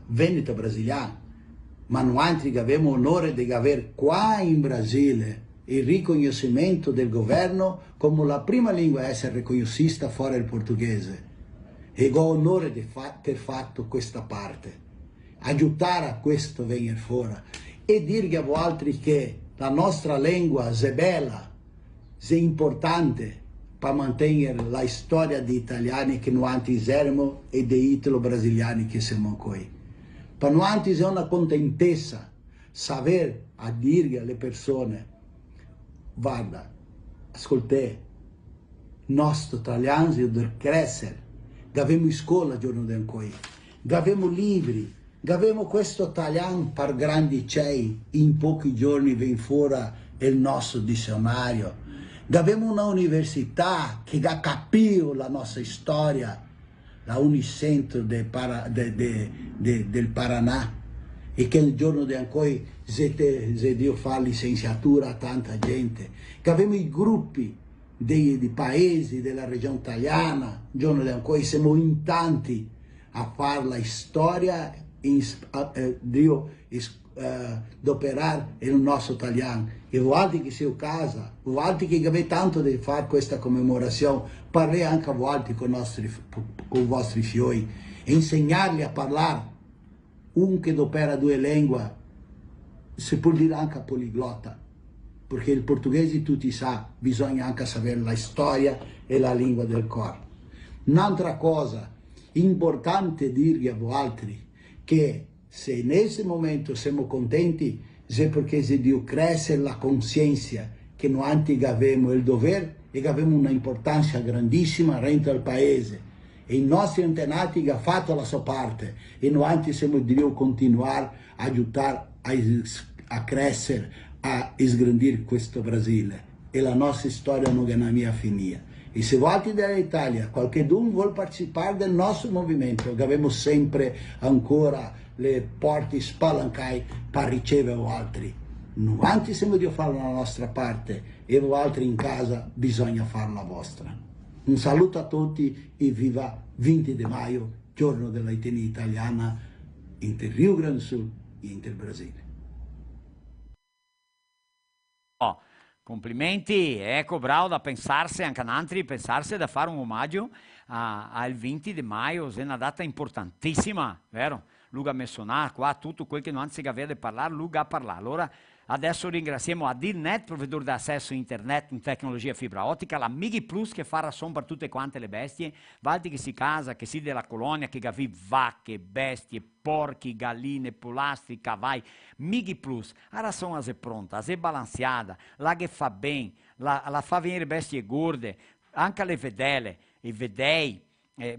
[SPEAKER 9] Veneto brasiliano, ma noi altri che abbiamo l'onore di avere qua in Brasile il riconoscimento del governo come la prima lingua a essere riconosciuta fuori il portoghese. E ho onore di aver fatto questa parte, aiutare a questo venire fuori e dirgli a voi altri che la nostra lingua è bella, è importante per mantenere la storia di italiani che noi anti siamo e dei italo-brasiliani che siamo qui. Per noi anti è una contentezza saper a dirgli alle persone: guarda, ascoltate, nostro italiano deve crescere, abbiamo scuola giorno di qui, abbiamo libri, abbiamo questo italiano per grandi cei, in pochi giorni viene fuori il nostro dizionario, abbiamo una università che ha capito la nostra storia, la Unicentro del Paraná, e che il giorno di ancora se Dio fa licenziatura a tanta gente, che abbiamo i gruppi dei paesi della regione italiana, il giorno di ancora siamo in tanti a fare la storia, Dio operare il nostro italiano. E voi che siete a casa, voi che avete tanto di fare questa commemorazione, parlate anche a voi con i vostri figli, insegnarli a parlare. Un che opera due lingue, si può dire anche poliglotta, perché il portoghese tutti sa, bisogna anche sapere la storia e la lingua del corpo. Un'altra cosa importante dirgli a voi altri, che se in questo momento siamo contenti, è perché se Dio cresce la coscienza che noi antichi abbiamo il dovere e che abbiamo una importanza grandissima dentro al paese. E i nostri antenati che hanno fatto la sua parte e noi siamo Dio continuare a aiutare a crescere, a sgrandire questo Brasile. E la nostra storia non è una mia finita. E se voi dall'Italia, qualcuno vuole partecipare del nostro movimento, che abbiamo sempre ancora le porte spalancate per ricevere altri. Noi siamo Dio fare la nostra parte e voi altri in casa bisogna fare la vostra. Un saluto a tutti e viva 20 di maio, giorno della etnia italiana, inter Rio Grande do Sul e inter Brasile.
[SPEAKER 3] Oh, complimenti, ecco, bravo da pensarsi, anche altri, pensarsi da fare un omaggio al 20 di maio, è una data importantissima, vero? Luga menzionare qua tutto quel che non si aveva di parlare, Luga a parlare. Allora, adesso ringraziamo a Dirnet, provvedore di accesso a internet in tecnologia fibra ottica, la Migi Plus che fa rason per tutte quante le bestie, valti che si casa, che si della colonia, che gavi vacche, bestie, porchi, galline, polastri, cavalli, Migi Plus, a rason è pronta, è balanceata, la che fa bene, la fa venire bestie gorde, anche le vedele, i vedei,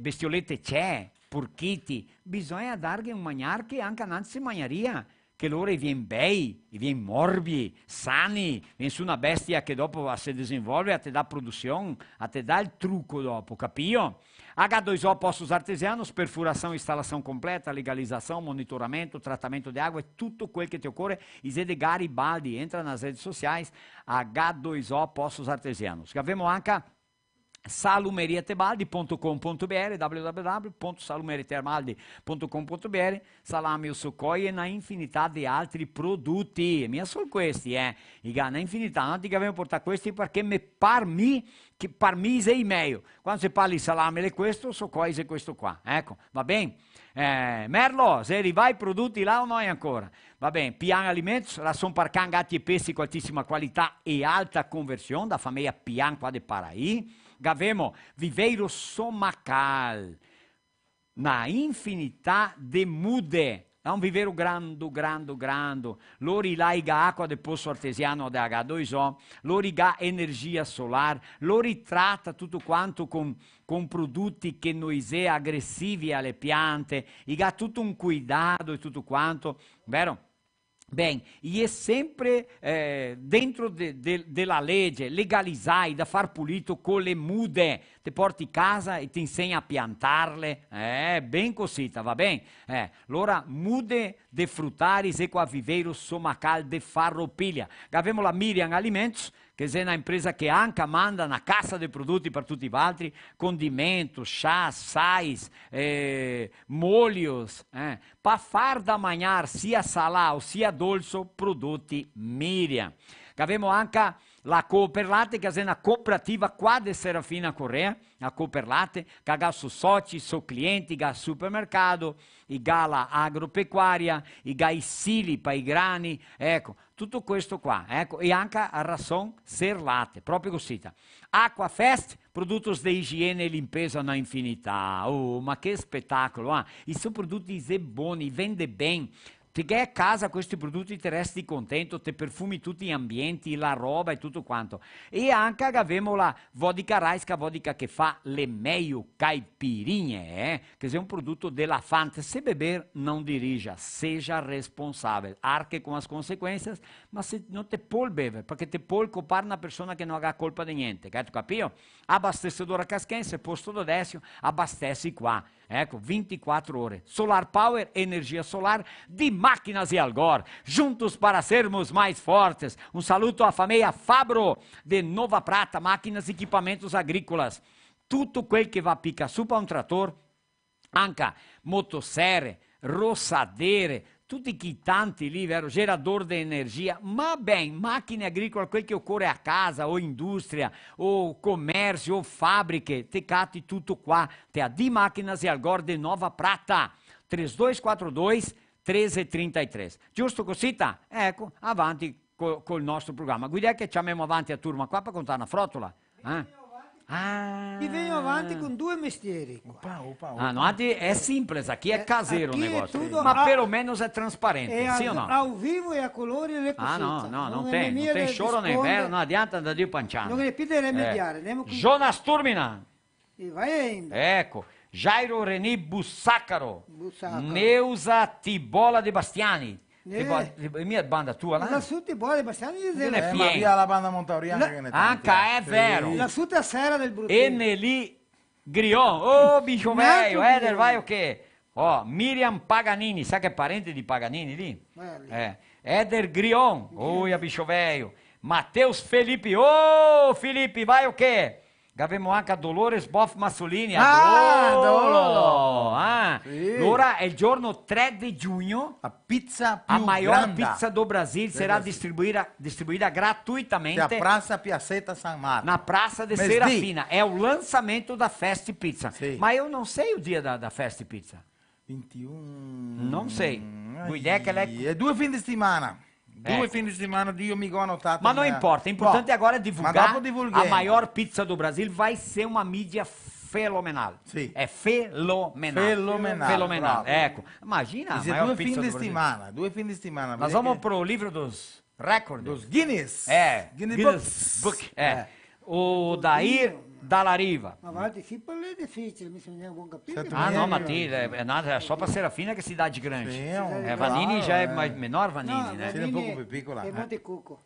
[SPEAKER 3] bestiolette c'è, porchiti, bisogna dargli un mangiare che anche non si mangiaria, che loro viene bei, viene morbi, sani, viene su una bestia che dopo si desenvolve, a te dà produzione, a te dà il trucco dopo, capio? H2O Poços Artesianos, perfuração, instalação completa, legalização, monitoramento, tratamento de água, é tudo quel que te ocorre. Isede Garibaldi, entra nas redes sociais, H2O Poços Artesianos. Avemo anche salumeriatebaldi.com.br, www.salumeriatebaldi.com.br, salame o socoi e na infinità di altri prodotti. Minha solo questi, na infinità, non ti abbiamo portato questi perché parmi sei meglio. Quando si parla di salame è questo, socoi è questo qua, ecco, va bene? Merlo, se rivai prodotti là o no ancora? Va bene, Pian Alimentos, ração para cão, gatti e pesci com altíssima qualità e alta conversione, da famiglia Pian qua de Paraí. Gavemo Viveiro Somacal, na infinità de mude. È un viveiro grande. Loro laiga acqua del poço artesiano da H2O, loro ga energia solar, loro tratta tutto quanto con prodotti che noi è aggressivi alle piante, e ga tutto un cuidado e tutto quanto, vero? Bem, e é sempre dentro della legge, legalizzai da far pulito con le mude, te porti in casa e ti insegna a piantarle, ben cosita, va bene? Allora, mude de frutares e qua viveiro somacal de Farroupilha. Avemo la Miriam Alimentos, che è una impresa che anche manda una cassa di prodotti per tutti gli altri, condimento, chá, sais, molhos, para far da manhã, sia salado, sia dolce, prodotti Miriam. Avemo anche la Cooperlate, che è una cooperativa qua di Serafina Correa, la Cooperlate, che ha su soci, su clienti, ha supermercato, ha la agropecuaria, ha i sili per i grani, ecco, tutto questo qua, ecco, e anche a ração Serlate, proprio così. Aquafest, produtos de higiene e limpeza na infinità, oh, ma che spettacolo, e sono prodotti buoni, vende bem. Ti gai a casa questi prodotti ti resti contento, te perfumi tutti gli ambienti, la roba e tutto quanto. E anche abbiamo la vodka Raiska, vodka che fa le meglio caipirinhe, che è un prodotto della Fanta. Se beber, non dirija, seja responsabile, arque com as consequências, ma se non te può beber, perché te può copare una persona che non ha colpa di niente, capito? Abastecedora Casquense, posto do Décio, abastece qua. Ecco, 24 ore. Solar Power, energia solar de Máquinas e Algor. Juntos para sermos mais fortes. Um saluto à família Fabro de Nova Prata, máquinas e equipamentos agrícolas. Tutto quel che va pica su para un trator, anche motosserre, roçadeire, tutti quitanti lì, vero? Gerador di energia, ma bem, macchine agricole, quel che occorre a casa, o industria, o comércio, o fabbriche, te cati tutto qua, te ha di Máquinas e Algor de Nova Prata, 3242-1333. Giusto cosita? Ecco, avanti col nostro programma. Guida che ci amiamo avanti a turma qua per contare una frotola.
[SPEAKER 5] E venho avanti con due mestieri.
[SPEAKER 3] No, è semplice, aqui è caseiro o negócio. Ma perlomeno è trasparente, sì o no?
[SPEAKER 5] Ao vivo e a colori e le cosite.
[SPEAKER 3] No, non tem choro nem vero, non adianta andare di panciano.
[SPEAKER 5] Non repite remediare.
[SPEAKER 3] Jonas Turmina.
[SPEAKER 5] E vai ainda.
[SPEAKER 3] Ecco. Jairo Reni Bussacaro. Neusa Tibola de Bastiani. Mia banda tua là?
[SPEAKER 5] La sua Tibola de Bastiani
[SPEAKER 4] ma via la banda Montauriana che ne
[SPEAKER 3] anche è vero.
[SPEAKER 5] La sua Sera del Brutino.
[SPEAKER 3] E Nelly Grion. Oh, bicho velho, Eder, vai o quê? Ó, Miriam Paganini, sa che è parente di Paganini lì? Eder Grion, oi, bicho velho. Matheus Felipe, Felipe, vai o quê? Avemo anche Dolores Boff Massolini.
[SPEAKER 4] Dolores!
[SPEAKER 3] Sì. Allora è il giorno 3 di giugno.
[SPEAKER 4] La pizza più
[SPEAKER 3] a maior
[SPEAKER 4] grande.
[SPEAKER 3] pizza do Brasil será distribuída gratuitamente.
[SPEAKER 4] Na Praça Piaceta San Marco.
[SPEAKER 3] Na Praça de Serafina. É o lançamento da Fast Pizza.
[SPEAKER 4] Sì.
[SPEAKER 3] Mas eu não sei o dia da Fast Pizza.
[SPEAKER 4] 21.
[SPEAKER 3] Não sei. Guidé que ela
[SPEAKER 4] é 2 fim de semana. 2 fim de semana io mi ho annotato.
[SPEAKER 3] Ma non importa, l'importante agora é divulgar. A maior pizza do Brasil vai ser uma mídia fenomenal.
[SPEAKER 4] Sì.
[SPEAKER 3] É fenomenal. Fenomenal. Ecco, imagina a maior pizza do Brasil.
[SPEAKER 4] 2 fim de semana.
[SPEAKER 3] Nós vamos pro livro dos recordes.
[SPEAKER 4] Dos Guinness.
[SPEAKER 3] Guinness Book. O Dair dalla riva.
[SPEAKER 5] Ma va, discipolo è difficile, mi sembra un buon capito.
[SPEAKER 3] Ah no, Matilde, è só para Serafina che si dà de grande.
[SPEAKER 4] Sì,
[SPEAKER 3] Vanini já é mais menor, Vanini, né?
[SPEAKER 4] Sì, un poco più piccola.
[SPEAKER 5] È Monte Cucco.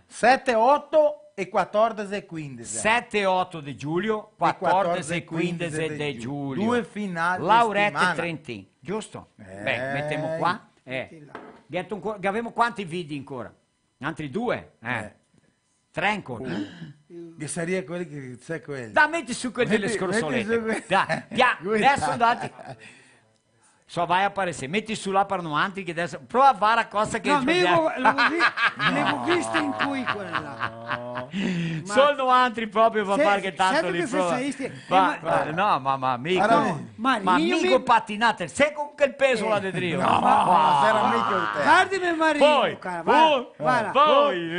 [SPEAKER 4] 7, 8 e 14 e 15.
[SPEAKER 3] 7 e 8 di giugno, 14 e 15 di giugno.
[SPEAKER 4] Due finali
[SPEAKER 3] Laurette e Trentin, giusto? Beh, mettiamo qua. Abbiamo quanti video ancora? Altri 2? 3 ancora.
[SPEAKER 4] Che sarebbe quelli che c'è quelli.
[SPEAKER 3] Dai, metti su quelli delle scorsolette. Dai, adesso andate. Só vai aparecer. Metti su là per nuanti che adesso... Prova a fare la cosa che...
[SPEAKER 5] No, l'avevo visto in cui quella là.
[SPEAKER 3] Solo nuanti proprio per fare che tanto li prova. No, ma mica... Ma mica pattinate. Sai con che peso la de Drio?
[SPEAKER 4] No, sarà mica il te.
[SPEAKER 5] Guardami Marino, cara. Guarda.
[SPEAKER 3] Poi...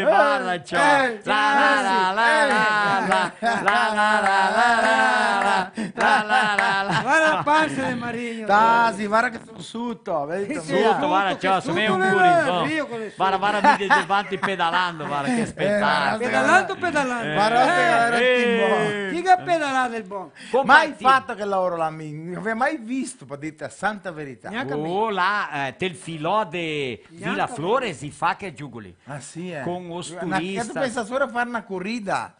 [SPEAKER 3] Guarda, ciao.
[SPEAKER 5] Guarda la pancia del Marino.
[SPEAKER 4] Tasi, guarda che sono sotto. Vedi
[SPEAKER 3] Sotto, guarda, ciao, se me un culo. Guarda, mi davanti pedalando, guarda che spettacolo.
[SPEAKER 5] Pedalando.
[SPEAKER 4] Guarda
[SPEAKER 5] Chi che pedalare il buon?
[SPEAKER 4] Mai fatto che lavoro là, non avevo mai visto, per dirti la santa verità.
[SPEAKER 3] Là, del filò di Villa Flores si fa che giugoli.
[SPEAKER 4] Ah sì,
[SPEAKER 3] Con lo
[SPEAKER 4] Io
[SPEAKER 3] turista.
[SPEAKER 4] penso solo a fare una corrida.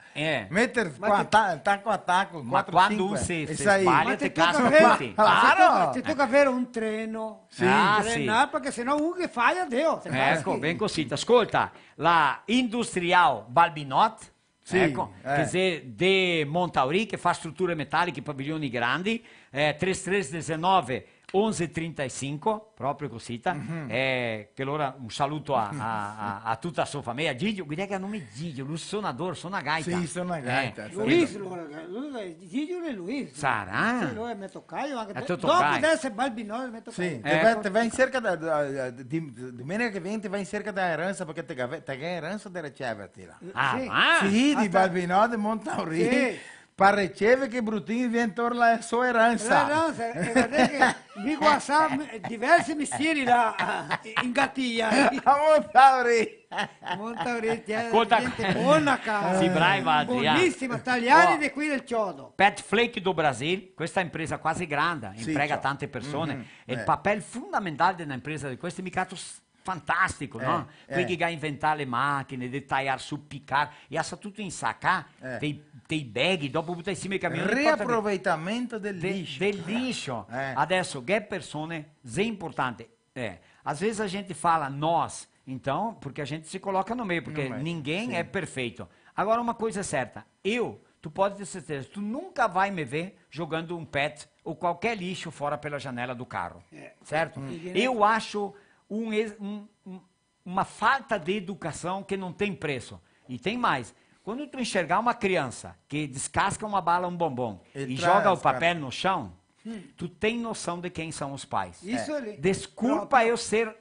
[SPEAKER 4] Mettere qua, tacco a tacco,
[SPEAKER 3] Ma
[SPEAKER 4] 4,
[SPEAKER 3] quando
[SPEAKER 4] 5,
[SPEAKER 3] si
[SPEAKER 4] e sai.
[SPEAKER 3] sbaglia ti casca tutti.
[SPEAKER 4] Claro.
[SPEAKER 5] Ti tocca avere un treno.
[SPEAKER 3] Sì.
[SPEAKER 5] Perché sennò uno che fai a Dio.
[SPEAKER 3] Ecco, ben così. Ascolta, la Industrial Balbinot,
[SPEAKER 4] Sì,
[SPEAKER 3] ecco, che è di Montauri, che fa strutture metalliche, padiglioni grandi, 3319 1135, proprio così. Che allora un saluto a tutta la sua famiglia. Gigio, guarda che nome Gigio, lui suonatore, suona gaita.
[SPEAKER 4] Sì, suona gaita.
[SPEAKER 5] Luis, Gigio e Luis.
[SPEAKER 3] Sarà?
[SPEAKER 5] Sì, lui è metto caio anche
[SPEAKER 3] È tutto
[SPEAKER 5] dopo
[SPEAKER 3] caio.
[SPEAKER 5] adesso è Balbinò metto caio.
[SPEAKER 4] Sì, te vai in cerca di domenica che viene, ti vai in cerca da eranza perché te che eranza da riceverti là. Sì, di Balbinò, di Montauri.
[SPEAKER 5] Sì.
[SPEAKER 4] Per ricevere che Bruttini viene torna la sua eranza.
[SPEAKER 5] Guardate che mi guardano diversi mestieri là in Gattia.
[SPEAKER 4] Montauri.
[SPEAKER 5] Gente buona cara.
[SPEAKER 3] Sì, brava, Adriano.
[SPEAKER 5] Buonissima, italiani di qui del Chiodo.
[SPEAKER 3] Pet Flake do Brasil, questa impresa quasi grande,
[SPEAKER 4] Sì,
[SPEAKER 3] imprega
[SPEAKER 4] ciao.
[SPEAKER 3] tante persone. E il papel fondamentale di un'impresa di questa è mica fantastico, no? Quelli che inventare le macchine, di tagliare su, piccare, e ha tutto in sacca, dei baghi, dopo buttare insieme i camioni.
[SPEAKER 4] Riaproveitamento del lixo.
[SPEAKER 3] Del lixo. Adesso, che persone, é importante. Às vezes a gente fala nós, então, porque a gente se coloca no meio, porque ninguém é perfeito. Agora, uma coisa é certa, tu pode ter certeza, tu nunca vai me ver jogando um pet ou qualquer lixo fora pela janela do carro, certo? Eu acho uma falta de educação que não tem preço. E tem mais, quando tu enxergar uma criança que descasca uma bala, um bombom, e joga o papel no chão, tu tem noção de quem são os pais.
[SPEAKER 5] Isso ali.
[SPEAKER 3] Desculpa eu ser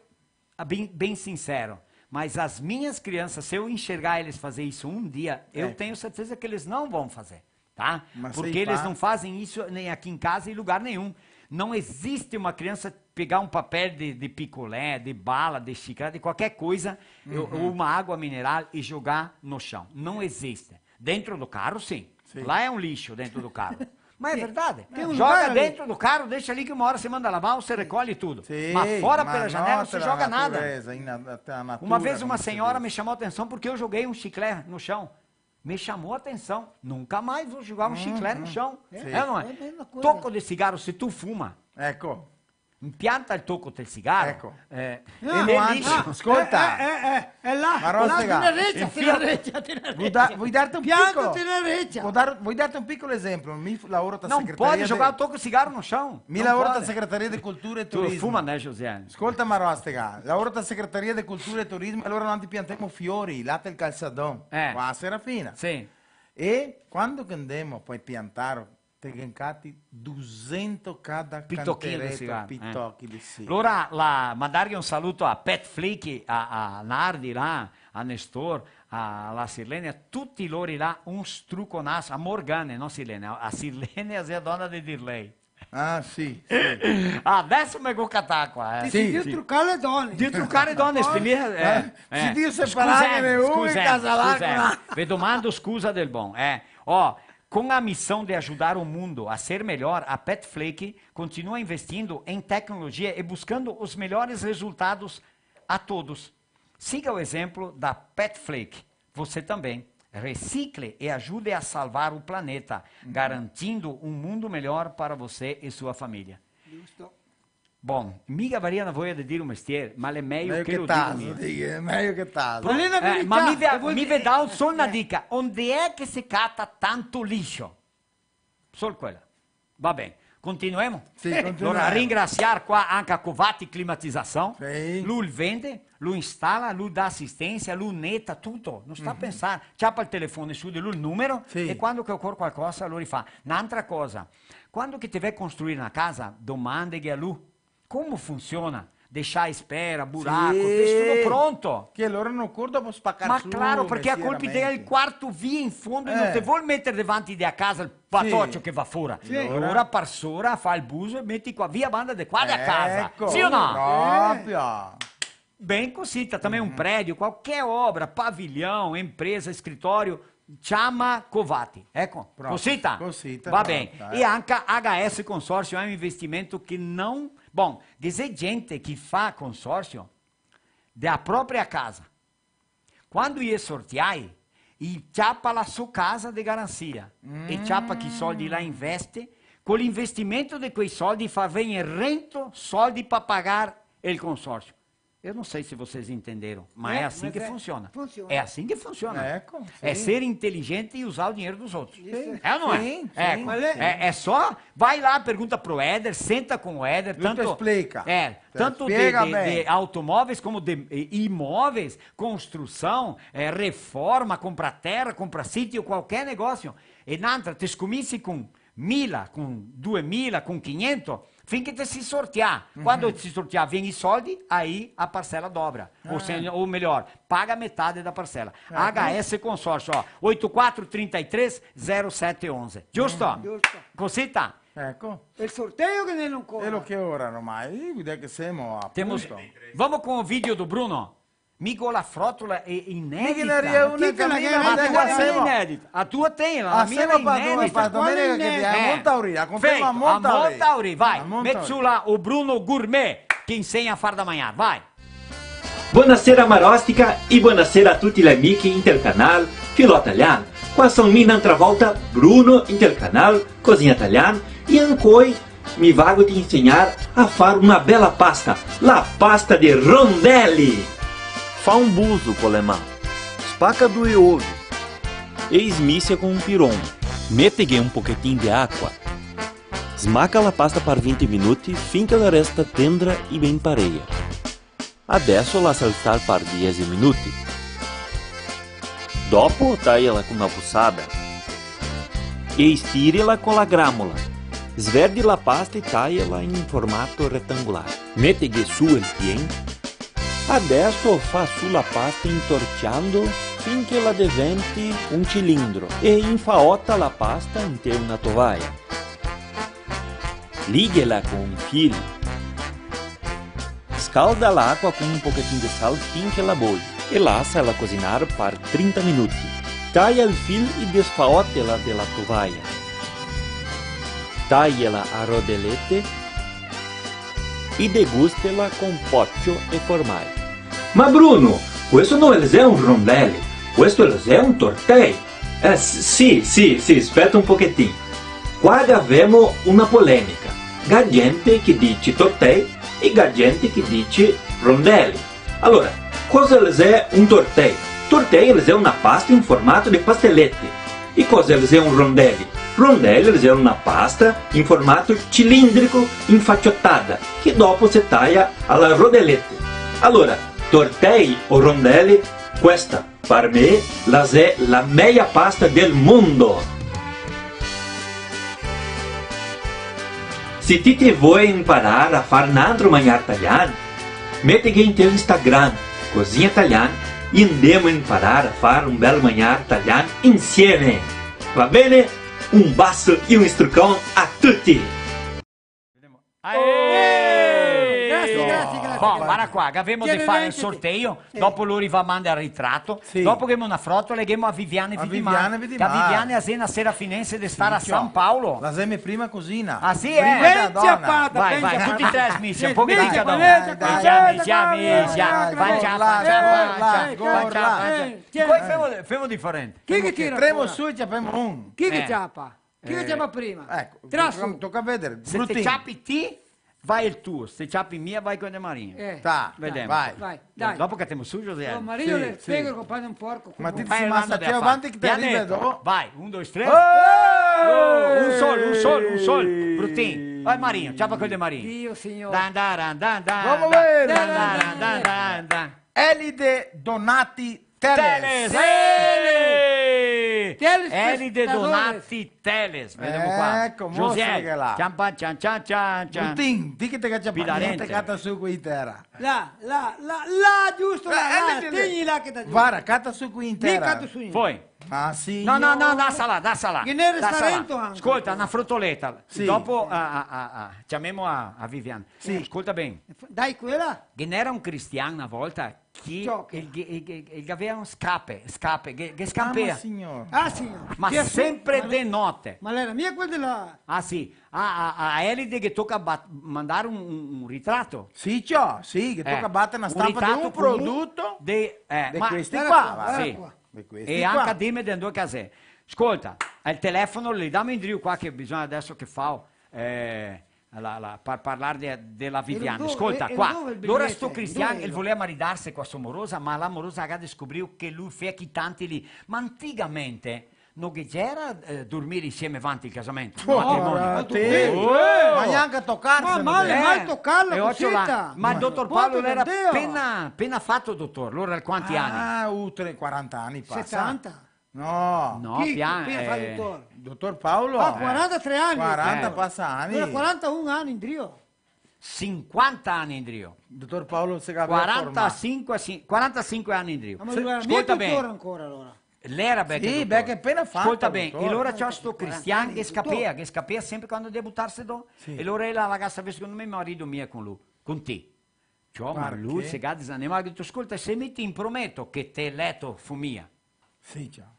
[SPEAKER 3] bem sincero, mas as minhas crianças, se eu enxergar eles fazer isso um dia, eu tenho certeza que eles não vão fazer, tá?
[SPEAKER 4] Mas
[SPEAKER 3] porque eles não fazem isso nem aqui em casa em lugar nenhum. Não existe uma criança pegar um papel de picolé, de bala, de xícara, de qualquer coisa, ou uma água mineral e jogar no chão. Não existe. Dentro do carro, sim. Lá é um lixo dentro do carro. Mas é verdade. Joga dentro do carro, deixa ali que uma hora você manda lavar, você recolhe tudo. Mas fora pela janela, você joga nada. Uma vez uma senhora me chamou a atenção porque eu joguei um chiclete no chão. Me chamou a atenção. Nunca mais vou jogar um chiclete no chão. É ou não é? Toco de cigarro, se tu fuma.
[SPEAKER 4] Ecco.
[SPEAKER 3] Impianta il tocco del cigarro.
[SPEAKER 4] Ecco.
[SPEAKER 5] Ascolta. È là.
[SPEAKER 4] Ma Rostega, vuoi darti un piccolo? Vuoi darti un piccolo esempio? Mi lavoro da
[SPEAKER 3] Não pode jogar o toco de cigarro no chão.
[SPEAKER 4] Mi lavoro da Segreteria di Cultura e
[SPEAKER 3] Tu
[SPEAKER 4] Turismo.
[SPEAKER 3] fuma, né, José?
[SPEAKER 4] Ascolta Marostega, lavoro da Segreteria di Cultura e Turismo e allora non ti piantiamo fiori, là del calzadon, qua a Serafina.
[SPEAKER 3] Sì.
[SPEAKER 4] E quando che andiamo poi piantare, te gancati 200 cada canteretto, pitocchi di sì.
[SPEAKER 3] Allora, mandare un saluto a Pet Flick, a Nardi là, a Nestor, alla Sirlene, a tutti loro là, un struconasso, a Morgane, non Sirlene, a Sirlene è la donna di Dirley.
[SPEAKER 4] Ah, sì.
[SPEAKER 3] Adesso mi cattare qua.
[SPEAKER 5] Decidiu trucar le donne.
[SPEAKER 3] Di truccare donne, felice.
[SPEAKER 4] Si Dio separare uno e casalar com la...
[SPEAKER 3] Vi domando scusa del buon. Ó, com a missão de ajudar o mundo a ser melhor, a Pet Flake continua investindo em tecnologia e buscando os melhores resultados a todos. Siga o exemplo da Pet Flake. Você também. Recicle e ajude a salvar o planeta, garantindo um mundo melhor para você e sua família.
[SPEAKER 5] Giusto.
[SPEAKER 3] Bom, mica variano voglia di dire un mestiere, ma è meglio che lo
[SPEAKER 4] taso,
[SPEAKER 3] dico io.
[SPEAKER 4] è meglio che taso.
[SPEAKER 3] Ma mi dà solo una dica, onde è che si catta tanto liscio? Solo quella. Va bene, continuiamo?
[SPEAKER 4] Sì, continuiamo.
[SPEAKER 3] Allora, ringraziare qua anche a Covati Climatizzazione.
[SPEAKER 4] Sì.
[SPEAKER 3] Lui vende, lui installa, lui dà assistenza, lui netta tutto. Non sta a pensare, ciappa il telefono su di lui il numero e quando che occorre qualcosa lo rifà. Un'altra cosa, quando che ti vai a costruire una casa, domandagli a lui come funziona. Deixar espera, buraco, tutto pronto.
[SPEAKER 4] Che loro non curto per spaccare
[SPEAKER 3] Ma
[SPEAKER 4] su.
[SPEAKER 3] claro, perché a colpi del quarto via in fondo e non ti vuol mettere davanti a casa il patoccio che va fuori.
[SPEAKER 4] Sì.
[SPEAKER 3] Ora per sora fa il buso e metti qua via banda di qua a casa.
[SPEAKER 4] Ecco,
[SPEAKER 3] sì o no?
[SPEAKER 4] Proprio.
[SPEAKER 3] Bem così, também um prédio, qualquer obra, pavilhão, empresa, escritório, chama Covati. Ecco, cosita?
[SPEAKER 4] Cosita.
[SPEAKER 3] Va bene. E anche HS Consórcio é um investimento que não... Bom, dizer gente que fa consórcio da própria casa. Quando ia sortear, e chapa la sua casa de garantia. E chapa que soldi lá investe, com l'investimento de quei soldi fa venire rento soldi para pagar il consórcio. Eu não sei se vocês entenderam, mas é assim que funciona. É assim que funciona. É ser inteligente e usar o dinheiro dos outros. É ou não é?
[SPEAKER 4] Sim.
[SPEAKER 3] É só, vai lá, pergunta pro Éder, senta com o Éder.
[SPEAKER 4] Tanto explica.
[SPEAKER 3] Tanto de automóveis como de imóveis, construção, reforma, comprar terra, comprar sítio, qualquer negócio. E nada, te scominci com 1000, com 2000, com 500, finché te si sortear. Quando si sortear, vem i soldi, aí a parcela dobra. Ou melhor, paga metade da parcela. HS Consórcio, ó, 8433-0711. Giusto?
[SPEAKER 5] Giusto.
[SPEAKER 3] Cosita?
[SPEAKER 4] Ecco.
[SPEAKER 5] Il sorteio che ne non corre.
[SPEAKER 4] Quello che ora ormai, vedi che siamo a
[SPEAKER 3] Temos,
[SPEAKER 4] punto.
[SPEAKER 3] vamos com o vídeo do Bruno. Mico la frótula è inedita. A tua tem, a minha é inedita.
[SPEAKER 4] Domenica che viene a Montauri, conferma a
[SPEAKER 3] Montauri, vai. Metti su là o Bruno Gourmet che insegna a far da manhã, vai.
[SPEAKER 10] Buonasera Marostica e buonasera a tutti gli amici Intercanal Filo Italiano. Qua sono un'altra volta Bruno Intercanal Cozinha Italiana e ancora mi vago di insegnare a fare una bella pasta, la pasta di rondelli.
[SPEAKER 11] Fa un buso com le mani, spacca 2 uovi e smissa con un pirão. Mettegi un pochettino di acqua. Smacca la pasta per 20 minuti finché la resta tendra e ben pareja. Adesso la saltar per 10 minuti. Dopo tagliala con una bussata e stirila con la gramola. Sverdi la pasta e tagliala in formato rettangolare. Mettegi su il pieno. Adesso fa sulla pasta intorciando finché la diventi un cilindro e infaotta la pasta in una tovaglia. Lighela con un filo. Scalda l'acqua con un pochettino di sal finché la bolle e lasciala cozinare per 30 minuti. Taglia il filo e desfaottela della tovaglia. Tagliela a rodelette e degustela con poggio e formaggio.
[SPEAKER 10] Ma Bruno, questo non è un rondelli, questo è un tortei. Sì, aspetta un pochettino. Qua abbiamo una polemica. C'è gente che dice tortei e c'è gente che dice rondelli. Allora, cosa è un tortei? Tortei è una pasta in formato di pastellette. E cosa è un rondelli? Rondelli è una pasta in formato cilindrico infacciottata che dopo si taglia alla rodellette. Allora, tortei o rondelli, questa per me è la meglio pasta del mondo. Se ti vuoi imparare a fare un altro mangiare italiano, mettiti in tuo Instagram, Cozinha Italiana, e andiamo a imparare a fare un bel mangiare italiano insieme. Va bene? Un bacio e un struccone a tutti!
[SPEAKER 3] guarda qua, che abbiamo di fare il sorteio, dopo lui va a mandare il ritratto, dopo che una frotto leghiamo a Viviane Vidimar, che a Viviane a Sena Serafinense di stare a San Paolo.
[SPEAKER 4] La seme prima cosina.
[SPEAKER 3] Ah sì,
[SPEAKER 4] Prima da donna.
[SPEAKER 3] Vai, tutti e tre smissi, un po' che dica da Poi femo differente.
[SPEAKER 5] Chi che tira?
[SPEAKER 4] Tremo su e ci abbiamo un.
[SPEAKER 5] Chi che ciapa? Chi che ciapa prima?
[SPEAKER 4] Ecco,
[SPEAKER 5] Tira su.
[SPEAKER 4] tocca vedere.
[SPEAKER 3] Se te ciappi ti, vai il tuo, se ciappi mia, vai con De Marino. Vediamo.
[SPEAKER 5] Vai, dai.
[SPEAKER 3] Dopo che abbiamo sujo,
[SPEAKER 5] Marino le spiego che compagno un porco.
[SPEAKER 4] Ma ti si massa più avanti che ti arriva dopo.
[SPEAKER 3] Vai, 1, 2, 3. Un sol. Bruttino. Vai Marino, ciappa con De Marino.
[SPEAKER 5] Dio signore.
[SPEAKER 4] Vamos vedere. Elide Donati Teles.
[SPEAKER 3] Elide Donati Teles. Vediamo qua.
[SPEAKER 4] Ecco, mostra che là.
[SPEAKER 3] Ciampa, cian.
[SPEAKER 4] Brutin, di che te caccia
[SPEAKER 3] Pilarente.
[SPEAKER 4] cata su qui in terra.
[SPEAKER 5] Là, giusto, là, tigli là che da giù.
[SPEAKER 4] Guarda, cata su qui in terra.
[SPEAKER 3] Poi.
[SPEAKER 4] Ah sì.
[SPEAKER 3] No, da salà.
[SPEAKER 5] Che ne restaurante anche.
[SPEAKER 3] Ascolta, una fruttoletta.
[SPEAKER 4] Sì.
[SPEAKER 3] Dopo chiamiamo a Viviane.
[SPEAKER 4] Sì.
[SPEAKER 3] Ascolta bene.
[SPEAKER 5] Dai quella.
[SPEAKER 3] Che n'era un cristiano una volta che aveva un scape, che scampea.
[SPEAKER 4] Signor.
[SPEAKER 5] Signor.
[SPEAKER 3] Ma sempre di notte.
[SPEAKER 5] Ma l'era mia quella della...
[SPEAKER 3] Ah sì, a Elide che tocca mandare un ritratto.
[SPEAKER 4] Sì, che tocca battere una stampa di un prodotto
[SPEAKER 3] di
[SPEAKER 4] questi qua.
[SPEAKER 3] Sì. E anche a dirmi delle due case. Ascolta, il telefono gli dammi in qua che bisogna adesso che fa per parlare della Viviane. Ascolta, qua, allora sto cristiano, il voleva maridarsi con sua morosa, ma la morosa ha scoperto che lui fa tanti lì. Ma anticamente non che c'era dormire insieme avanti il casamento.
[SPEAKER 4] Ma neanche a toccarsi.
[SPEAKER 5] Ma mal toccarla cosita.
[SPEAKER 3] Ma il dottor Paolo era appena fatto dottore, allora quanti anni?
[SPEAKER 4] 40 anni passa.
[SPEAKER 5] 60.
[SPEAKER 4] No,
[SPEAKER 5] Appena fa il dottore.
[SPEAKER 4] Dottor Paolo.
[SPEAKER 5] 43 anni.
[SPEAKER 4] 40 passa anni.
[SPEAKER 5] Era 41 anni in Drio.
[SPEAKER 3] 50 anni in Drio.
[SPEAKER 4] Dottor Paolo si
[SPEAKER 3] 45 anni in Drio.
[SPEAKER 5] Ma lui era mio dottore ancora allora.
[SPEAKER 3] L'era Becca.
[SPEAKER 4] Sì, Becca appena fatto.
[SPEAKER 3] Ascolta bene, e allora c'è sto cristiano che scapea sempre quando debuttarsi do.
[SPEAKER 4] Sì.
[SPEAKER 3] E allora la ragazza, secondo me, marito mio con lui, con te. Cioè, ma lui si ha disanimato, ha detto, ascolta, se mi ti imprometto che te letto fu mia.
[SPEAKER 4] Sì, ciao.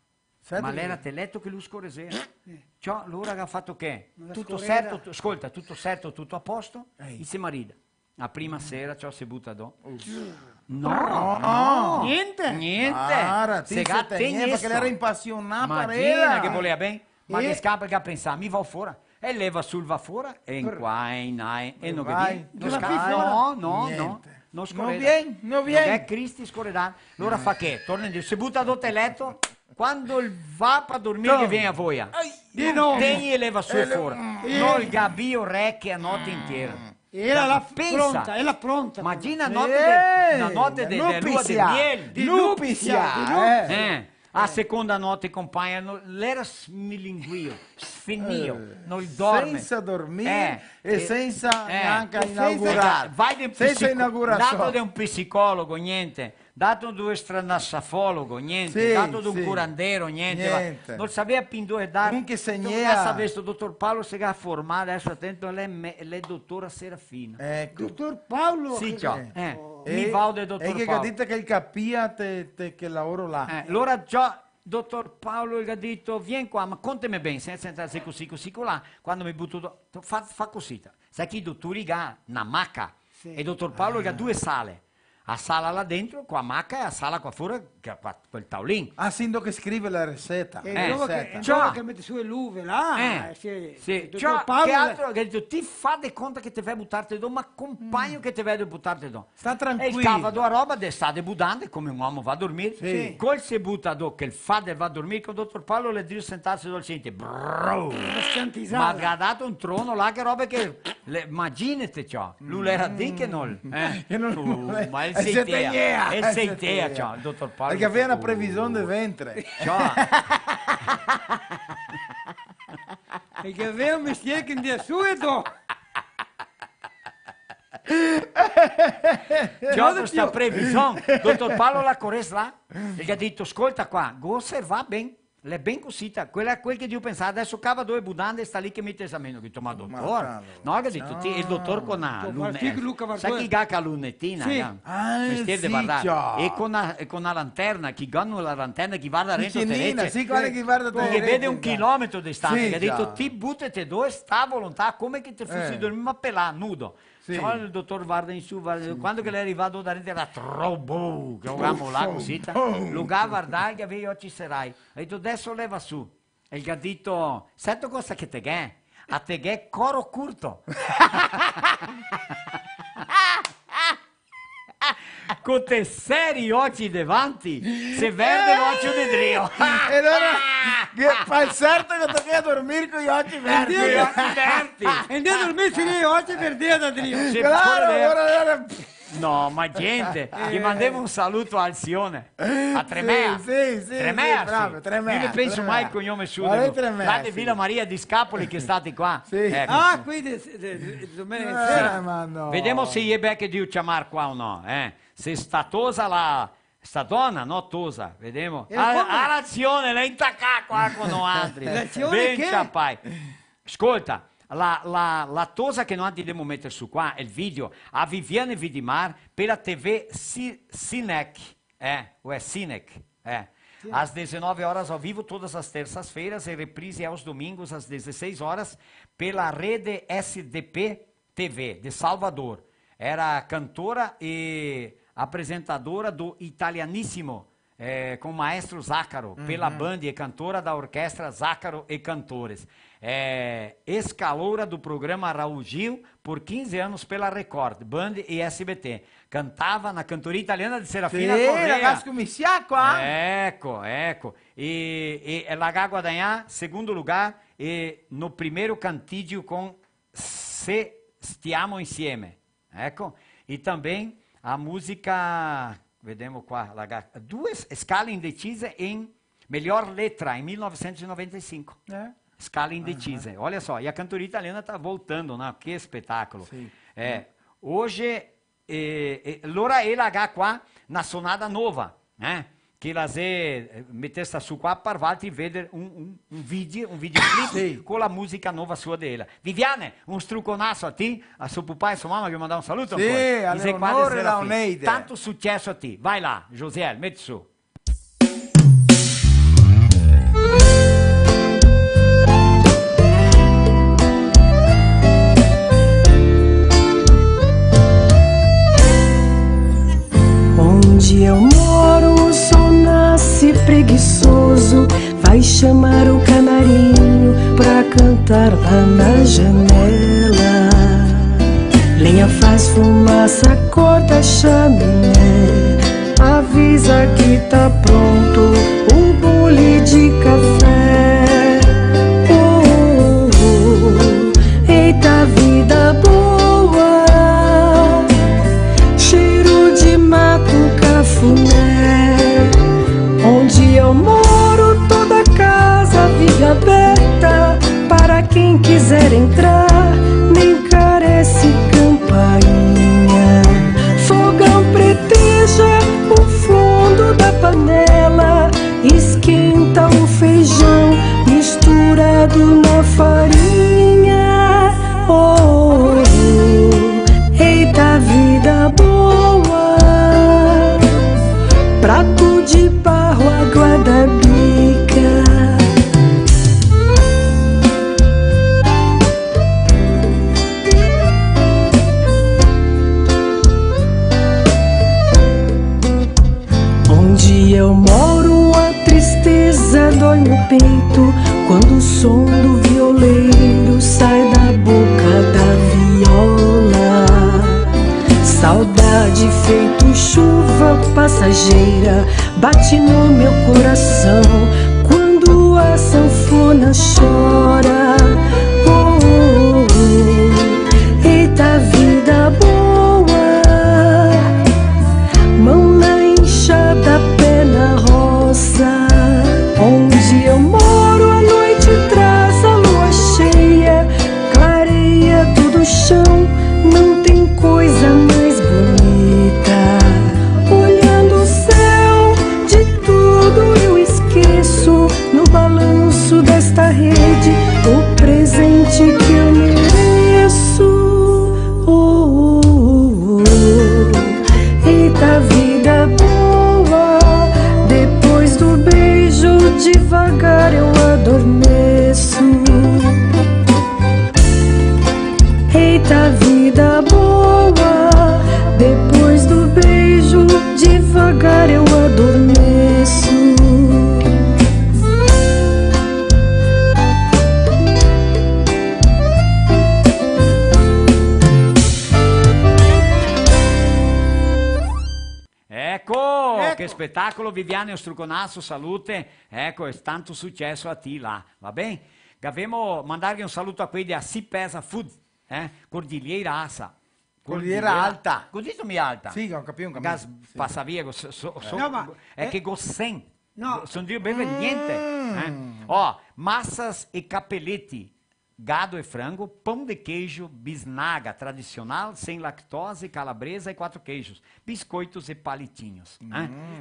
[SPEAKER 3] Ma l'era te letto che lui scorresera. Cioè, allora ha fatto che? Tutto certo, ascolta, tutto certo, tutto a posto, e si marida. La prima sera ciò si butta do. No, niente.
[SPEAKER 4] Se perché l'era impassionato.
[SPEAKER 3] Immagina che voleva bene, ma che scappa che pensa, mi va fuori. E leva sul va fuori, e in qua, e in là, e non
[SPEAKER 4] vai.
[SPEAKER 3] No. Non scorreda.
[SPEAKER 4] Non viene.
[SPEAKER 3] Che Cristi scorreda. Allora fa che? Torna in giù, si butta do te letto, quando il va per dormire che viene a voi. Tegni e leva su fuori. Non il gabbio recchie a notte intera.
[SPEAKER 5] Era la pronta.
[SPEAKER 3] Immagina la notte di lua del miele.
[SPEAKER 4] Di nupizia.
[SPEAKER 3] A seconda notte compagna, l'era smilinguio, sfinio, non dorme.
[SPEAKER 4] Senza dormire e senza neanche inaugurare.
[SPEAKER 3] Vai dato da un psicologo, niente. Dato da un stranassafologo, niente. Dato da un curandero, niente. Non sapeva pindore dare.
[SPEAKER 4] Comunque
[SPEAKER 3] non sapeva questo dottor Paolo si ha formato, adesso attento, lei dottora Serafina.
[SPEAKER 4] Ecco.
[SPEAKER 5] Dottor Paolo?
[SPEAKER 3] Sì, ciao. Mi va del dottor
[SPEAKER 4] Paolo. E
[SPEAKER 3] che
[SPEAKER 4] dite che il capia che lavoro là.
[SPEAKER 3] Allora già, dottor Paolo gli ha detto, vieni qua, ma contami bene, senza entrare così là, quando mi butto, fa così. Sai che i dottori ha una macca, e il dottor Paolo ha due sale. A sala là dentro, qua macca e a sala qua fuori, quel tavolino.
[SPEAKER 4] Sindo che scrive la ricetta.
[SPEAKER 5] Che mette su le uve là.
[SPEAKER 3] Sì. Paolo che altro che ha detto, ti fa de conto che ti fai buttarti do, ma compagno che ti vedo buttarti do.
[SPEAKER 4] Sta tranquillo.
[SPEAKER 3] E il cavado a roba sta buttando come un uomo va a dormire.
[SPEAKER 4] Sì.
[SPEAKER 3] Col si butta do, che il fade va a dormire, con il dottor Paolo le dire sentarsi dolcemente. Ma ha dato un trono là, che roba che... Immaginate ciò. Lui era di che non... Ma il seitea, ciao, il dottor Paolo.
[SPEAKER 4] Perché aveva una previsione di ventre.
[SPEAKER 5] Perché aveva un mestiere che dia su e do.
[SPEAKER 3] Questa previsione, dottor Paolo la corresse là, e gli ha detto, ascolta qua, go osserva ben. È ben cosita, quella è quel che Dio pensava. Adesso cava due budande e sta lì che mi testamento. Che toma dottor. No, che ha detto, il dottor con la lunettina. Sai chi ha la lunettina?
[SPEAKER 4] Sì.
[SPEAKER 3] E con la lanterna, chi ganno la lanterna, chi guarda dentro te.
[SPEAKER 4] Sì, chi guarda te.
[SPEAKER 3] Che vede 1 chilometro di distanza.
[SPEAKER 4] Sì,
[SPEAKER 3] Che ha detto, ti buttete dove sta a volontà, come che ti fossi dormito, ma pelà, nudo.
[SPEAKER 4] Sì.
[SPEAKER 3] Cioè, il dottor guarda in su, quando che lei è arrivato da dentro era troppo, che avevamo là così, lo ga guardare che avevi oggi sarai. Ha detto adesso leva su. E il gatito, sento cosa che te è? A te è coro curto. Con te seri oggi davanti, se verde l'occhio di Drio.
[SPEAKER 4] E allora, fa il certo che tocca a dormire con gli occhi verdi.
[SPEAKER 5] E andiamo a dormire con gli occhi verdi da Drio.
[SPEAKER 4] Claro,
[SPEAKER 3] No, ma gente, gli mandiamo un saluto a Alcione, a Tremea.
[SPEAKER 4] Sì,
[SPEAKER 3] Tremea,
[SPEAKER 4] bravo, Tremea.
[SPEAKER 3] Io ne penso
[SPEAKER 4] Tremea.
[SPEAKER 3] mai il cognome suo.
[SPEAKER 4] Tremea,
[SPEAKER 3] Là di Villa Maria di Scapoli che state qua.
[SPEAKER 4] Sì.
[SPEAKER 3] Ecco.
[SPEAKER 5] Ah, quindi domenica sera.
[SPEAKER 4] Ma no.
[SPEAKER 3] Vediamo se gli è becco di chiamare qua o no. Se sta tosa sta donna, no tosa, vediamo. L'azione, lei intacca qua con altri.
[SPEAKER 5] L'azione che?
[SPEAKER 3] Ciappai. Ascolta. La tosa che noi dobbiamo mettere su qua è il video a Viviane Vidimar per la TV Cinec, o è Cinec, às 19 horas ao vivo todas as terças-feiras e reprise aos domingos às 16 horas pela rede SDP TV de Salvador. Era cantora e apresentadora do Italianissimo, com o maestro Zácaro, pela banda e cantora da orquestra Zácaro e Cantores. Escaloura do programa Raul Gil por 15 anos pela Record, Band e SBT. Cantava na cantoria italiana de Serafina Correa.
[SPEAKER 4] Ragazzi come qua.
[SPEAKER 3] Ecco. E ela vai guadagnare segundo lugar e no primeiro cantídio com Se Stiamo Insieme. Ecco. E também a música, vediamo qua, due scale indecise em melhor letra em 1995. Scala indecise. Olha só, e a cantoria italiana está voltando, né? Que espetáculo. Hoje, allora ela ha qua na sonada nova, che ela mettesta su qua per farti vedere un videoclip con la musica nuova sua della. Viviane, un strucconasso a te, a suo papà e sua mamma che mandano un saluto ancora.
[SPEAKER 4] Sì, a Leonore e la Oneide.
[SPEAKER 3] Tanto successo a te. Vai là, Josiel, metti su.
[SPEAKER 12] Onde eu moro, o sol nasce preguiçoso, vai chamar o canarinho pra cantar lá na janela. Lenha faz fumaça, acorda a chaminé, avisa que tá pronto o bule de café. Eita vida boa, cheiro de mato, cafuné. Onde eu moro, toda casa vive aberta para quem quiser entrar, nem carece campainha. Fogão preteja o fundo da panela, esquenta o feijão misturado na farinha. Eita vida boa, prato de barro, água da bica. Onde eu moro, a tristeza dói no peito quando o som do violeiro sai da boca da viola. Saudade feito chuva passageira bate no meu coração quando a sanfona chora. Eita vida boa, mão na enxada, pé na roça. Onde eu moro, a noite traz a lua cheia, clareia todo o chão, não tem coisa mais bonita. Olhando o céu, de tudo eu devagar eu adormeço. Eita vida boa, depois do beijo, devagar eu adormeço.
[SPEAKER 3] Ecco, che spettacolo, Viviane Struconasso, salute, ecco, è tanto successo a te là, va bene? Gavemo mandargli un saluto a quelli di Si Pesa Food, Cordilheira Assa.
[SPEAKER 4] Cordilheira Alta.
[SPEAKER 3] Codito-me alta.
[SPEAKER 4] Sì, ho capito.
[SPEAKER 3] Gas
[SPEAKER 4] Sì.
[SPEAKER 3] passa via,
[SPEAKER 5] No, ma
[SPEAKER 3] è che gossen.
[SPEAKER 5] No.
[SPEAKER 3] Non dire bene niente. Ó, massas e capelete, gado e frango, pão de queijo, bisnaga tradicional, sem lactose, calabresa e 4 queijos, biscoitos e palitinhos.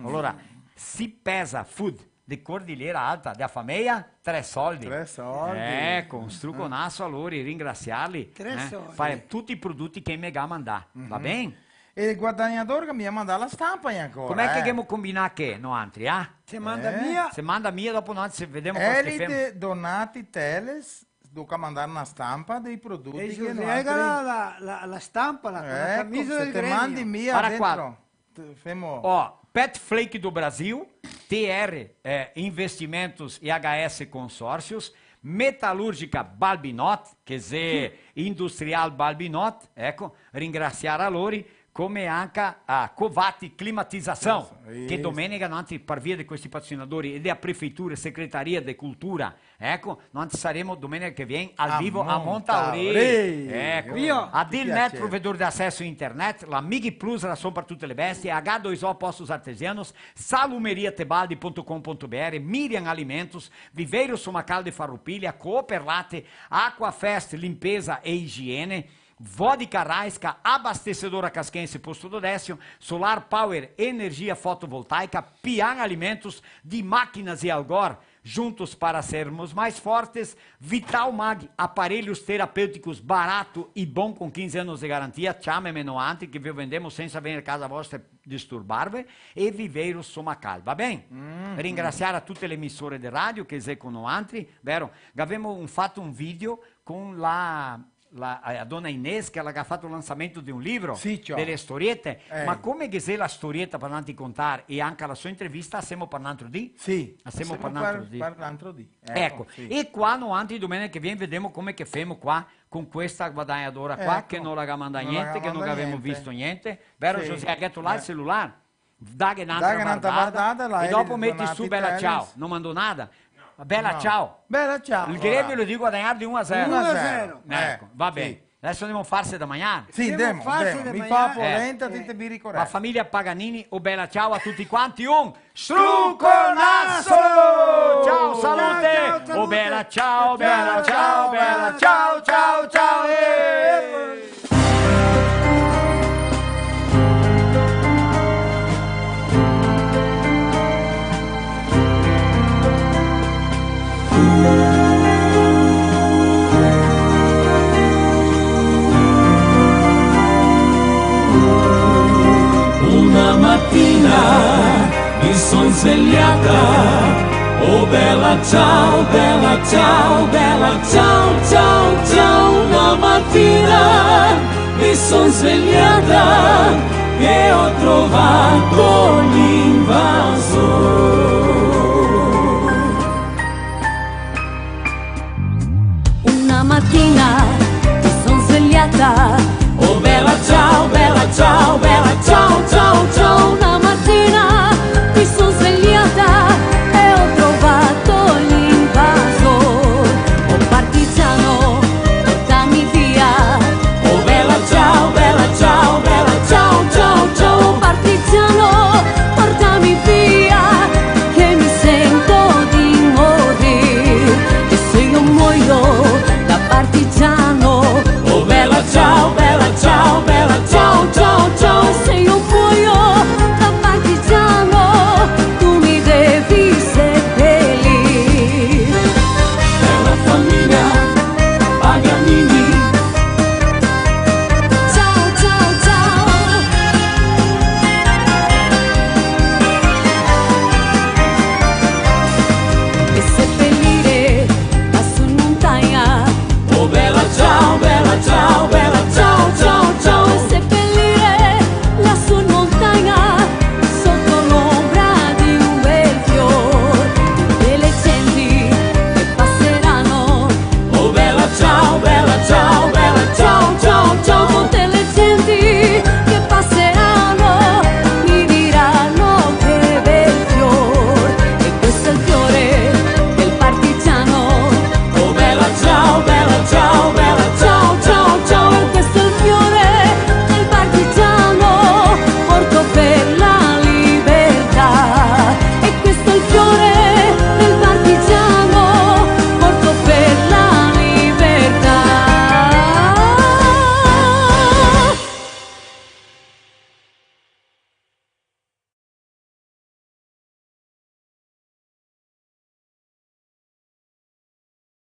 [SPEAKER 3] Allora, Si Pesa Food de Cordilheira Alta, da famiglia, 3 soldi.
[SPEAKER 4] 3 soldi.
[SPEAKER 3] Con struconasso a loro, ringraziarli.
[SPEAKER 5] 3 soldi.
[SPEAKER 3] Fare tutti i prodotti che mi mandà, va bene?
[SPEAKER 4] E il guadagnatore che mi ha mandato la stampa ancora.
[SPEAKER 3] Com'è che dobbiamo combinare che, no altri,
[SPEAKER 5] Se manda mia.
[SPEAKER 3] Se manda mia, dopo noi se vediamo cosa che famo.
[SPEAKER 4] Elite Donati Teles, tocca mandare una stampa dei prodotti
[SPEAKER 5] E
[SPEAKER 4] che
[SPEAKER 5] ci
[SPEAKER 4] noi
[SPEAKER 5] regala la stampa, la camisa
[SPEAKER 4] se
[SPEAKER 5] del
[SPEAKER 4] te
[SPEAKER 5] gremio.
[SPEAKER 4] mandi mia
[SPEAKER 3] Guarda
[SPEAKER 4] dentro.
[SPEAKER 3] Ó, Pet Flake do Brasil, TR Investimentos e HS Consórcios, Metalúrgica Balbinot, quer dizer, Industrial Balbinot, ecco, ringraziare a loro, come anche a Covati Climatizzazione, che domenica noi, per via di questi patrocinatori e della Prefeitura e Secretaria di Cultura, ecco, noi saremo domenica che viene al vivo a Montauri. Ecco, a Dilnet, provedor di accesso internet, la Migi Plus, ração para tutte le bestie, H2O Postos Artesianos, salumeriatebaldi.com.br, Miriam Alimentos, Viveiro Somacal de Farroupilha, Cooperlate, Aquafest Limpeza e Higiene, Vodka Raisca, Abastecedora Casquense Posto do Décio, Solar Power Energia Fotovoltaica, Pian Alimentos, de Máquinas e Algor, juntos para sermos mais fortes, Vital Mag, aparelhos terapêuticos barato e bom com 15 anos de garantia, chiamami no antes que vi vendemos senza venire a casa vostra disturbarvi, e Viveiro Somacal, va bene? Ringraziare a tutte le emissore di radio che eseguono altri, vero? Abbiamo fatto un video con a donna Inês, che ha fatto il lançamento di un libro, delle storiette, ma come che se la storietta per non ti contare e anche la sua intervista, stiamo parlando di?
[SPEAKER 4] Sì,
[SPEAKER 3] stiamo parlando
[SPEAKER 4] di.
[SPEAKER 3] Ecco,
[SPEAKER 4] sì.
[SPEAKER 3] E qua no anche domenica che viene vediamo come che femo qua con questa guadagnadora qua, che non la manda niente, che non abbiamo visto niente, vero? José, ha detto là il cellulare, dagli un'altra guardata, e dopo metti su bella ciao, non mando nada. Bella ciao.
[SPEAKER 4] Bella ciao.
[SPEAKER 3] Il gremio lo dico guadagnare di 1-0.
[SPEAKER 5] 1-0.
[SPEAKER 3] Ecco, va bene.
[SPEAKER 4] Sì.
[SPEAKER 3] Adesso andiamo a farsi da mangiare.
[SPEAKER 4] Sì, andiamo. Mi fa polenta, dite biri corretto.
[SPEAKER 3] La famiglia Paganini, bella ciao a tutti quanti, un struconasso! Ciao, salute!
[SPEAKER 5] Ciao,
[SPEAKER 3] bella ciao, bella ciao, bella ciao, ciao, ciao!
[SPEAKER 2] Una mattina mi son svegliata, oh bella ciao, bella ciao, bella ciao, ciao, ciao. Una mattina mi son svegliata e ho trovato l'invasore.